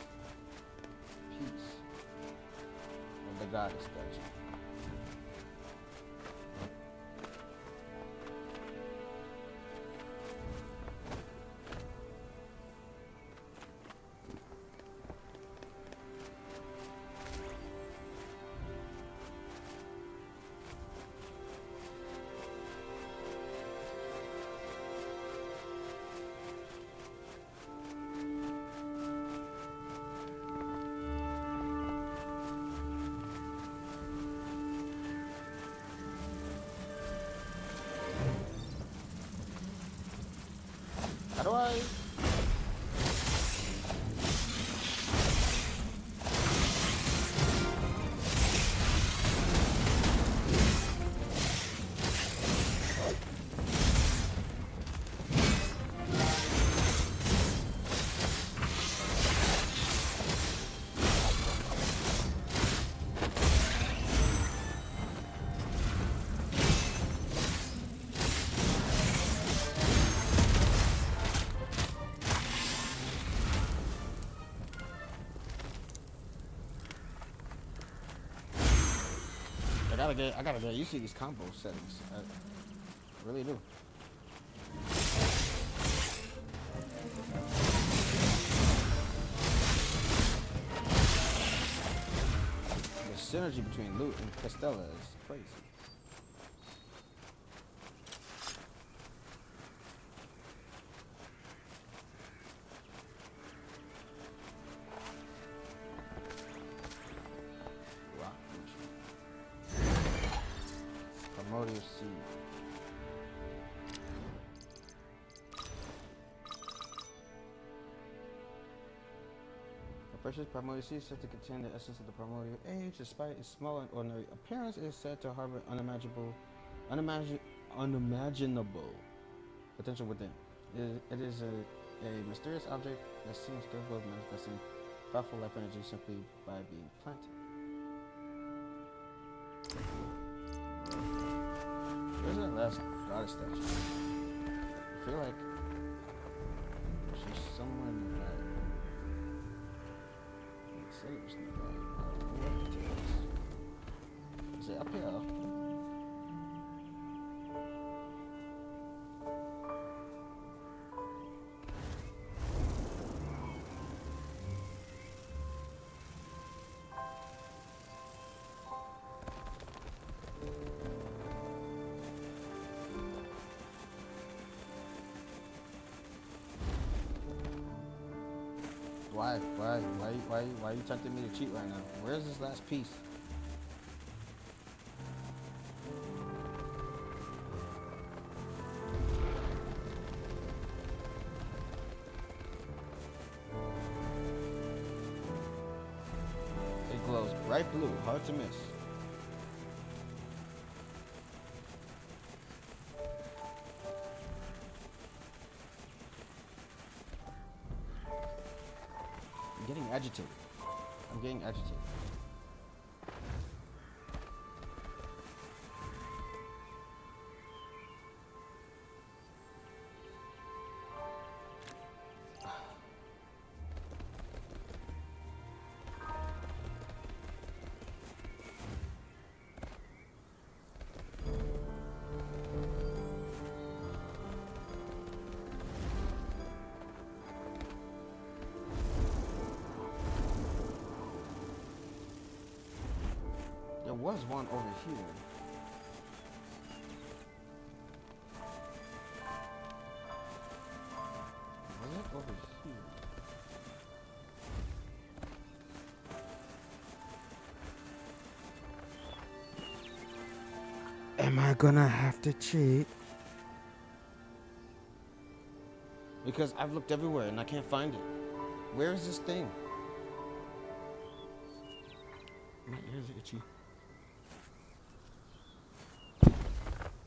[SPEAKER 1] piece of the goddess statue? How do I? gotta get used to these combo settings. I really do. The synergy between Lute and Castella is crazy. Promotive seed. A precious primordial seed said to contain the essence of the primordial age. Despite its small and ordinary appearance, it is said to harbor unimaginable potential within. It is a mysterious object that seems capable of manifesting powerful life energy simply by being planted. Where's that last goddess statue? I feel like she's somewhere nearby. It said it was nearby. I don't know what it is. Is it up here? Why are you tempting me to cheat right now? Where's this last piece? It glows bright blue, hard to miss. I'm getting agitated. I'm getting agitated. There was one over here. Was it over here? Am I gonna have to cheat? Because I've looked everywhere and I can't find it. Where is this thing? My ears are itchy.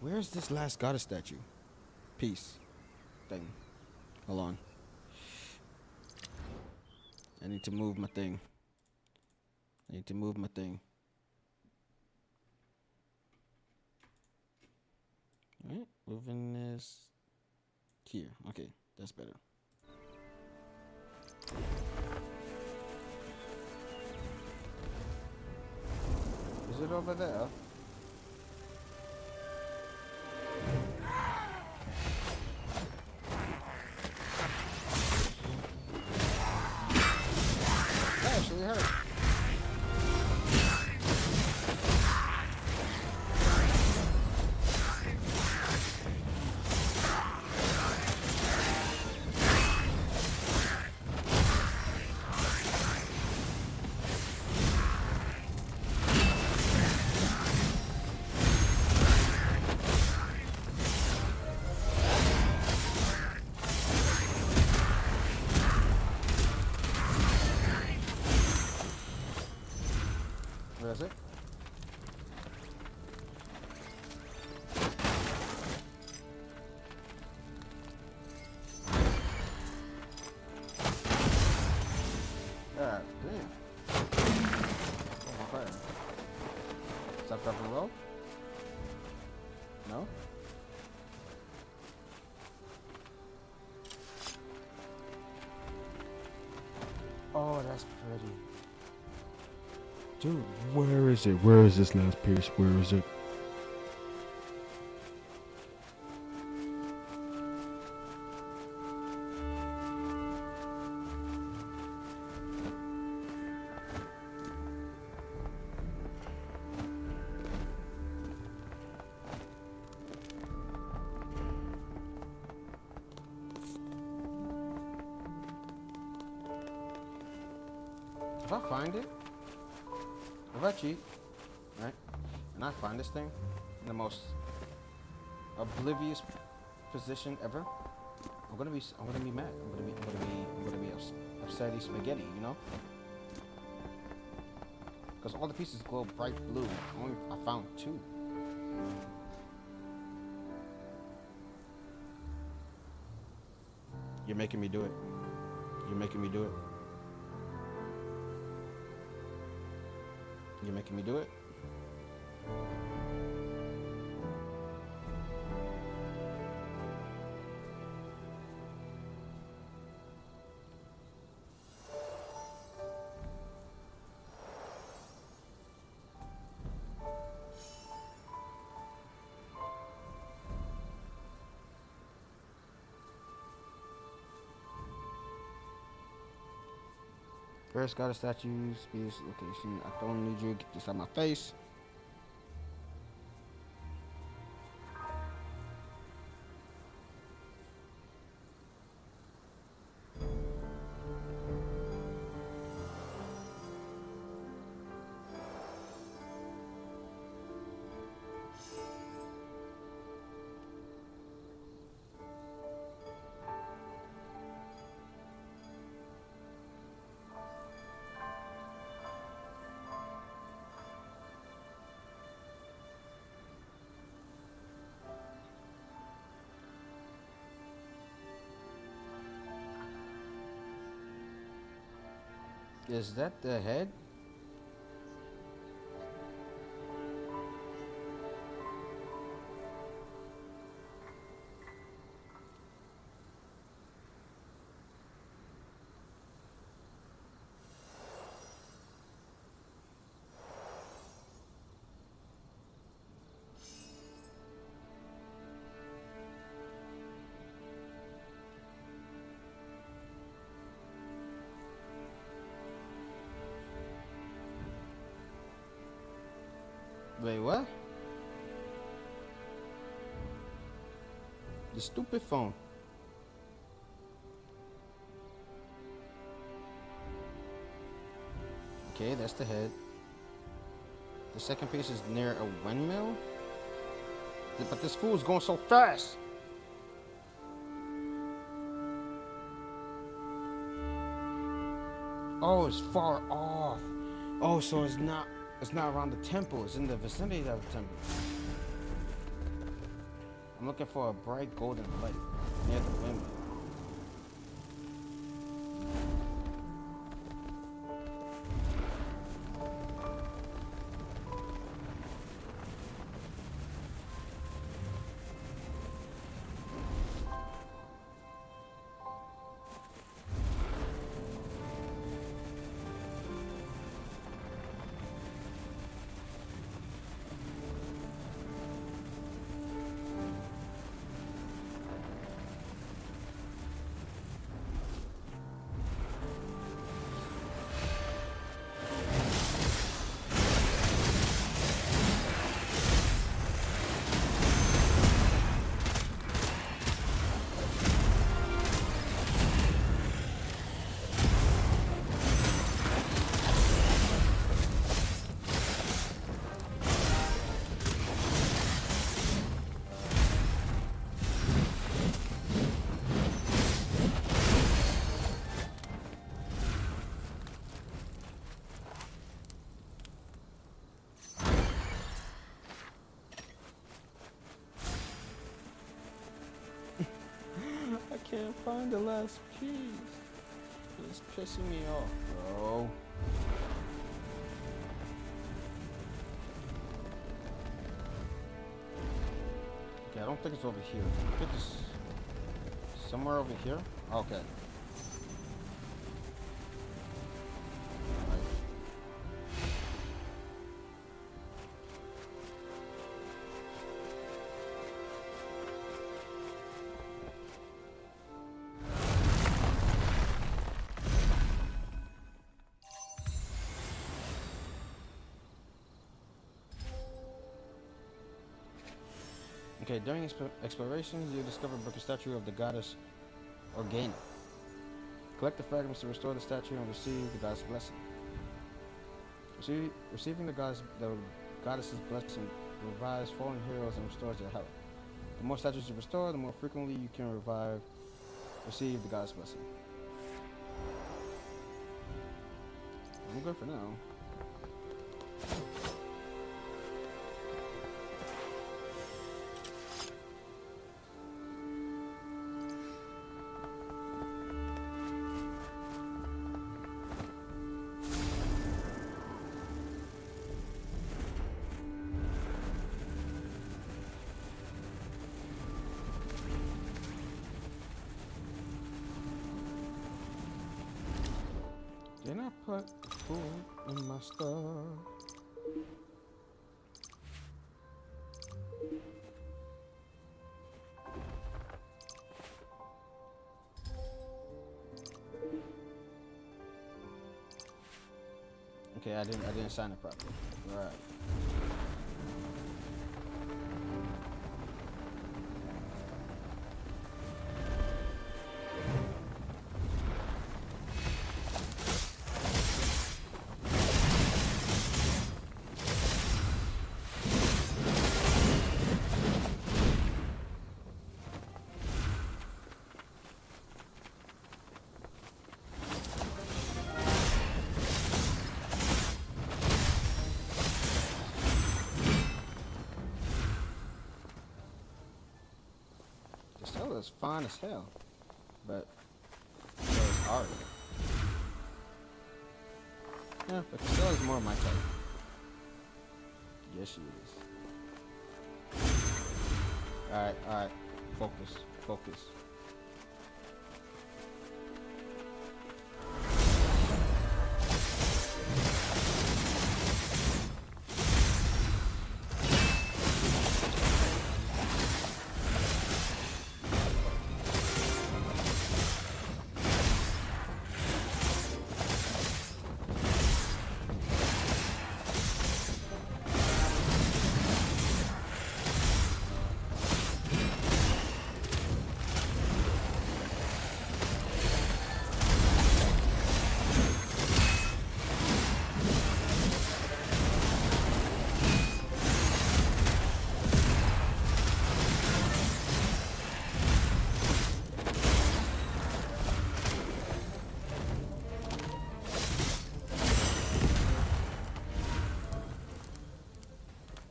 [SPEAKER 1] Where's this last goddess statue? Piece. Thing. Hold on. I need to move my thing. I need to move my thing. Alright, moving this here. Okay, that's better. Is it over there? That actually hurt. That's it. God damn. Oh my god. Stop, drop, and roll? No? Oh, that's pretty. Dude, where is it? Where is this last piece? Where is it? If I find it, if I cheat, right, and I find this thing in the most oblivious position ever, I'm gonna be mad. I'm gonna be upsetty spaghetti, you know? Because all the pieces glow bright blue. I found 2. You're making me do it. You're making me do it. You're making me do it. First, got a statue, space, location. I don't need you. Get this out of my face. Is that the head? Wait, what? The stupid phone. Okay, that's the head. The second piece is near a windmill. But this fool is going so fast. Oh, it's far off. Oh, so it's not around the temple. It's in the vicinity of the temple. I'm looking for a bright golden light near the windmill. I can't find the last piece. It's pissing me off, bro. Okay, I don't think it's over here. I think it's somewhere over here. Okay. Right. Okay, during exploration, you discover a broken statue of the goddess Organa. Collect the fragments to restore the statue and receive the goddess' blessing. Receiving the goddess's blessing revives fallen heroes and restores their health. The more statues you restore, the more frequently you can receive the goddess' blessing. I'm good for now. Then I put food in my stuff. Okay, I didn't sign it properly. Right. Is fine as hell, but it's hard. Yeah, but Castella is more my type. Yes, she is. Alright. Focus.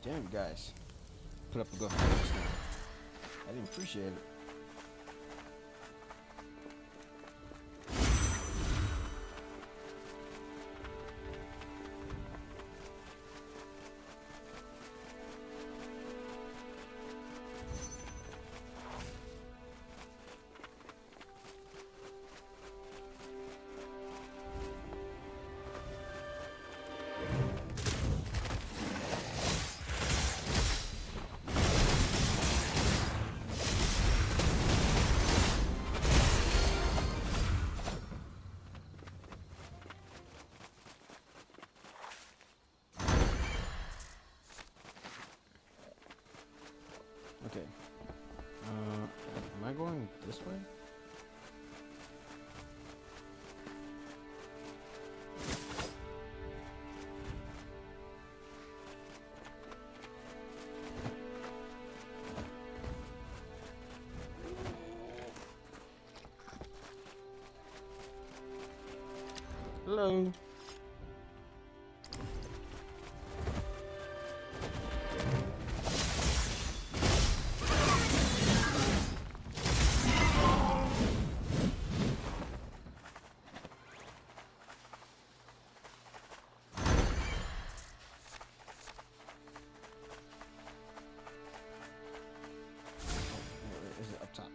[SPEAKER 1] Damn, you guys. Put up a good fight just now. I didn't appreciate it. Okay. Am I going this way? Hello. Is it up top?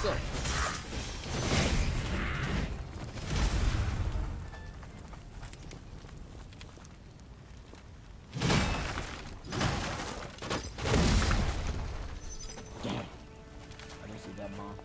[SPEAKER 1] What's up? Damn. I didn't see that bomb.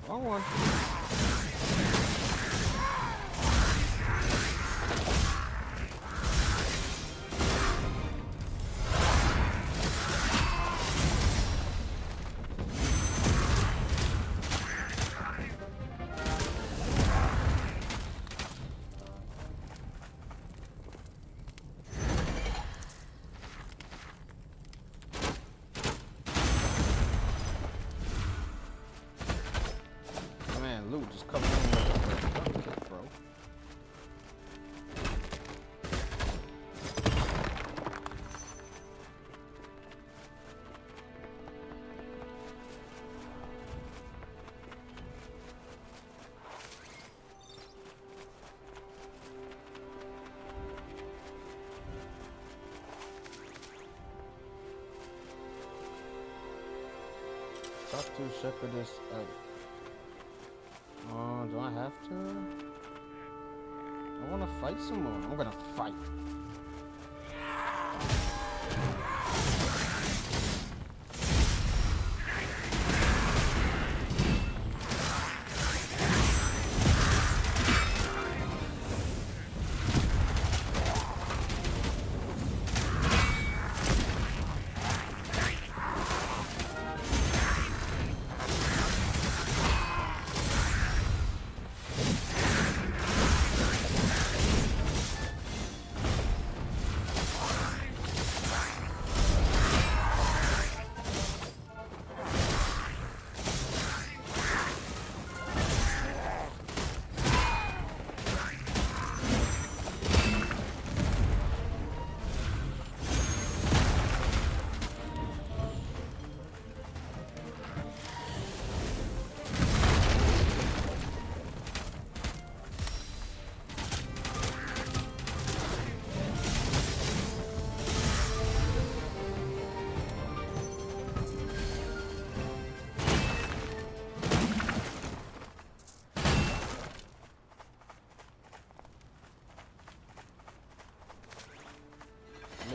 [SPEAKER 1] Wrong one. Man, loot just coming in like bro. Talk to Shepherdess Ellie. Do I have to? I want to fight some more. I'm gonna fight.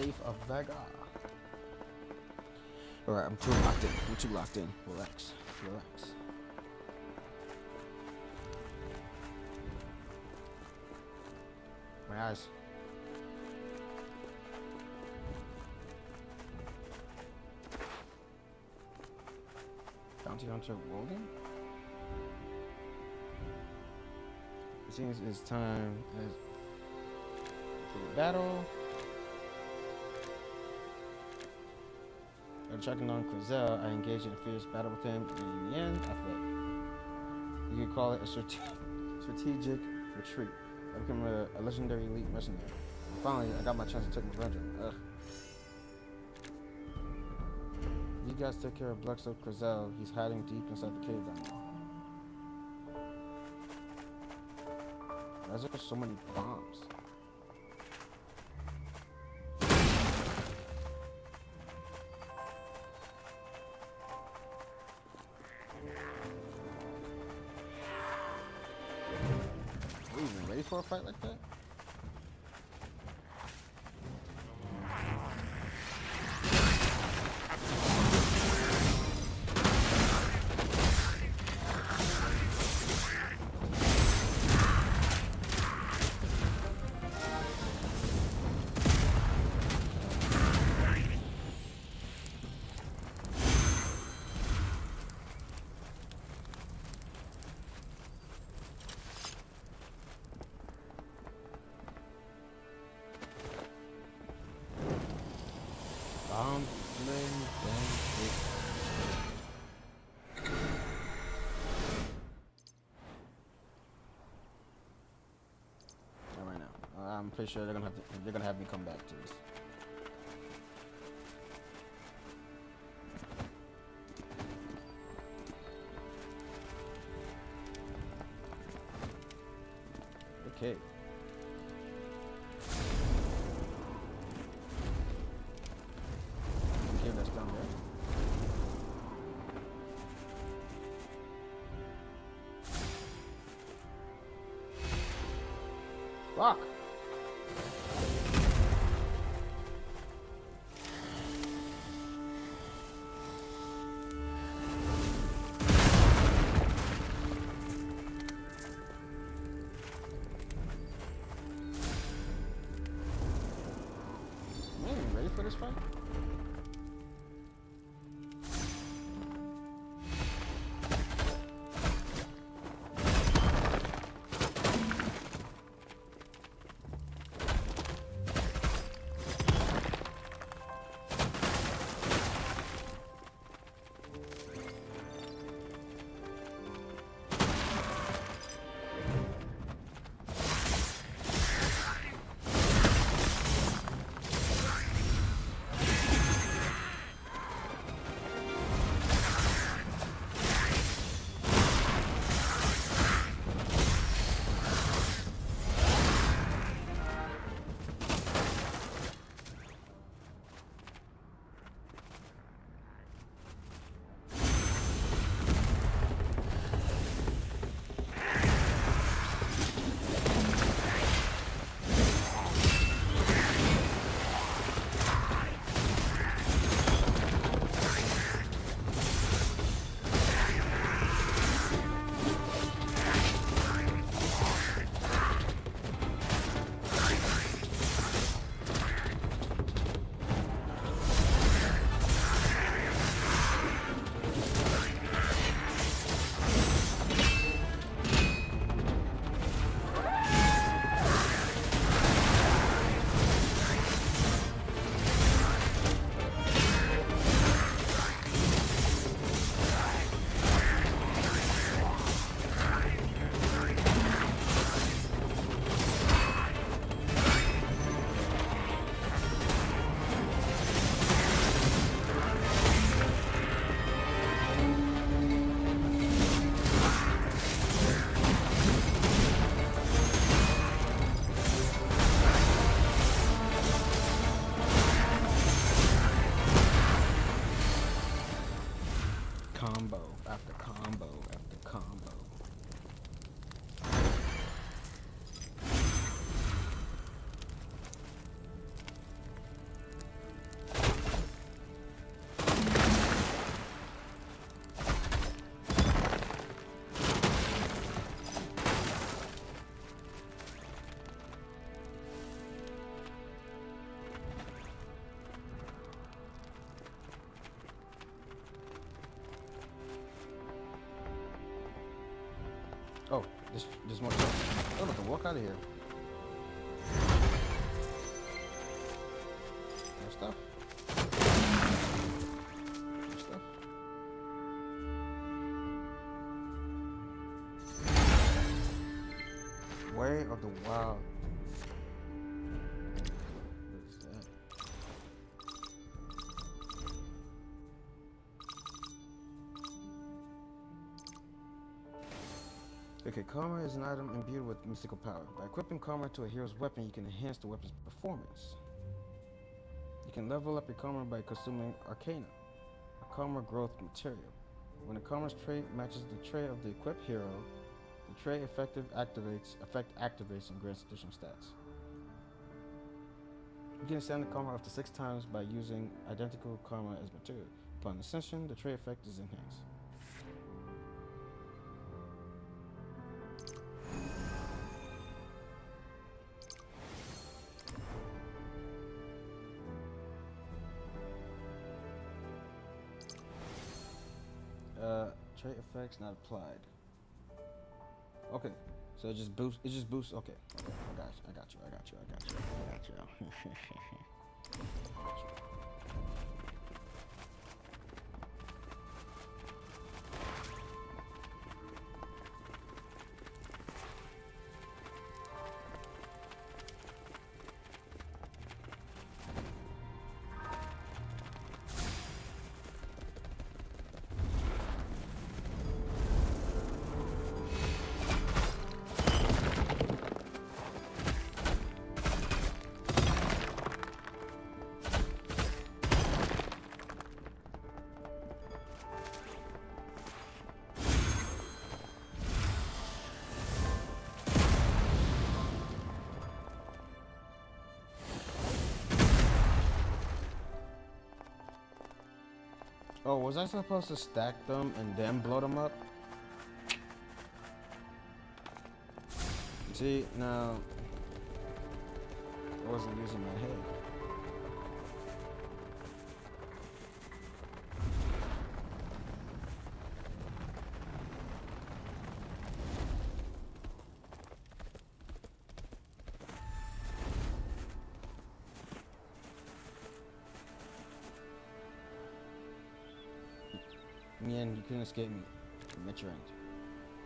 [SPEAKER 1] Leaf of Vega. Alright, I'm too locked in. I'm too locked in. Relax. Relax. My eyes. Bounty Hunter Wogan? It seems it's time for the battle. After tracking down Quazel, I engaged in a fierce battle with him, and in the end, I fled. You could call it a strategic retreat. I became a legendary elite mercenary. And finally, I got my chance to take my vengeance. Ugh. You guys take care of Blackstone Quazel. He's hiding deep inside the cave down there. Why is there so many bombs? Are we even ready for a fight like that? All right now. I'm pretty sure they're gonna have me come back to this. Okay. Okay, that's down there. Fuck! Man, you ready for this fight? Combo after combo after combo. Oh, there's more stuff. I'm about to walk out of here. More stuff. More stuff. Way of the Wild. What is that? Okay, Karma is an item imbued with mystical power. By equipping Karma to a hero's weapon, you can enhance the weapon's performance. You can level up your Karma by consuming Arcana, a Karma growth material. When a Karma's trait matches the trait of the equipped hero, the trait effect activates and grants additional stats. You can ascend the Karma up to 6 times by using identical Karma as material. Upon ascension, the trait effect is enhanced. Trait effects not applied. Okay, so it just boosts. Okay, I got you. Oh, was I supposed to stack them and then blow them up? See, now I wasn't using my head. And you couldn't escape me. You met your end.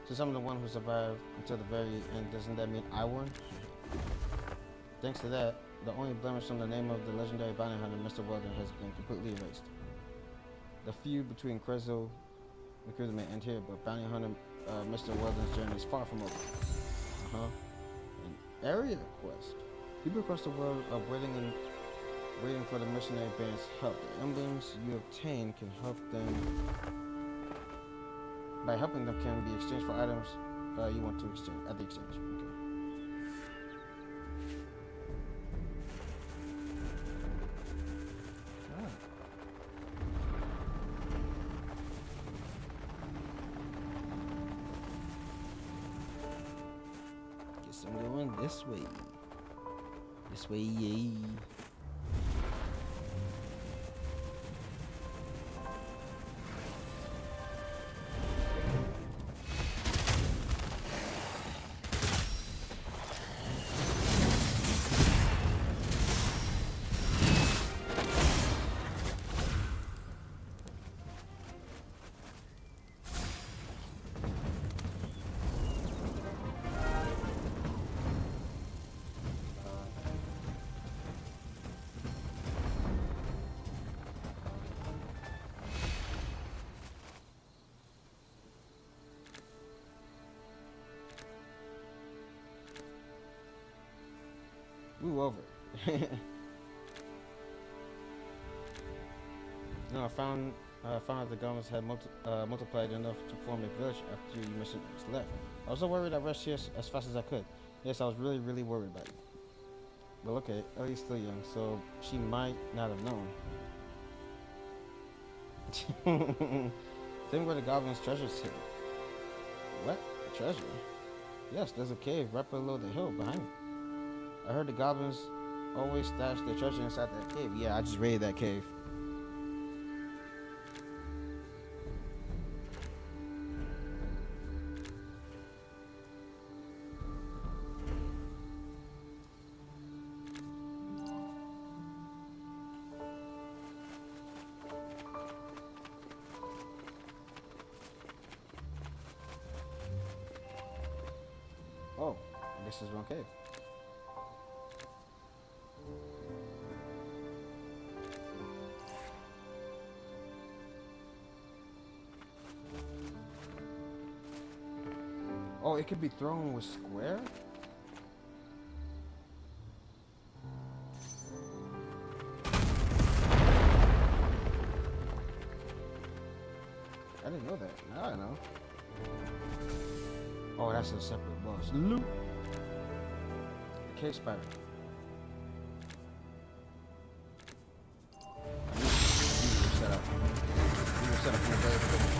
[SPEAKER 1] Since I'm the one who survived until the very end, doesn't that mean I won? Thanks to that, the only blemish on the name of the legendary bounty hunter, Mr. Weldon, has been completely erased. The feud between Crezo and Crezo may end here, but bounty hunter Mr. Weldon's journey is far from over. An area quest. People across the world are waiting for the missionary band's help. The emblems you obtain can help them. By helping them can be exchanged for items you want to exchange at the exchange. Okay. Guess I'm going this way. This way, yay. Ooh, over. No, I found out the goblins had multiplied enough to form a village after you missionaries left. I was so worried I rushed here as fast as I could. Yes, I was really, really worried about you. Well, okay, Ellie's still young, so she might not have known. Think where the goblins' treasure's hidden. What? Treasure? Yes, there's a cave right below the hill behind me. I heard the goblins always stash their treasure inside that cave. Yeah, I just raided that cave. Oh, I guess there's one cave. Oh, it could be thrown with square? I didn't know that. Now I know. Oh, that's a separate boss. Loot. The cave spider. You were set up. You were set up in the very beginning.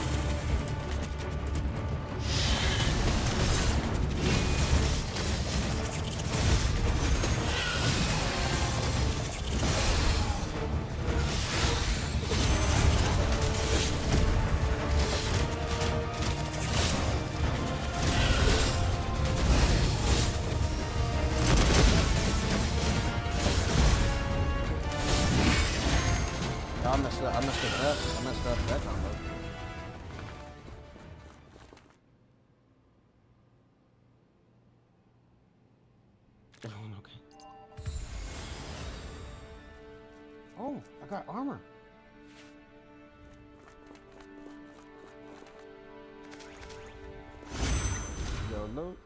[SPEAKER 1] I messed up that combo. Everyone okay? Oh, I got armor. Yo, loot.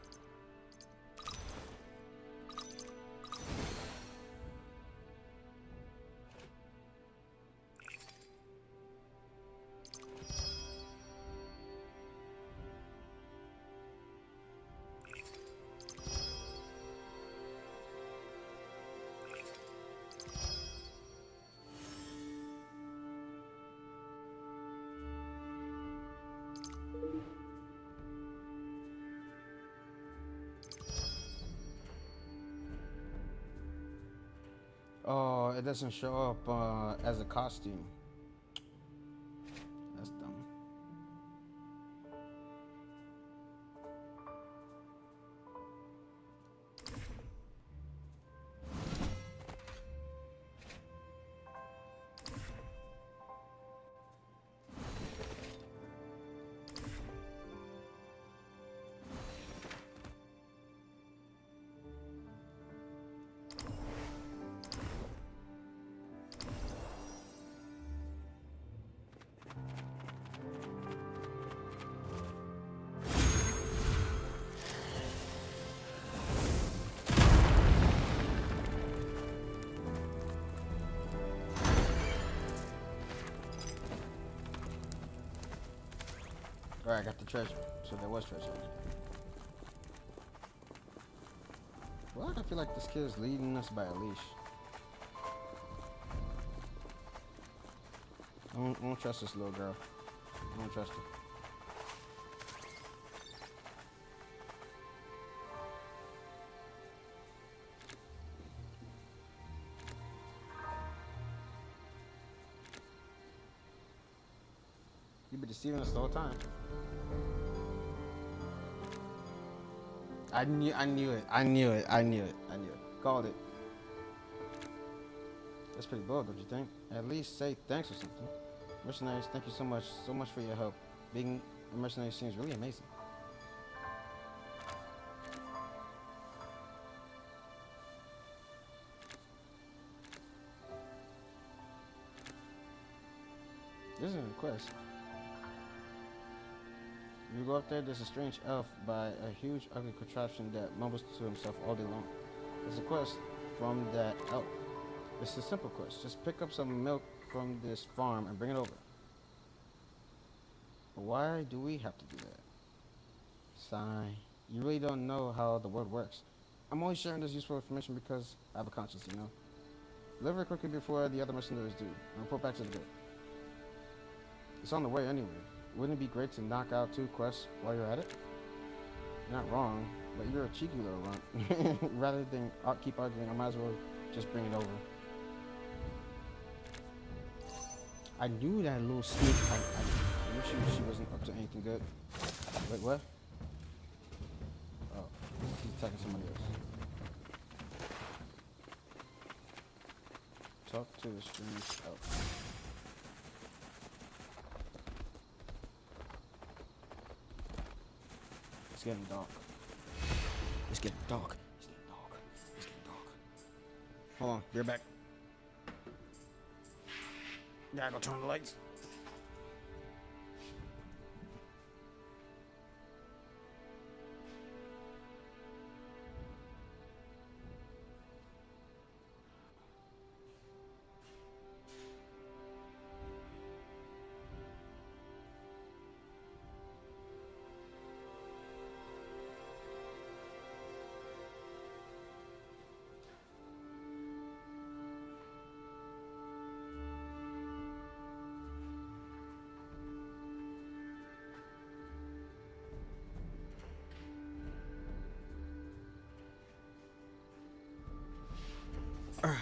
[SPEAKER 1] it doesn't show up as a costume. That's dumb. Alright, I got the treasure. So there was treasure. Well, I feel like this kid is leading us by a leash. I don't trust this little girl. I don't trust her. You've been deceiving us the whole time. I knew it. Called it. That's pretty bold, don't you think? At least say thanks or something. Mercenaries, thank you so much for your help. Being a mercenary seems really amazing. This isn't a quest. You go up there, there's a strange elf by a huge ugly contraption that mumbles to himself all day long. There's a quest from that elf. It's a simple quest. Just pick up some milk from this farm and bring it over. Why do we have to do that? Sigh. You really don't know how the world works. I'm only sharing this useful information because I have a conscience, you know? Deliver it quickly before the other mercenaries do, and report back to the gate. It's on the way anyway. Wouldn't it be great to knock out 2 quests while you're at it? You're not wrong, but you're a cheeky little runt. Rather than keep arguing, I might as well just bring it over. I knew that little sneak. I knew she wasn't up to anything good. Wait, what? Oh, he's attacking somebody else. Talk to the strange elf. It's getting dark. It's getting dark. It's getting dark. It's getting dark. Hold on, be right back. Gotta go turn on the lights. Alright.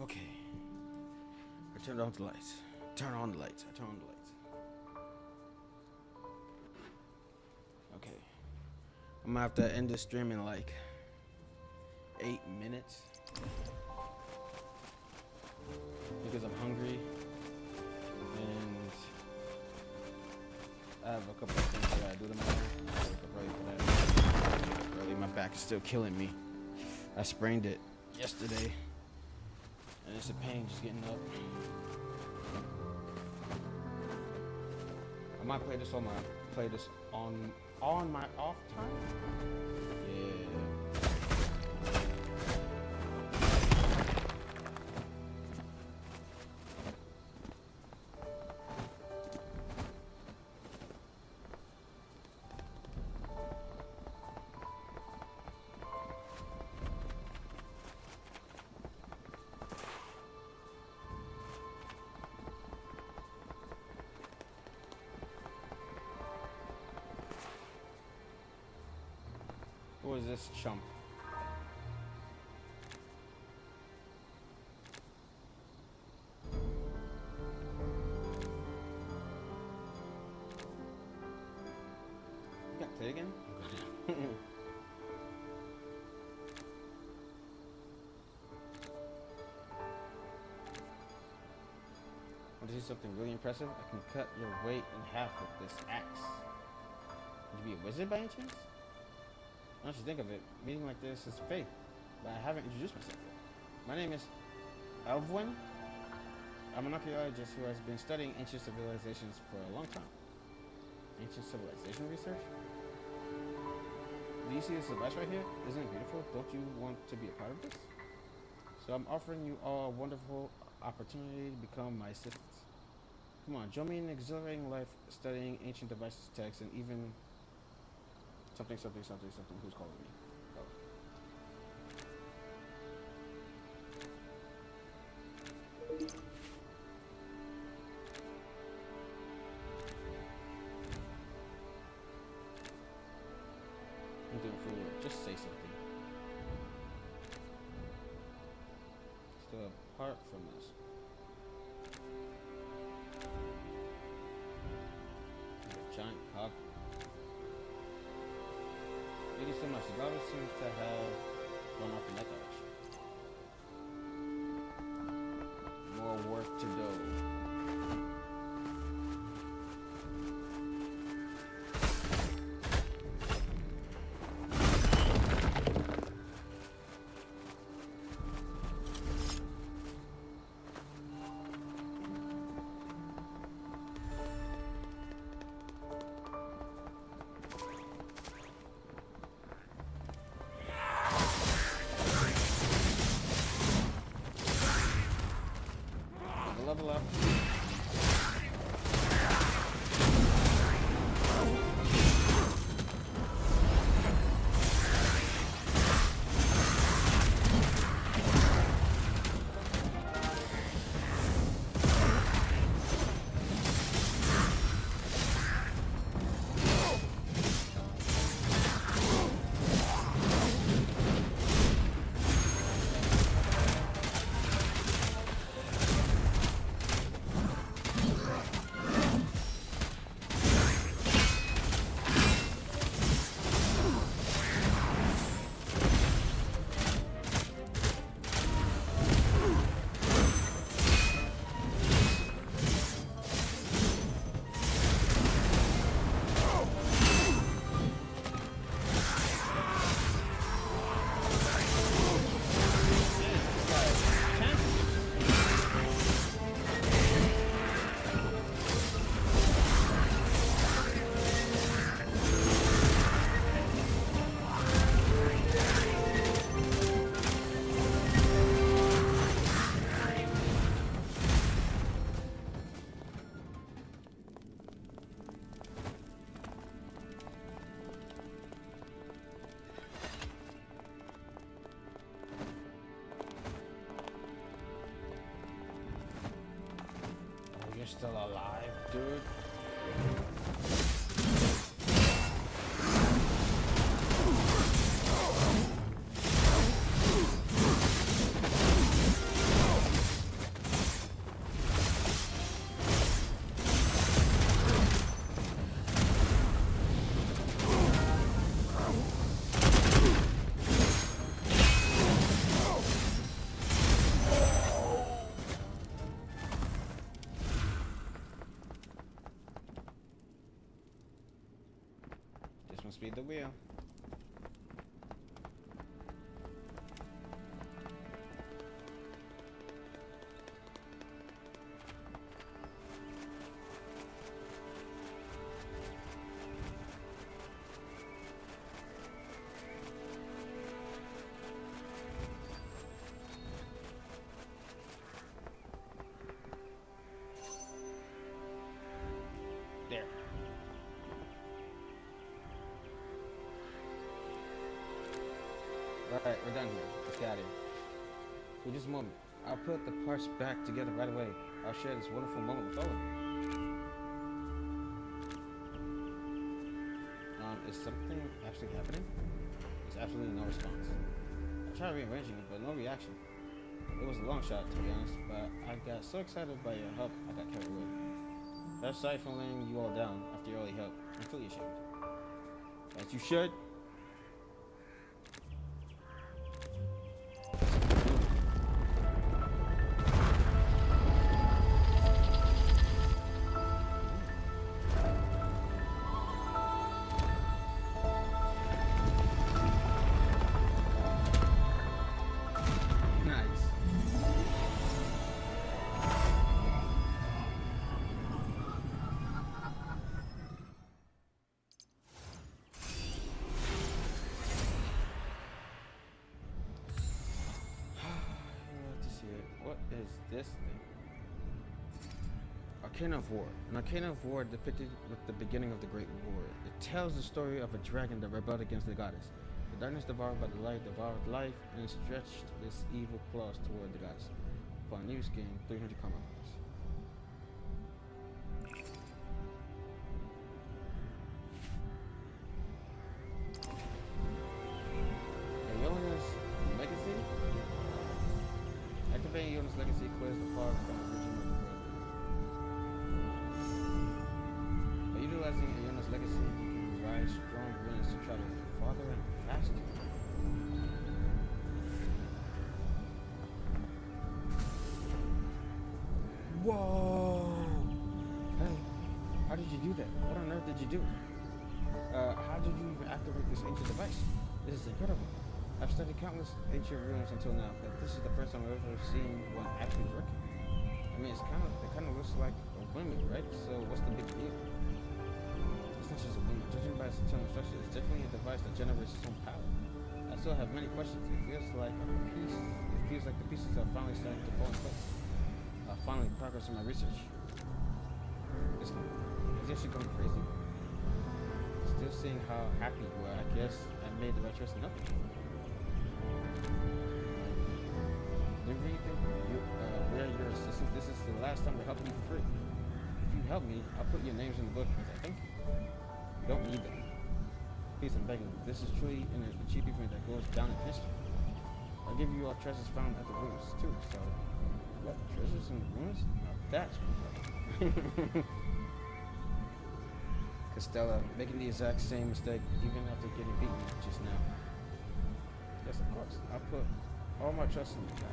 [SPEAKER 1] Okay. I turned off the lights. Turn on the lights. I turn on the lights. Okay. I'm gonna have to end this stream in like 8 minutes. Because I'm hungry. And I have a couple of things I gotta do tomorrow. I wake up early for that. Early, my back is still killing me. I sprained it yesterday, and it's a pain just getting up. I might play this on my off time. Yeah. Who is this chump? it again? Want to see something really impressive? I can cut your weight in half with this axe. Would you be a wizard by any chance? Now that you think of it, a meeting like this is fake, but I haven't introduced myself yet. My name is Elvwin. I'm an archaeologist who has been studying ancient civilizations for a long time. Ancient civilization research? Do you see this device right here? Isn't it beautiful? Don't you want to be a part of this? So I'm offering you all a wonderful opportunity to become my assistants. Come on, join me in an exhilarating life studying ancient devices, texts, and even something. Who's calling me? Oh. I'm doing free work. Just say something. Still apart from us. Giant cock. Thank you so much. The garbage seems to have gone off in that direction. More work to do. Level up. You're still alive, dude. Speed the wheel. There. Alright, we're done here. Let's get out of here. For just a moment, I'll put the parts back together right away. I'll share this wonderful moment with all of you. Is something actually happening? There's absolutely no response. I tried rearranging it, but no reaction. It was a long shot, to be honest, but I got so excited by your help, I got carried away. I'm sorry for laying you all down after your early help. I'm truly ashamed. As you should. Nice. What is this thing? Arcana of War. An Arcana of War depicted with the beginning of the Great War. It tells the story of a dragon that rebelled against the goddess. The darkness devoured by the light devoured life and stretched its evil claws toward the goddess. Upon use, gain 300 combat points. Iona's Legacy? Activating Iona's Legacy clears the fog from the region of the world. By utilizing Iona's Legacy, you can ride strong winds to travel farther and faster. Whoa! Hey, how did you do that? What on earth did you do? How did you even activate this ancient device? This is incredible. I've studied countless ancient ruins until now, but this is the first time I've ever seen one actually working. I mean, it kind of looks like a windmill, right? So what's the big deal? It's not just a windmill. Judging by its internal structure, it's definitely a device that generates its own power. I still have many questions. It feels like the pieces are finally starting to fall in place. Finally, progress in my research. Is this actually going crazy? Still seeing how happy you are. I guess I made the right choice in nothing. Didn't really think we're your assistants. This is the last time we're helping you for free. If you help me, I'll put your names in the book as a thank you. You don't need them. Please, I'm begging you. This is truly an achievement that goes down in history. I'll give you all treasures found at the ruins too. So, what treasures in the ruins? Now that's incredible. Costello, making the exact same mistake even after getting beaten just now. Yes, of course. I'll put all my trust in you guys.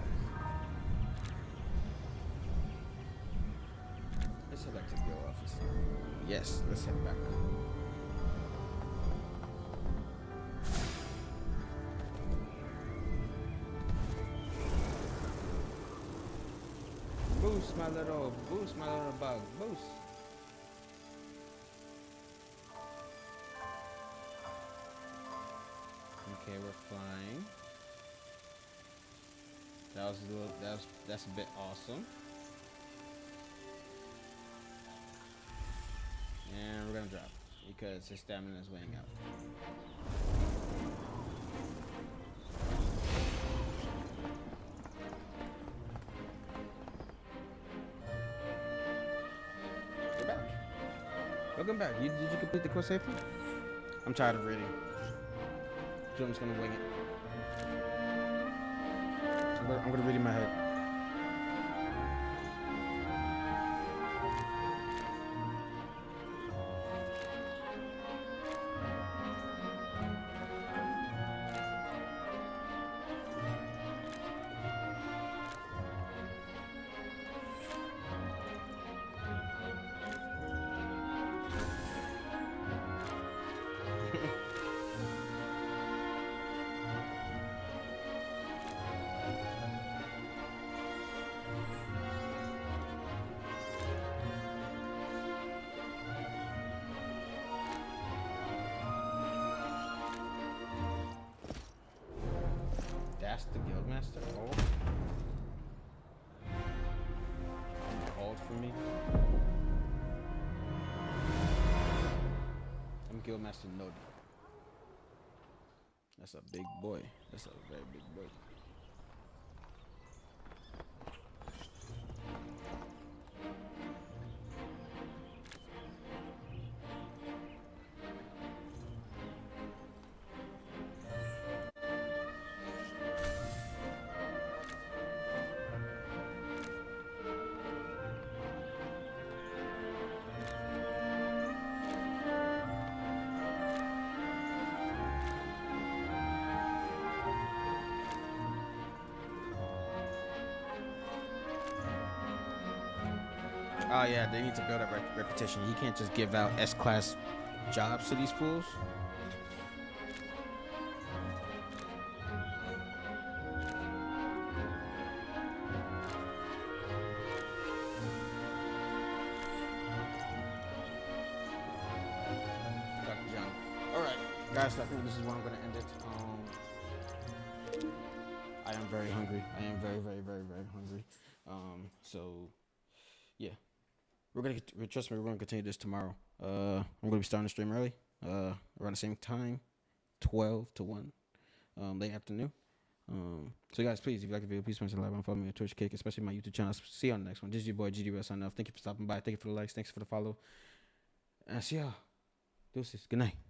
[SPEAKER 1] Let's head back to the office. Yes, let's head back. Boost, my little bug. Boost. Okay, we're flying. That's a bit awesome. And we're gonna drop because his stamina is weighing out. We're back. Welcome back. Did you complete the course safely? I'm tired of reading. So I'm just gonna wing it. I'm gonna read in my head. That's the Guildmaster hold. Hold for me. I'm Guildmaster Nodi. That's a big boy. That's a very big boy. Oh yeah, they need to build up reputation. He can't just give out S-class jobs to these fools. Dr. John. All right, guys. I think this is where I'm gonna end it. I am very hungry. I am very, very, very, very hungry. So yeah, trust me, we're gonna continue this tomorrow. I'm gonna be starting the stream early, around the same time, 12 to 1, late afternoon. So guys, please, if you like the video, please smash the like button, follow me on Twitch, Kick, especially my YouTube channel. See you on the next one. This is your boy GDTV signing off. Thank you for stopping by. Thank you for the likes. Thanks for the follow. And I see y'all. Deuces. Good night.